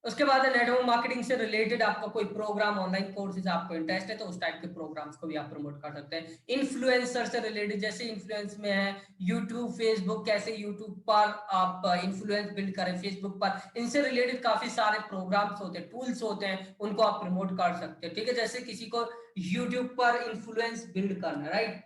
उसके बाद नेटवर्क मार्केटिंग से रिलेटेड आपका कोई प्रोग्राम, ऑनलाइन कोर्सेज आपको इंटरेस्ट है तो उस टाइप के प्रोग्राम्स को भी आप प्रमोट कर सकते हैं। इन्फ्लुएंसर से रिलेटेड, जैसे इन्फ्लुएंस में है यूट्यूब, फेसबुक, कैसे यूट्यूब पर आप इन्फ्लुएंस बिल्ड करें, फेसबुक पर, इनसे रिलेटेड काफी सारे प्रोग्राम्स होते हैं, टूल्स होते हैं, उनको आप प्रमोट कर सकते हैं। ठीक है, जैसे किसी को यूट्यूब पर इन्फ्लुएंस बिल्ड करना, राइट,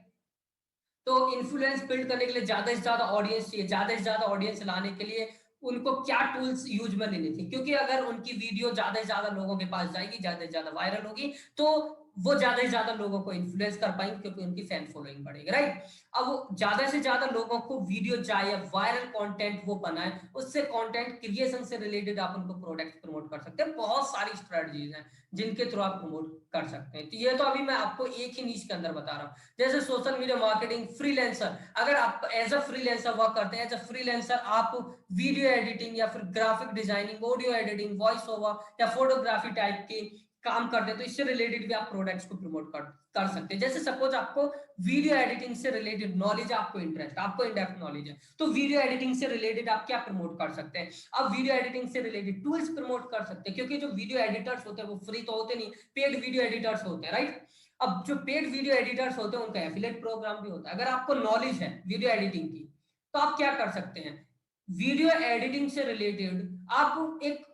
तो इन्फ्लुएंस बिल्ड करने के लिए ज्यादा से ज्यादा ऑडियंस चाहिए, ज्यादा से ज्यादा ऑडियंस लाने के लिए उनको क्या टूल्स यूज में लेने थे, क्योंकि अगर उनकी वीडियो ज्यादा से ज्यादा लोगों के पास जाएगी, ज्यादा से ज्यादा वायरल होगी, तो वो ज्यादा से ज्यादा लोगों को इन्फ्लुएंस कर पाएंगे, क्योंकि उनकी फैन फॉलोइंग बढ़ेगी, राइट। अब वो ज्यादा से ज्यादा लोगों को वीडियो जाए या वायरल कंटेंट वो बनाए, उससे कंटेंट क्रिएशन से रिलेटेड आप उनको प्रोडक्ट प्रमोट कर सकते हैं। बहुत सारी स्ट्रेटजीज हैं जिनके थ्रू आप प्रमोट कर सकते हैं। तो ये तो अभी मैं आपको एक ही नीच के अंदर बता रहा हूँ। जैसे सोशल मीडिया मार्केटिंग, फ्रीलांसर, अगर आप एज अ फ्रीलांसर वर्क करते हैं, एज अ फ्रीलांसर आप वीडियो एडिटिंग या फिर graphic designing, audio editing, voice over या फोटोग्राफी टाइप के काम करते हैं, तो इससे रिलेटेड भी आप प्रोडक्ट्स को प्रमोट कर सकते हैं। जैसे सपोज आपको वीडियो एडिटिंग से रिलेटेड नॉलेज, आपको इंटरेस्ट, आपको इन डेप्थ नॉलेज है, तो वीडियो एडिटिंग से रिलेटेड आप क्या प्रमोट कर सकते हैं? आप वीडियो एडिटिंग से रिलेटेड टूल्स प्रमोट कर सकते हैं, क्योंकि जो वीडियो एडिटर्स होते हैं वो फ्री तो होते नहीं, पेड वीडियो एडिटर्स होते हैं, राइट। अब जो पेड वीडियो एडिटर्स होते हैं उनका एफिलिएट प्रोग्राम भी होता है। अगर आपको नॉलेज है वीडियो एडिटिंग की, तो आप क्या कर सकते हैं, वीडियो एडिटिंग से रिलेटेड आप एक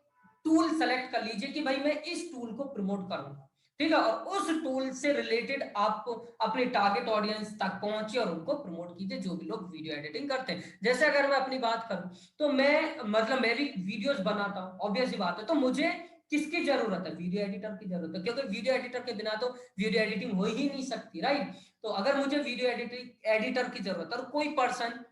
टूल सेलेक्ट कर लीजिए कि भाई मैं इस टूल को प्रमोट करूंगा, ठीक है, और उस टूल से रिलेटेड आप अपने टारगेट ऑडियंस तक पहुंचे और उनको प्रमोट कीजिए, जो भी लोग वीडियो एडिटिंग करते हैं। जैसे अगर मैं अपनी बात करूं, तो मैं भी वीडियोस बनाता हूं, ऑब्वियस सी बात है, तो मुझे किसकी जरूरत है? वीडियो एडिटर की जरूरत है, क्योंकि वीडियो एडिटर के बिना तो वीडियो एडिटिंग हो ही नहीं सकती, राइट। तो अगर मुझे वीडियो एडिटर की जरूरत है और कोई पर्सन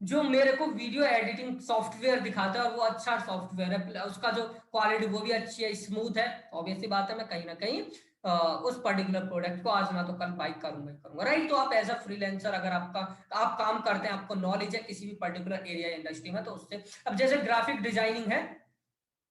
जो मेरे को वीडियो एडिटिंग सॉफ्टवेयर दिखाता है और वो अच्छा सॉफ्टवेयर है, उसका जो क्वालिटी वो भी अच्छी है, स्मूथ है, ऑब्वियसली बात है मैं कहीं ना कहीं उस पर्टिकुलर प्रोडक्ट को आज ना तो कल बाइक करूंगा ही करूंगा, राइट। तो आप एज अ फ्रीलांसर अगर आप काम करते हैं, आपको नॉलेज है किसी भी पर्टिकुलर एरिया इंडस्ट्री में, तो उससे, अब जैसे ग्राफिक डिजाइनिंग है,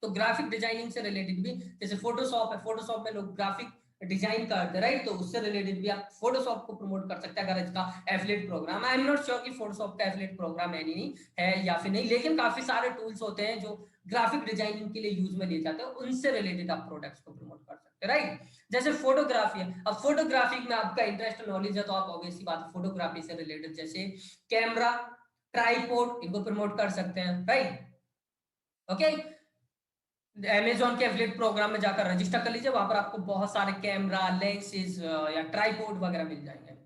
तो ग्राफिक डिजाइनिंग से रिलेटेड भी, जैसे फोटोशॉप है, फोटोशॉप में लोग ग्राफिक डिजाइन करते हैं, राइट, तो उससे रिलेटेड भी आप फोटोशॉप को प्रमोट कर सकते हैं अगर इसका affiliate program. I am not sure कि फोटोशॉप का एफिलिएट प्रोग्राम है नहीं है या फिर नहीं, लेकिन काफी सारे टूल्स होते हैं जो ग्राफिक डिजाइनिंग के लिए यूज में लिए जाते हैं, उनसे रिलेटेड आप प्रोडक्ट्स को प्रमोट कर सकते हैं, राइट। जैसे फोटोग्राफी है, अब फोटोग्राफी में आपका इंटरेस्ट नॉलेज है, तो आप ऑब्वियसली बात फोटोग्राफी से रिलेटेड जैसे कैमरा, ट्राइपॉड, इनको प्रमोट कर सकते हैं, राइट। ओके, अमेजॉन के एफिलिएट प्रोग्राम में जाकर रजिस्टर कर लीजिए, वहां पर आपको बहुत सारे कैमरा, लेंसेज या ट्राइपॉड वगैरह मिल जाएंगे।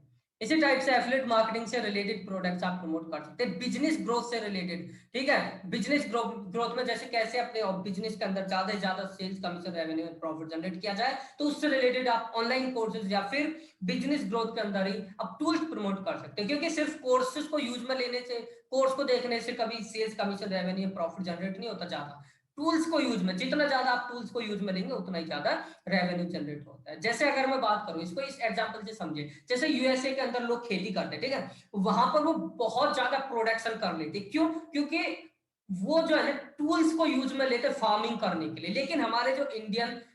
इसी टाइप से एफिलिएट मार्केटिंग से रिलेटेड प्रोडक्ट्स आप प्रमोट कर सकते हैं। बिजनेस ग्रोथ से रिलेटेड, ठीक है, बिजनेस ग्रोथ में जैसे कैसे अपने बिजनेस के अंदर ज्यादा से ज्यादा sales, commission, revenue, profit generate किया जाए, तो उससे रिलेटेड आप ऑनलाइन कोर्सेज या फिर बिजनेस ग्रोथ के अंदर ही आप टूल्स प्रमोट कर सकते हैं, क्योंकि सिर्फ कोर्सेज को यूज में लेने से, कोर्स को देखने से कभी sales, commission, revenue, profit generate नहीं होता। ज्यादा टूल्स को यूज में, जितना ज्यादा आप टूल्स को यूज में लेंगे उतना ही ज्यादा रेवेन्यू जनरेट होता है। जैसे अगर मैं बात करूं, इसको इस एग्जांपल से समझे, जैसे यूएसए के अंदर लोग खेती करते हैं, ठीक है, वहां पर वो बहुत ज्यादा प्रोडक्शन कर लेते, क्यों? क्योंकि वो जो है टूल्स को यूज में लेते फार्मिंग करने के लिए, लेकिन हमारे जो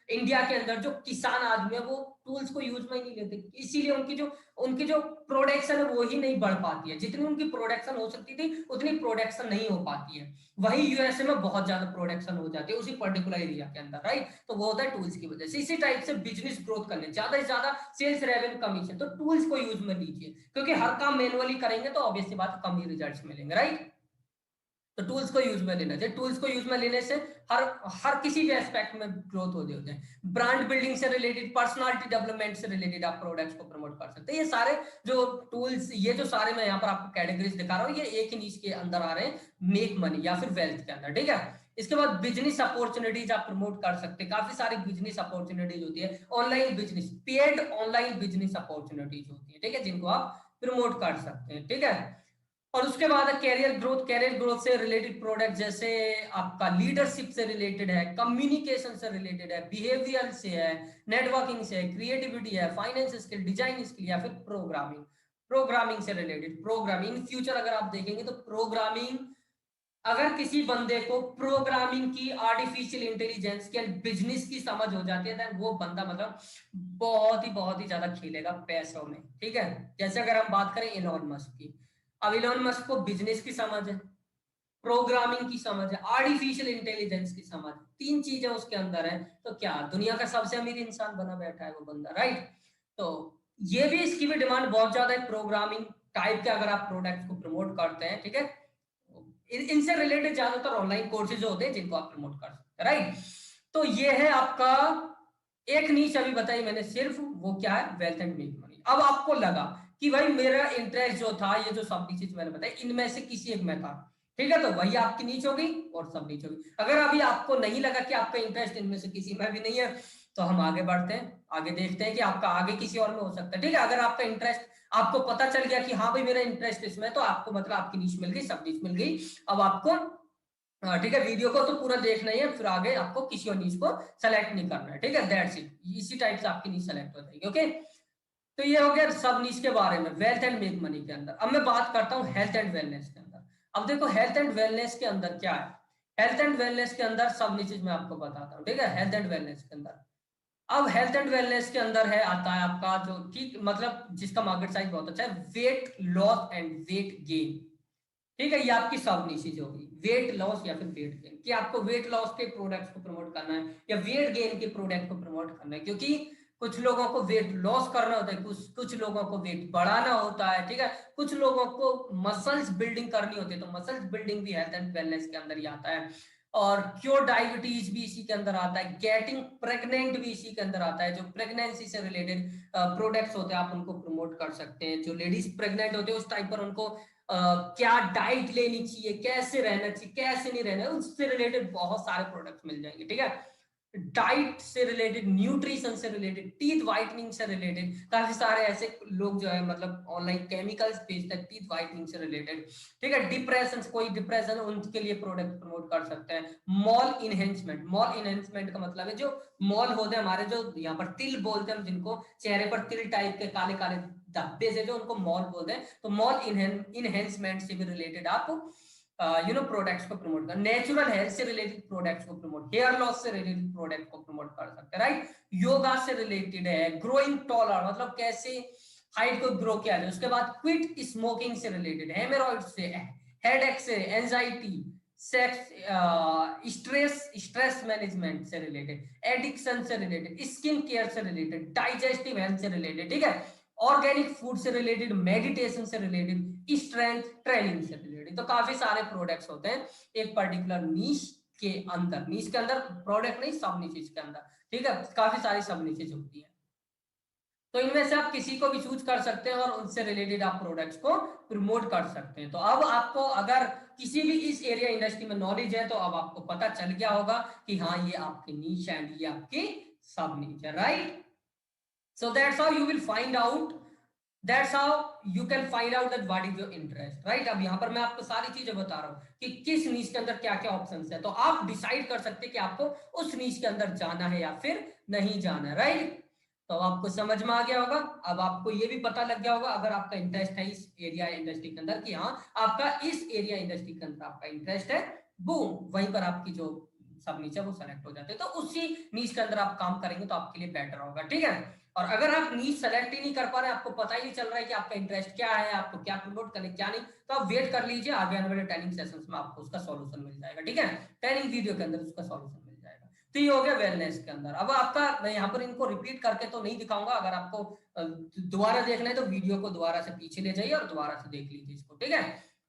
इंडिया के अंदर जो किसान आदमी है वो टूल्स को यूज में ही नहीं लेते, इसीलिए उनकी जो प्रोडक्शन है वो ही नहीं बढ़ पाती है। जितनी उनकी प्रोडक्शन हो सकती थी उतनी प्रोडक्शन नहीं हो पाती है। वही यूएसए में बहुत ज्यादा प्रोडक्शन हो जाती है उसी पर्टिकुलर एरिया के अंदर, राइट। तो वो होता है टूल्स की वजह से। इसी टाइप से बिजनेस ग्रोथ करने, ज्यादा से ज्यादा सेल्स, रेवेन्यू, कमीशन, तो टूल्स को यूज में लीजिए, क्योंकि हर काम मैनुअली करेंगे तो ऑब्वियसली बात कम ही रिजल्ट्स मिलेंगे, राइट। तो टूल्स को यूज में लेना चाहिए, टूल्स को यूज में लेने से हर हर किसी भी एस्पेक्ट में ग्रोथ होते हैं। ब्रांड बिल्डिंग से रिलेटेड, पर्सनालिटी डेवलपमेंट से रिलेटेड आप प्रोडक्ट्स को प्रमोट कर सकते हैं। ये सारे जो टूल्स, ये जो सारे मैं यहाँ पर आपको कैटेगरीज दिखा रहा हूँ, ये एक ही नीच के अंदर आ रहे हैं, मेक मनी या फिर वेल्थ के अंदर, ठीक है। इसके बाद बिजनेस अपॉर्चुनिटीज आप प्रमोट कर सकते हैं। काफी सारी बिजनेस अपॉर्चुनिटीज होती है, online business, paid online business opportunities होती है, ठीक है, जिनको आप प्रमोट कर सकते हैं, ठीक है। और उसके बाद कैरियर ग्रोथ से रिलेटेड प्रोडक्ट जैसे आपका लीडरशिप से रिलेटेड है, कम्युनिकेशन से रिलेटेड है, बिहेवियर से है, नेटवर्किंग से है, क्रिएटिविटी है, फाइनेंस स्किल, डिजाइन स्किल या फिर प्रोग्रामिंग, प्रोग्रामिंग से रिलेटेड। प्रोग्रामिंग इन फ्यूचर अगर आप देखेंगे तो प्रोग्रामिंग, अगर किसी बंदे को प्रोग्रामिंग की, आर्टिफिशियल इंटेलिजेंस की एंड बिजनेस की समझ हो जाती है तो वो बंदा मतलब बहुत ही ज्यादा खेलेगा पैसों में, ठीक है। जैसे अगर हम बात करें इलॉन मस्क की, अब इलॉन मस्क को बिजनेस की समझ है, प्रोग्रामिंग की समझ है, आर्टिफिशियल इंटेलिजेंस की समझ, तीन चीजें उसके अंदर है, तो क्या दुनिया का सबसे अमीर इंसान बना बैठा है वो बंदा, राइट। तो ये भी, इसकी भी डिमांड बहुत ज्यादा है प्रोग्रामिंग टाइप के, अगर आप प्रोडक्ट को प्रमोट करते हैं, ठीक है। इनसे रिलेटेड ज्यादातर ऑनलाइन कोर्सेज होते हैं जिनको आप प्रमोट कर सकते हैं, राइट। तो ये है आपका एक नीच अभी बताई मैंने सिर्फ, वो क्या है, वेल्थ एंड मेक मनी। अब आपको लगा कि भाई मेरा इंटरेस्ट जो था, ये जो सब चीज मैंने बताई इनमें से किसी एक में था, ठीक है, तो वही आपकी नीच होगी और सब नीच होगी। अगर अभी आपको नहीं लगा कि आपका इंटरेस्ट इनमें से किसी में भी नहीं है, तो हम आगे बढ़ते हैं, आगे देखते हैं कि आपका आगे किसी और में हो सकता है, ठीक है। अगर आपका इंटरेस्ट, आपको पता चल गया कि हाँ भाई मेरा इंटरेस्ट इसमें है, तो आपको मतलब आपकी नीच मिल गई, सब नीच मिल गई। अब आपको ठीक है, वीडियो को तो पूरा देखना ही है, फिर आगे आपको किसी और नीच को सेलेक्ट नहीं करना है, ठीक है, दैट्स इट। इसी टाइप से आपकी नीच सेलेक्ट हो जाएगी, ओके। तो ये हो गया सब नीच के बारे में, वेल्थ एंड मेक मनी के अंदर। अब मैं बात करता हूँ हेल्थ एंड वेलनेस के अंदर। अब देखो हेल्थ एंड वेलनेस के अंदर क्या है, हेल्थ एंड वेलनेस के अंदर सब नीचेज मैं आपको बताता हूँ, ठीक है। हेल्थ एंड वेलनेस के अंदर, अब हेल्थ एंड वेलनेस के अंदर है, आता है आपका जो, ठीक मतलब जिसका मार्केट साइज बहुत अच्छा है, weight loss and weight gain, ठीक है। ये आपकी सब निशीज होगी, वेट लॉस या फिर वेट गेन, कि आपको वेट लॉस के प्रोडक्ट्स को प्रमोट करना है या वेट गेन के प्रोडक्ट को प्रमोट करना है, क्योंकि कुछ लोगों को वेट लॉस करना होता है, कुछ लोगों को वेट बढ़ाना होता है, ठीक है। कुछ लोगों को मसल्स बिल्डिंग करनी होती है, तो मसल्स बिल्डिंग भी हेल्थ एंड वेलनेस के अंदर ही आता है। और क्योर डायबिटीज भी इसी के अंदर आता है, गेटिंग प्रेग्नेंट भी इसी के अंदर आता है। जो प्रेगनेंसी से रिलेटेड प्रोडक्ट्स होते हैं आप उनको प्रमोट कर सकते हैं। जो लेडीज प्रेग्नेंट होते हैं उस टाइम पर उनको क्या डाइट लेनी चाहिए, कैसे रहना चाहिए, कैसे नहीं रहना, उससे रिलेटेड बहुत सारे प्रोडक्ट्स मिल जाएंगे, ठीक है। डाइट से रिलेटेड, न्यूट्रिशन से रिलेटेड, टीथ व्हाइटनिंग से रिलेटेड, काफी सारे ऐसे लोग जो है मतलब ऑनलाइन केमिकल्स बेचते हैं टीथ व्हाइटनिंग से रिलेटेड, ठीक है। डिप्रेशन, कोई डिप्रेशन है उनके लिए प्रोडक्ट प्रमोट कर सकते हैं। मॉल इनहेंसमेंट, मॉल इनहेंसमेंट का मतलब है जो मॉल होते हैं हमारे, जो यहाँ पर तिल बोलते हैं जिनको, चेहरे पर तिल टाइप के काले काले धब्बे से, जो उनको मॉल बोलते हैं, तो मॉल इनहेंसमेंट से भी रिलेटेड आप प्रोडक्ट्स को प्रमोट कर, नेचुरल हेल्थ से रिलेटेड प्रोडक्ट्स को प्रमोट, हेयर लॉस से रिलेटेड प्रोडक्ट को प्रमोट कर सकते हैं, राइट। योगा से रिलेटेड है, ग्रोइंग टॉलर मतलब कैसे हाइट को ग्रो किया जाए। उसके बाद क्विट स्मोकिंग से रिलेटेड, हेमोरॉइड से, हेडेक से, anxiety, sex, stress, stress management से रिलेटेड, एडिक्शन से रिलेटेड, स्किन केयर से रिलेटेड, डाइजेस्टिव हेल्थ से रिलेटेड, ठीक है। ऑर्गेनिक फूड से रिलेटेड, मेडिटेशन से रिलेटेड, स्ट्रेंथ ट्रेनिंग से रिलेटेड। तो काफी सारे प्रोडक्ट्स होते हैं एक पर्टिकुलर नीश के अंदर, नीश के अंदर प्रोडक्ट नहीं, सब नीचेज के अंदर, ठीक है। काफी सारी सब नीचेज होती है, तो इनमें से आप किसी को भी चूज कर सकते हैं और उनसे रिलेटेड आप प्रोडक्ट्स को प्रमोट कर सकते हैं। तो अब आपको अगर किसी भी इस एरिया इंडस्ट्री में नॉलेज है, तो अब आपको पता चल गया होगा कि हाँ ये आपकी नीश है, ये आपकी सब नीच है, right. So that's how you will find out, that's how you can find out that what is your interest, right। अब यहाँ पर मैं आपको सारी चीजें बता रहा हूँ कि किस नीच के अंदर क्या क्या ऑप्शंस है, तो आप डिसाइड कर सकते हैं कि आपको उस नीच के अंदर जाना है या फिर नहीं जाना है, राइट। तो अब आपको समझ में आ गया होगा, अब आपको ये भी पता लग गया होगा अगर आपका इंटरेस्ट है इस एरिया इंडस्ट्री के अंदर, कि हाँ आपका इस एरिया इंडस्ट्री के अंदर आपका इंटरेस्ट है, बूम वहीं पर आपकी जो सब नीचे वो सेलेक्ट हो जाते हैं, तो उसी नीच के अंदर आप काम करेंगे तो आपके लिए बेटर होगा, ठीक है। और अगर आप नीच सेलेक्ट ही नहीं कर पा रहे, आपको पता ही नहीं चल रहा है कि आपका इंटरेस्ट क्या है, आपको क्या प्रमोट करने क्या नहीं, तो आप वेट कर लीजिए, आगे आने वाले ट्रेनिंग सेशंस में आपको उसका सॉल्यूशन मिल जाएगा, ठीक है। ट्रेनिंग वीडियो के अंदर उसका सॉल्यूशन मिल जाएगा। तो ये हो गया वेलनेस के अंदर। अब आपका, मैं यहाँ पर इनको रिपीट करके तो नहीं दिखाऊंगा, अगर आपको दोबारा देखना है तो वीडियो को दोबारा से पीछे ले जाइए और दोबारा से देख लीजिए इसको, ठीक है।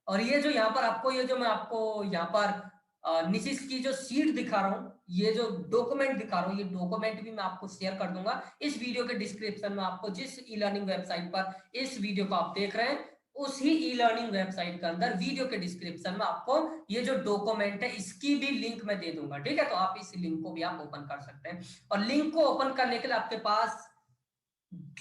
और ये जो यहाँ पर आपको, ये जो मैं आपको यहाँ पर निशिस की जो सीट दिखा रहा हूँ, ये जो डॉक्यूमेंट दिखा रहा हूँ, ये डॉक्यूमेंट भी मैं आपको शेयर कर दूंगा इस वीडियो के डिस्क्रिप्शन में। आपको जिस ई लर्निंग वेबसाइट पर इस वीडियो को आप देख रहे हैं, उसी ई लर्निंग वेबसाइट के अंदर वीडियो के डिस्क्रिप्शन में आपको ये जो डॉक्यूमेंट है इसकी भी लिंक मैं दे दूंगा, ठीक है। तो आप इस लिंक को भी आप ओपन कर सकते हैं, और लिंक को ओपन करने के लिए आपके पास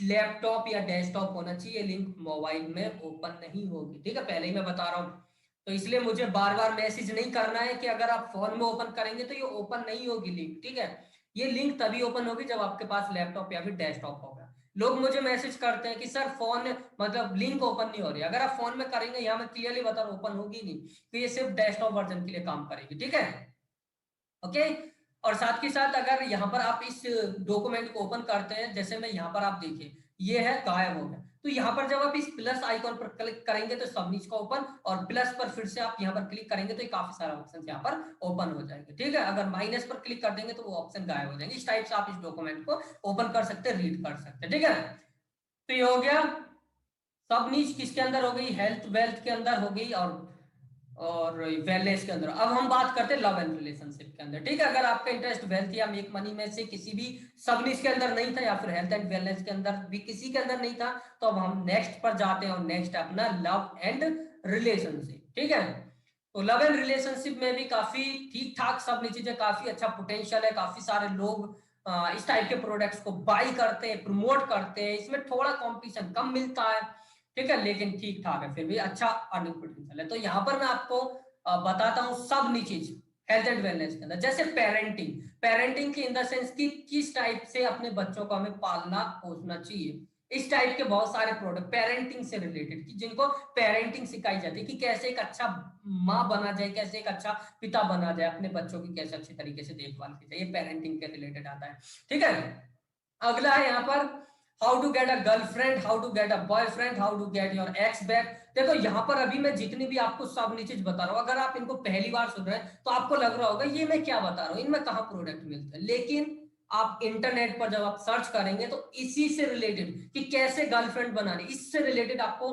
लैपटॉप या डेस्कटॉप होना चाहिए, लिंक मोबाइल में ओपन नहीं होगी। ठीक है, पहले ही मैं बता रहा हूँ। तो इसलिए मुझे बार बार मैसेज नहीं करना है कि अगर आप फोन में ओपन करेंगे तो ये ओपन नहीं होगी लिंक। ठीक है, ये लिंक तभी ओपन होगी जब आपके पास लैपटॉप या फिर डेस्कटॉप होगा। लोग मुझे मैसेज करते हैं कि सर फोन मतलब लिंक ओपन नहीं हो रही। अगर आप फोन में करेंगे, यहाँ मैं क्लियरली बता रहा हूँ, ओपन होगी नहीं, तो ये सिर्फ डेस्कटॉप वर्जन के लिए काम करेगी। ठीक है, ओके। और साथ के साथ अगर यहाँ पर आप इस डॉक्यूमेंट को ओपन करते हैं, जैसे मैं यहाँ पर आप देखिए ये है गायब हो गया, तो यहाँ पर जब आप इस प्लस आइकॉन पर क्लिक करेंगे तो सबनीच का ओपन, और प्लस पर फिर से आप यहाँ पर क्लिक करेंगे तो काफी सारे ऑप्शन यहाँ पर ओपन हो जाएंगे। ठीक है, अगर माइनस पर क्लिक कर देंगे तो वो ऑप्शन गायब हो जाएंगे। इस टाइप से आप इस डॉक्यूमेंट को ओपन कर सकते हैं, रीड कर सकते हैं। ठीक है, तो ये हो गया सब नीच किसके अंदर हो गई, हेल्थ वेल्थ के अंदर हो गई, और वेलनेस के अंदर। अब हम बात करते हैं लव एंड रिलेशनशिप के अंदर। ठीक है, अगर आपका इंटरेस्ट वेल्थ या मेक मनी में से किसी भी सब नीच के अंदर नहीं था, या फिर हेल्थ एंड वेलनेस के अंदर भी किसी के अंदर नहीं था, तो अब हम नेक्स्ट पर जाते हैं, और नेक्स्ट है अपना लव एंड रिलेशनशिप। ठीक है, तो लव एंड रिलेशनशिप में भी काफी ठीक ठाक सब नीचे चीजें, काफी अच्छा पोटेंशियल है। काफी सारे लोग इस टाइप के प्रोडक्ट्स को बाई करते हैं, प्रमोट करते हैं। इसमें थोड़ा कंपटीशन कम मिलता है, ठीक है, लेकिन ठीक ठाक है, फिर भी अच्छा अर्निंग पोटेंशियल है। तो यहाँ पर मैं आपको बताता हूँ सब चीज हेल्थ एंड वेलनेस के अंदर। जैसे पेरेंटिंग, पेरेंटिंग की इन द सेंस कि किस टाइप से अपने बच्चों को हमें पालना पोसना चाहिए, इस टाइप के बहुत सारे प्रोडक्ट पेरेंटिंग से रिलेटेड, कि जिनको पेरेंटिंग सिखाई जाती है कि कैसे एक अच्छा माँ बना जाए, कैसे एक अच्छा पिता बना जाए, अपने बच्चों की कैसे अच्छी तरीके से देखभाल की जाए, ये पेरेंटिंग के रिलेटेड आता है। ठीक है, अगला है यहाँ पर how to get a girlfriend, how to get a boyfriend, how to get your ex back. देखो यहाँ पर अभी मैं जितनी भी आपको सब नीचे बता रहा हूँ, अगर आप इनको पहली बार सुन रहे हैं तो आपको लग रहा होगा ये मैं क्या बता रहा हूँ, इनमें कहाँ प्रोडक्ट मिलते हैं। लेकिन आप इंटरनेट पर जब आप सर्च करेंगे तो इसी से रिलेटेड कि कैसे गर्लफ्रेंड बनानी, इससे रिलेटेड आपको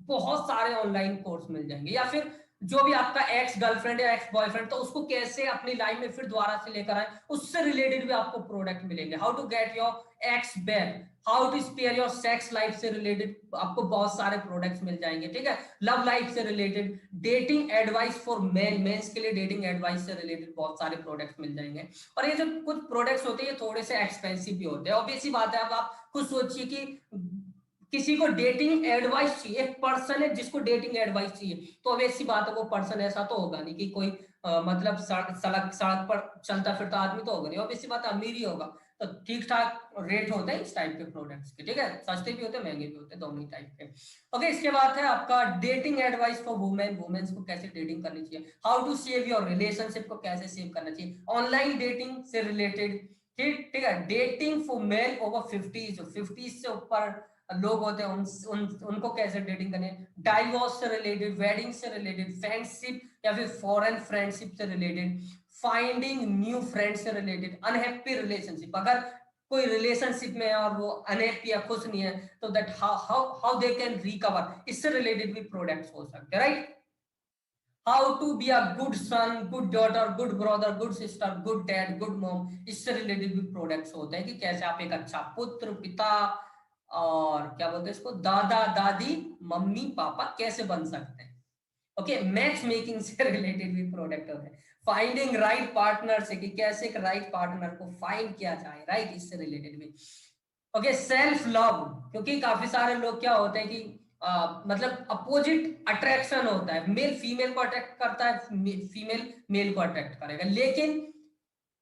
बहुत सारे ऑनलाइन कोर्स मिल जाएंगे। या फिर जो भी आपका एक्स गर्लफ्रेंड या एक्स बॉयफ्रेंड, तो उसको कैसे अपनी लाइफ में फिर दोबारा से लेकर आए, उससे रिलेटेड भी आपको प्रोडक्ट मिलेंगे। How to get your ex back, how to spare your sex life से रिलेटेड आपको बहुत सारे प्रोडक्ट्स मिल जाएंगे। ठीक है, लव लाइफ से related, dating advice for men, mens के लिए डेटिंग एडवाइस से रिलेटेड बहुत सारे प्रोडक्ट्स मिल जाएंगे। और ये जो कुछ प्रोडक्ट्स होते हैं ये थोड़े से एक्सपेंसिव भी होते हैं। ऑब्वियस सी बात है, अब आप खुद सोचिए कि किसी को डेटिंग एडवाइस चाहिए, एक पर्सन है जिसको डेटिंग एडवाइस चाहिए, तो अब ऐसी बात है वो पर्सन ऐसा तो होगा नहीं कि कोई मतलब सड़क पर चलता फिरता आदमी तो होगा नहीं, ऑब्वियस सी बात है अमीर ही होगा। तो ठीक ठाक रेट होते हैं इस टाइप के प्रोडक्ट्स के। ठीक है, सस्ते भी होते हैं महंगे भी होते हैं, दोनों ही टाइप के। ओके, इसके बाद है आपका dating advice for women, womens को कैसे डेटिंग करनी चाहिए, how to save your relationship को कैसे सेव करना चाहिए, ऑनलाइन डेटिंग से रिलेटेड। ठीक ठीक है, डेटिंग फॉर मेल ओवर 50, जो 50 से ऊपर लोग होते हैं उनको कैसे डेटिंग करनी है, डाइवोर्स से रिलेटेड, वेडिंग से रिलेटेड, फ्रेंडशिप या फिर फॉरेन फ्रेंडशिप से रिलेटेड, फाइंडिंग न्यू फ्रेंड से रिलेटेड, अनहैप्पी रिलेशनशिप, अगर कोई रिलेशनशिप में है और वो अनहैप्पी या खुश नहीं है, तो that how how how they can recover, इससे रिलेटेड भी प्रोडक्ट्स हो सकते हैं। Right, how to be a good son, good daughter, good brother, good sister, good dad, good mom, इससे रिलेटेड भी प्रोडक्ट्स होते हैं कि कैसे आप एक अच्छा पुत्र, पिता, और क्या बोलते हैं इसको, दादा दादी, मम्मी पापा कैसे बन सकते हैं। ओके, मैच मेकिंग से रिलेटेड भी प्रोडक्ट होते हैं, फाइंडिंग राइट पार्टनर से कि कैसे एक राइट पार्टनर को फाइंड किया जाए, राइट, इससे रिलेटेड भी। ओके, सेल्फ लव, क्योंकि काफी सारे लोग क्या होते हैं कि मतलब अपोजिट अट्रैक्शन होता है, मेल फीमेल को अट्रैक्ट करता है, फीमेल मेल को अट्रैक्ट करेगा, लेकिन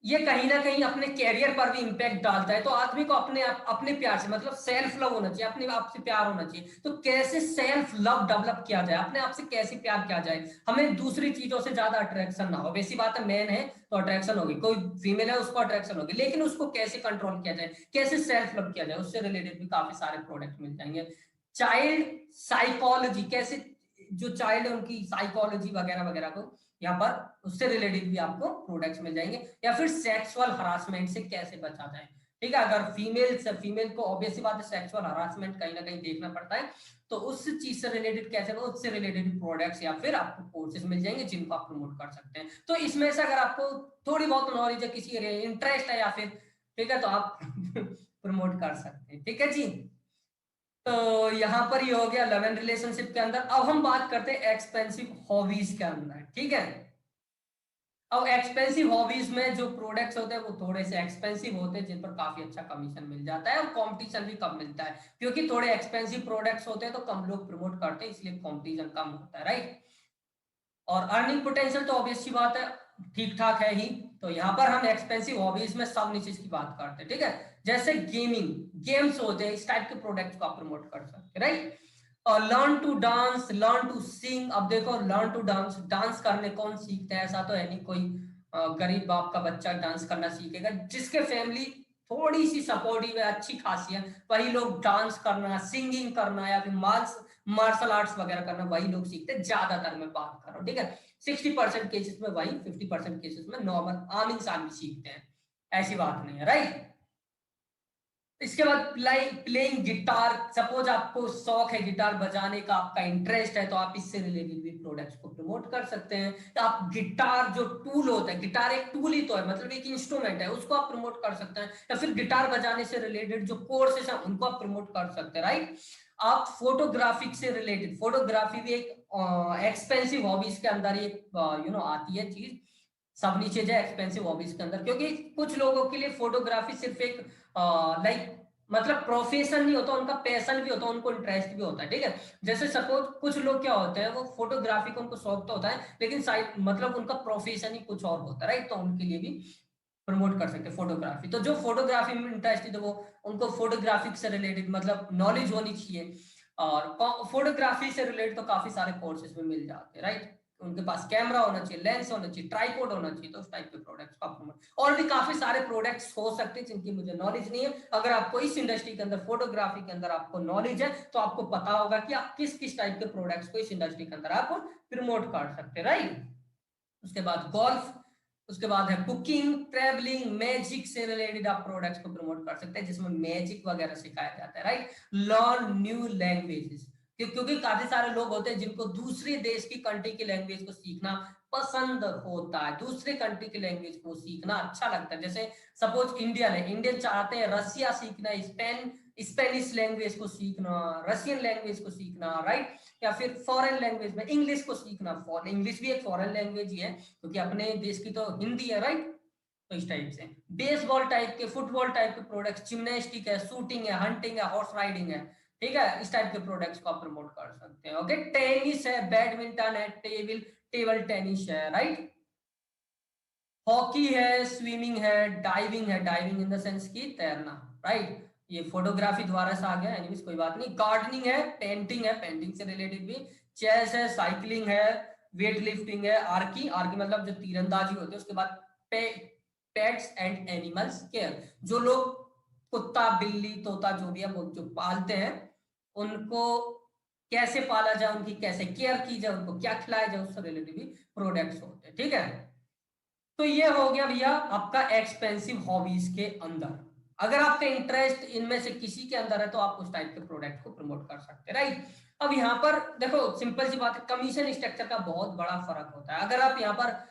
ये कहीं ना कहीं अपने कैरियर पर भी इंपैक्ट डालता है। तो आदमी को अपने प्यार से मतलब सेल्फ लव होना चाहिए, अपने आप से प्यार होना चाहिए। तो कैसे सेल्फ लव डेवलप किया जाए, अपने आप से कैसे प्यार किया जाए, हमें दूसरी चीजों से ज्यादा अट्रैक्शन ना हो। वैसी बात है, मैन है तो अट्रैक्शन होगी, कोई फीमेल है उसको अट्रैक्शन होगी, लेकिन उसको कैसे कंट्रोल किया जाए, कैसे सेल्फ लव किया जाए, उससे रिलेटेड भी काफी सारे प्रोडक्ट मिल जाएंगे। चाइल्ड साइकोलॉजी, कैसे जो चाइल्ड है उनकी साइकोलॉजी वगैरह वगैरह को यहाँ पर उससे रिलेटेड भी आपको प्रोडक्ट्स मिल जाएंगे। या फिर सेक्सुअल हरासमेंट से कैसे बचा जाए। ठीक है, अगर फीमेल को ऑब्वियस बात है सेक्सुअल हरासमेंट कहीं ना कहीं देखना पड़ता है, तो उस चीज से रिलेटेड कैसे, उससे रिलेटेड प्रोडक्ट्स या फिर आपको कोर्सेज मिल जाएंगे जिनको आप प्रमोट कर सकते हैं। तो इसमें से अगर आपको थोड़ी बहुत नॉलेज है, किसी इंटरेस्ट है, या फिर ठीक है, तो आप प्रमोट कर सकते हैं। ठीक है जी, तो यहां पर ये हो गया लव एंड रिलेशनशिप के अंदर। अब हम बात करते हैं एक्सपेंसिव हॉबीज के अंदर। ठीक है, अब एक्सपेंसिव हॉबीज में जो प्रोडक्ट्स होते हैं वो थोड़े से एक्सपेंसिव होते हैं, जिन पर काफी अच्छा कमीशन मिल जाता है और कंपटीशन भी कम मिलता है, क्योंकि थोड़े एक्सपेंसिव प्रोडक्ट्स होते हैं तो कम लोग प्रमोट करते हैं, इसलिए कंपटीशन कम होता है, राइट। और अर्निंग पोटेंशियल तो ऑब्वियस सी बात है, ठीक ठाक है ही। तो यहाँ पर हम एक्सपेंसिव हॉबीज में सब निचेज की बात करते हैं, ठीक है। जैसे गेमिंग, गेम्स होते हैं, इस टाइप के प्रोडक्ट्स को आप प्रमोट कर सकते हैं, राइट। और learn to dance, learn to sing. अब देखो, लर्न टू डांस, डांस करने कौन सीखता है? ऐसा तो है नहीं कोई गरीब बाप का बच्चा डांस करना सीखेगा। जिसके फैमिली थोड़ी सी सपोर्टिव है, अच्छी खासी है, वही लोग डांस करना, सिंगिंग करना या फिर मार्शल आर्ट्स वगैरह करना वही लोग सीखते हैं, ज्यादातर मैं बात कर रहा हूँ, ठीक है। 60% केसेस में वही, 50% केसेस में नॉर्मल आम इंसान भी सीखते हैं, ऐसी बात नहीं है, राइट। इसके बाद प्लेइंग गिटार। सपोज आपको शौक है गिटार बजाने का, आपका इंटरेस्ट है, तो आप इससे रिलेटेड भी प्रोडक्ट्स को प्रमोट कर सकते हैं। तो आप गिटार जो टूल होता है, गिटार एक टूल ही तो है, मतलब एक इंस्ट्रूमेंट है, उसको आप प्रमोट कर सकते हैं। या फिर गिटार बजाने से रिलेटेड जो कोर्सेस हैं उनको आप प्रमोट कर सकते हैं, राइट। आप फोटोग्राफी से रिलेटेड, फोटोग्राफी भी एक एक्सपेंसिव हॉबीज के अंदर एक आती है चीज, सब नीचे जाए एक्सपेंसिव हॉबीज के अंदर, क्योंकि कुछ लोगों के लिए फोटोग्राफी सिर्फ एक लाइक मतलब प्रोफेशन नहीं होता, उनका पैशन भी होता है, उनको इंटरेस्ट भी होता है, ठीक है। जैसे सपोज कुछ लोग क्या होते हैं, वो फोटोग्राफी का उनको शौक तो होता है, लेकिन साइड मतलब उनका प्रोफेशन ही कुछ और होता है, राइट। तो उनके लिए भी प्रमोट कर सकते हैं फोटोग्राफी। तो जो फोटोग्राफी में इंटरेस्टेड है वो, उनको फोटोग्राफी से रिलेटेड मतलब नॉलेज होनी चाहिए। और फोटोग्राफी से रिलेटेड तो काफी सारे कोर्सेज में मिल जाते हैं, राइट। उनके पास कैमरा होना चाहिए, लेंस होना चाहिए, ट्राइपॉड होना चाहिए, तो उस टाइप के प्रोडक्ट्स का प्रमोट। और भी काफी सारे प्रोडक्ट्स हो सकते हैं जिनकी मुझे नॉलेज नहीं है। अगर आपको इस इंडस्ट्री के अंदर, फोटोग्राफी के अंदर आपको नॉलेज है, तो आपको पता होगा कि आप किस किस टाइप के प्रोडक्ट्स को इस इंडस्ट्री के अंदर आप प्रमोट कर सकते हैं, राइट। उसके बाद गोल्फ, उसके बाद है कुकिंग, ट्रेवलिंग, मैजिक से रिलेटेड आप प्रोडक्ट्स को प्रमोट कर सकते हैं, जिसमें मैजिक वगैरह सिखाया जाता है, राइट। लर्न न्यू लैंग्वेजेस, क्योंकि काफी सारे लोग होते हैं जिनको दूसरे देश की कंट्री की लैंग्वेज को सीखना पसंद होता है, दूसरे कंट्री की लैंग्वेज को सीखना अच्छा लगता है। जैसे सपोज इंडियन है, इंडियन चाहते हैं रसिया सीखना, स्पेनिश लैंग्वेज को सीखना, रशियन लैंग्वेज को सीखना, राइट। या फिर फॉरेन लैंग्वेज में इंग्लिश को सीखना, इंग्लिश भी एक फॉरेन लैंग्वेज ही है, क्योंकि अपने देश की तो हिंदी है, राइट। तो इस टाइप से बेसबॉल टाइप के, फुटबॉल टाइप के प्रोडक्ट्स, जिम्नास्टिक है, शूटिंग है, हंटिंग है, हॉर्स राइडिंग है, ठीक है, इस टाइप के प्रोडक्ट्स को आप प्रमोट कर सकते हैं। ओके, टेनिस है, बैडमिंटन है, टेबल टेनिस है, राइट। हॉकी है, स्विमिंग है, डाइविंग है, डाइविंग इन द सेंस की तैरना, राइट। ये फोटोग्राफी द्वारा से आ गया, एनीवेज कोई बात नहीं। गार्डनिंग है, पेंटिंग से रिलेटेड भी। चेस है, साइकिलिंग है, वेट लिफ्टिंग है, आर्की, आर्की मतलब जो तीरंदाजी होती है। उसके बाद पेट्स एंड एनिमल्स केयर, जो लोग कुत्ता, बिल्ली, तोता जो भी है वो जो पालते हैं, उनको कैसे पाला जाए, उनकी कैसे केयर की जाए, उनको क्या खिलाया जाए, उससे रिलेटेड भी प्रोडक्ट्स होते हैं, ठीक है। तो ये हो गया भैया आपका एक्सपेंसिव हॉबीज के अंदर। अगर आपका इंटरेस्ट इनमें से किसी के अंदर है तो आप उस टाइप के प्रोडक्ट को प्रमोट कर सकते हैं, राइट। अब यहाँ पर देखो, सिंपल सी बात है, कमीशन स्ट्रक्चर का बहुत बड़ा फर्क होता है। अगर आप यहाँ पर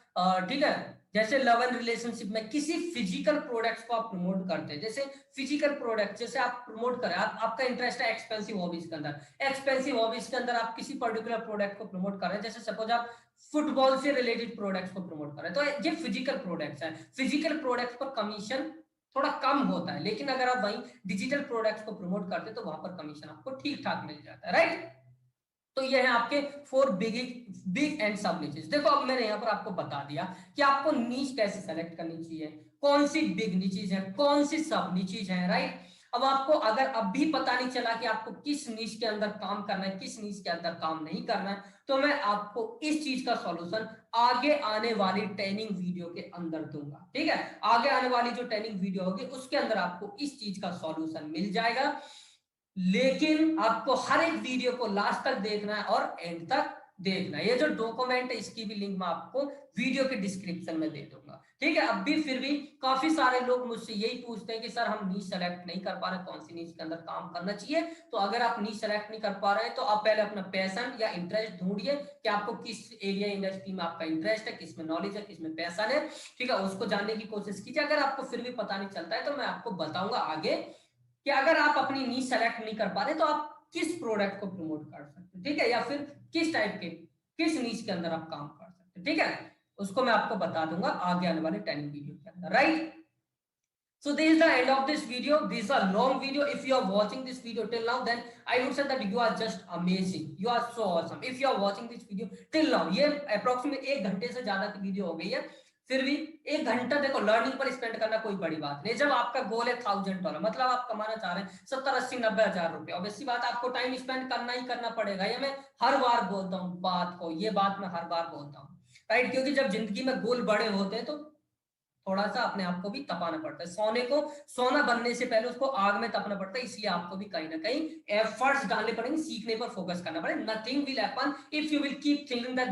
ठीक है, जैसे लव एंड रिलेशनशिप में किसी फिजिकल प्रोडक्ट्स को आप प्रमोट करते हैं, जैसे फिजिकल प्रोडक्ट जैसे आप प्रमोट करें, आपका इंटरेस्ट है एक्सपेंसिव हॉबीज के अंदर, एक्सपेंसिव हॉबीज के अंदर आप किसी पर्टिकुलर प्रोडक्ट को प्रमोट कर रहे हैं, जैसे सपोज आप फुटबॉल से रिलेटेड प्रोडक्ट्स को प्रमोट कर रहे हैं, तो ये फिजिकल प्रोडक्ट्स है। फिजिकल प्रोडक्ट्स पर कमीशन थोड़ा कम होता है, लेकिन अगर आप वहीं डिजिटल प्रोडक्ट्स को प्रमोट करते हैं तो वहां पर कमीशन आपको ठीक ठाक मिल जाता है, राइट। तो ये है आपके 4 बिग एंड सब नीचेस। देखो, अब मैंने यहाँ पर आपको बता दिया कि आपको नीच कैसे सेलेक्ट करनी चाहिए, कौन सी बिग नीचेज है, कौन सी सब नीचेज है, राइट। अब आपको अगर अब भी पता नहीं चला कि आपको किस नीच के अंदर काम करना है, किस नीच के अंदर काम नहीं करना है, तो मैं आपको इस चीज का सॉल्यूशन आगे आने वाली ट्रेनिंग वीडियो के अंदर दूंगा, ठीक है। आगे आने वाली जो ट्रेनिंग वीडियो होगी उसके अंदर आपको इस चीज का सॉल्यूशन मिल जाएगा, लेकिन आपको हर एक वीडियो को लास्ट तक देखना है और एंड तक देखना है। ये जो डॉक्यूमेंट है इसकी भी लिंक मैं आपको वीडियो के डिस्क्रिप्शन में दे दूंगा, ठीक है। अब भी फिर भी काफी सारे लोग मुझसे यही पूछते हैं कि सर हम नीच सेलेक्ट नहीं कर पा रहे, कौन सी नीच के अंदर काम करना चाहिए। तो अगर आप नीच सेलेक्ट नहीं कर पा रहे हैं तो आप पहले अपना पैशन या इंटरेस्ट ढूंढिए कि आपको किस एरिया इंडस्ट्री में आपका इंटरेस्ट है, किसमें नॉलेज है, किसमें पैशन है, ठीक है। उसको जानने की कोशिश कीजिए। अगर आपको फिर भी पता नहीं चलता है तो मैं आपको बताऊंगा आगे कि अगर आप अपनी नीश सेलेक्ट नहीं कर पा रहे तो आप किस प्रोडक्ट को प्रमोट कर सकते हैं, ठीक है, या फिर किस टाइप के, किस नीच के अंदर आप काम कर सकते हैं, ठीक है। उसको मैं आपको बता दूंगा आगे आने वाले ट्रेनिंग वीडियो के अंदर, right? So this is the end of this video. This is a long video. If you are watching this video till now, then I would say that you are just amazing. You are so awesome. If you are watching this video till now, ये approximately 1 घंटे से ज्यादा की video हो गई है, फिर भी 1 घंटा देखो लर्निंग पर स्पेंड करना कोई बड़ी बात नहीं। जब आपका गोल है $1000, मतलब आप कमाना चाह रहे हैं 70, 80, 90 हजार रुपए, ऑब्वियसली बात आपको टाइम स्पेंड करना ही करना पड़ेगा। ये मैं हर बार बोलता हूँ बात को, ये बात मैं हर बार बोलता हूँ, राइट? क्योंकि जब जिंदगी में गोल बड़े होते हैं तो थोड़ा सा अपने आप को भी तपाना पड़ता है। सोने को सोना बनने से पहले उसको आग में तपना पड़ता है, इसलिए आपको भी कहीं ना कहीं एफर्ट्स डालने पड़ेंगे, सीखने पर फोकस करना पड़ेगा। Nothing will happen if you will keep thinking that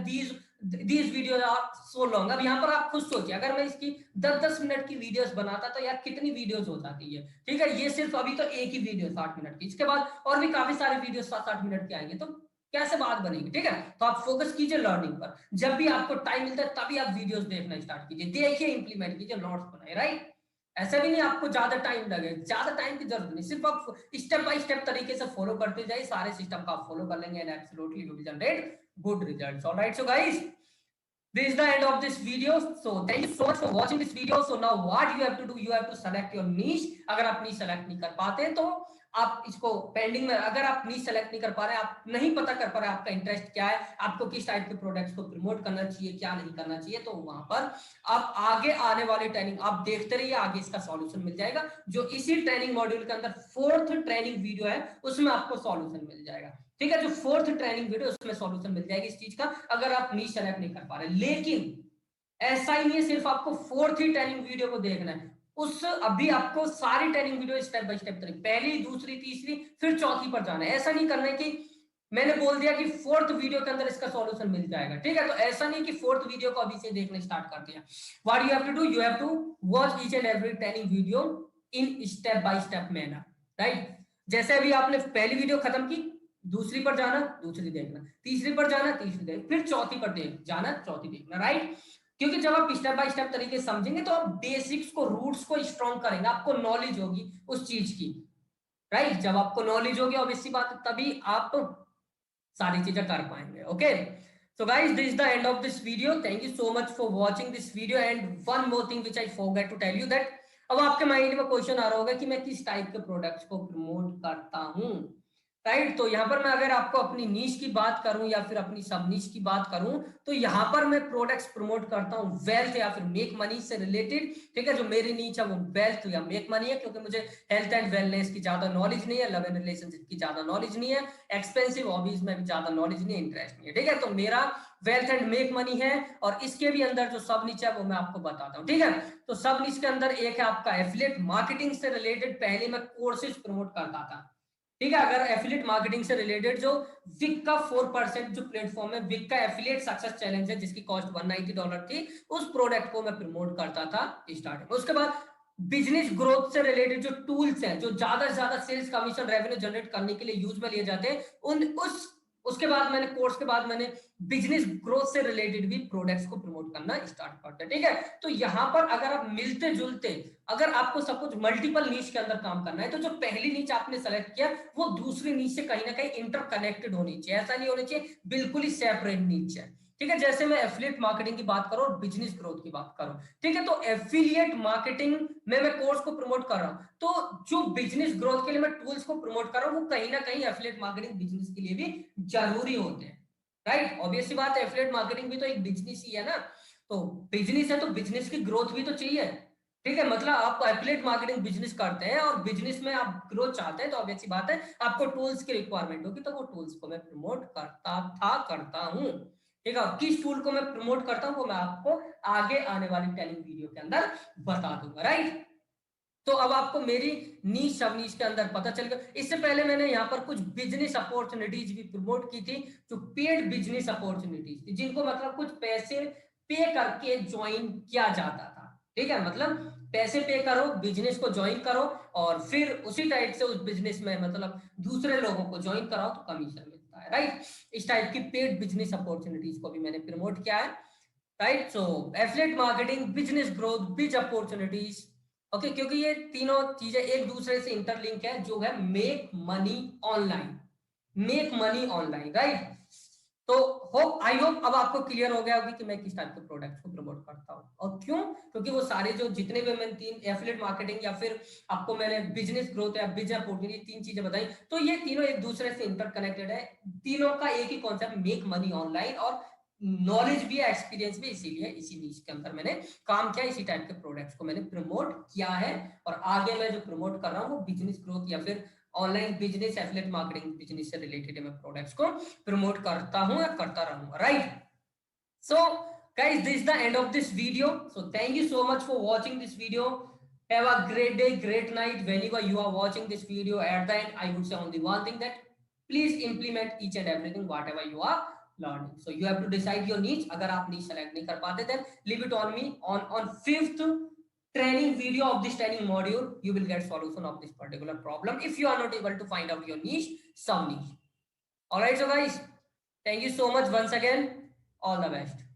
these videos are so long. अब यहाँ पर आप खुद सोचिए, अगर मैं इसकी 10-10 मिनट की वीडियोस बनाता तो यार कितनी वीडियोस हो जाती है, ठीक है? ये सिर्फ अभी तो एक ही वीडियो 60 मिनट की, इसके बाद और भी काफी सारे वीडियो 7-8 मिनट के आएंगे, तो कैसे बात बनेगी, ठीक है? तो आप फोकस कीजिए लर्निंग पर। जब भी आपको टाइम मिलता है तभी आप वीडियोस देखना स्टार्ट कीजिए, देखिए, इंप्लीमेंट कीजिए, नोट्स बनाए, राइट? ऐसा भी नहीं आपको ज्यादा टाइम लगे, ज्यादा टाइम की जरूरत नहीं, सिर्फ आप स्टेप बाय स्टेप तरीके से फॉलो करते जाइए, सारे सिस्टम का आप फॉलो कर लेंगे and absolutely you will generate good results. Alright, so guys, this is the end of this video. So thank you so much for watching this video. So now what you have to do, you have to select your niche. अगर आप niche select नहीं कर पाते तो आप इसको pending में, अगर आप niche select नहीं कर पा रहे, आप नहीं पता कर पा रहे आपका इंटरेस्ट क्या है, आपको किस टाइप के प्रोडक्ट्स को प्रमोट करना चाहिए, क्या नहीं करना चाहिए, तो वहां पर आप आगे आने वाले ट्रेनिंग आप देखते रहिए, आगे इसका सॉल्यूशन मिल जाएगा। जो इसी ट्रेनिंग मॉड्यूल के अंदर 4th ट्रेनिंग वीडियो है उसमें आपको सॉल्यूशन मिल जाएगा, ठीक है? जो 4th ट्रेनिंग वीडियो उसमें सॉल्यूशन मिल जाएगी इस चीज का, अगर आप नीश सेलेक्ट नहीं कर पा रहे। लेकिन ऐसा ही नहीं है सिर्फ आपको 4th ही ट्रेनिंग वीडियो को देखना है, उस अभी आपको सारी training video step by step तरीके, पहली, दूसरी, तीसरी, फिर चौथी पर जाना है। ऐसा नहीं करना है कि मैंने बोल दिया कि 4th वीडियो के अंदर इसका सॉल्यूशन मिल जाएगा, ठीक है? तो ऐसा नहीं कि 4th वीडियो को अभी से देखना स्टार्ट कर दिया। What you have to do, you have to watch each and every training video in step by step manner, right? जैसे अभी आपने पहली वीडियो खत्म की, दूसरी पर जाना, दूसरी देखना, तीसरी पर जाना, तीसरी देखना, फिर चौथी पर जाना, चौथी देखना, राइट? क्योंकि जब आप स्टेप बाय स्टेप तरीके समझेंगे तो आप बेसिक्स को, रूट्स को स्ट्रॉन्ग करेंगे, आपको नॉलेज होगी उस चीज की, राइट? जब आपको नॉलेज होगी ऑब्वियसली बात तभी आप सारी चीजें कर पाएंगे। Okay, so guys, this is the end of this video. Thank you so much for watching this video. And one more thing which I forgot to tell you that अब आपके माइंड में क्वेश्चन आ रहा होगा कि मैं किस type के products को प्रमोट करता हूं, राइट? तो यहाँ पर मैं अगर आपको अपनी नीश की बात करूं या फिर अपनी सब नीश की बात करूं, तो यहाँ पर मैं प्रोडक्ट्स प्रमोट करता हूं वेल्थ या फिर मेक मनी से रिलेटेड, ठीक है? जो मेरी नीच है वो वेल्थ या मेक मनी है, क्योंकि मुझे हेल्थ एंड वेलनेस की ज्यादा नॉलेज नहीं है, लव एंड रिलेशनशिप की ज्यादा नॉलेज नहीं है, एक्सपेंसिव हॉबीज में भी ज्यादा नॉलेज नहीं है, इंटरेस्ट नहीं है, ठीक है? तो मेरा वेल्थ एंड मेक मनी है, और इसके भी अंदर जो सब नीच है वो मैं आपको बताता हूँ, ठीक है? तो सब नीच के अंदर एक है आपका एफिलिएट मार्केटिंग से रिलेटेड, पहले मैं कोर्सेज प्रमोट करता था, ठीक है? अगर एफिलिएट मार्केटिंग से रिलेटेड जो विक का 4% जो प्लेटफॉर्म है, विक का एफिलिएट सक्सेस चैलेंज है जिसकी कॉस्ट $190 थी, उस प्रोडक्ट को मैं प्रमोट करता था स्टार्टिंग। उसके बाद बिजनेस ग्रोथ से रिलेटेड जो टूल्स हैं, जो ज्यादा से ज्यादा सेल्स कमीशन रेवेन्यू जनरेट करने के लिए यूज में लिए जाते हैं, उसके बाद मैंने कोर्स के बाद मैंने बिजनेस ग्रोथ से रिलेटेड भी प्रोडक्ट्स को प्रमोट करना स्टार्ट कर दिया, ठीक है? तो यहां पर अगर आप मिलते जुलते, अगर आपको सब कुछ मल्टीपल नीच के अंदर काम करना है, तो जो पहली नीच आपने सेलेक्ट किया वो दूसरी नीच से कहीं ना कहीं इंटरकनेक्टेड होनी चाहिए, ऐसा नहीं होना चाहिए बिल्कुल ही सेपरेट नीच है, ठीक है? जैसे मैं एफिलिएट मार्केटिंग की बात करूं और बिजनेस ग्रोथ की बात करूं, ठीक है? तो एफिलिएट मार्केटिंग में मैं कोर्स को प्रमोट कर रहा हूं, तो जो बिजनेस ग्रोथ के लिए मैं टूल्स को प्रमोट कर रहा हूं वो कहीं ना कहीं एफिलिएट मार्केटिंग बिजनेस के लिए भी जरूरी होते हैं, राइट? ऑब्वियसली बात है, एफिलिएट मार्केटिंग भी तो एक बिजनेस ही है ना, तो बिजनेस है तो बिजनेस की ग्रोथ भी तो चाहिए, ठीक है? मतलब आप एफिलिएट मार्केटिंग बिजनेस करते हैं और बिजनेस में आप ग्रोथ चाहते हैं, तो ऑब्वियसली बात है आपको टूल्स की रिक्वायरमेंट होगी, तो वो टूल्स को मैं प्रमोट करता हूं, ठीक है? किस टूल को मैं प्रमोट करता हूं वो मैं आपको आगे आने वाली ट्रेनिंग वीडियो के अंदर बता दूंगा, राइट? तो अब आपको मेरी नीश सब नीश के अंदर पता चल गया। इससे पहले मैंने यहाँ पर कुछ बिजनेस अपॉर्चुनिटीज भी प्रमोट की थी, जो पेड बिजनेस अपॉर्चुनिटीज थी, जिनको मतलब कुछ पैसे पे करके ज्वाइन किया जाता था, ठीक है? मतलब पैसे पे करो, बिजनेस को ज्वाइन करो, और फिर उसी टाइप से उस बिजनेस में मतलब दूसरे लोगों को ज्वाइन कराओ तो कमीशन मिलता है, राइट? इस टाइप की पेड बिजनेस अपॉर्चुनिटीज को भी मैंने प्रमोट किया है, राइट? सो एफिलिएट मार्केटिंग, बिजनेस ग्रोथ, बिज अपॉर्चुनिटीज, ओके? क्योंकि ये तीनों चीजें एक दूसरे से इंटरलिंक है, जो है make money online, make money online, right? तो होप आई होप अब आपको क्लियर हो गया होगी कि मैं किस टाइप के प्रोडक्ट्स को प्रमोट करता हूँ और क्यों, क्योंकि वो सारे जो जितने भी मैंने 3 एफिलिएट मार्केटिंग या फिर आपको मैंने बिजनेस ग्रोथ या बिजनेस अपॉर्चुनिटी 3 चीजें बताई, तो ये तीनों एक दूसरे से इंटरकनेक्टेड है। तीनों का एक ही कॉन्सेप्ट, मेक मनी ऑनलाइन, और नॉलेज भी है, एक्सपीरियंस भी, इसीलिए इसी नीच के अंदर मैंने काम किया, इसी टाइप के प्रोडक्ट्स को मैंने प्रमोट किया है। और आगे मैं जो प्रमोट कर रहा हूँ वो बिजनेस ग्रोथ या फिर online business affiliate marketing business से रिलेटेड मैं प्रोडक्ट्स को प्रमोट करता हूं या करता रहूंगा, right. So guys, this is the end of this video. So thank you so much for watching this video. Have a great day, great night whenever you are watching this video. At the end, I would say only one thing, that please implement each and everything whatever you are learning. So you have to decide your niche. अगर आप niche select नहीं कर पाते, then leave it on me. On 5th training video of this training module, you will get solution of this particular problem if you are not able to find out your niche, some niche. All right, so guys, thank you so much once again. All the best.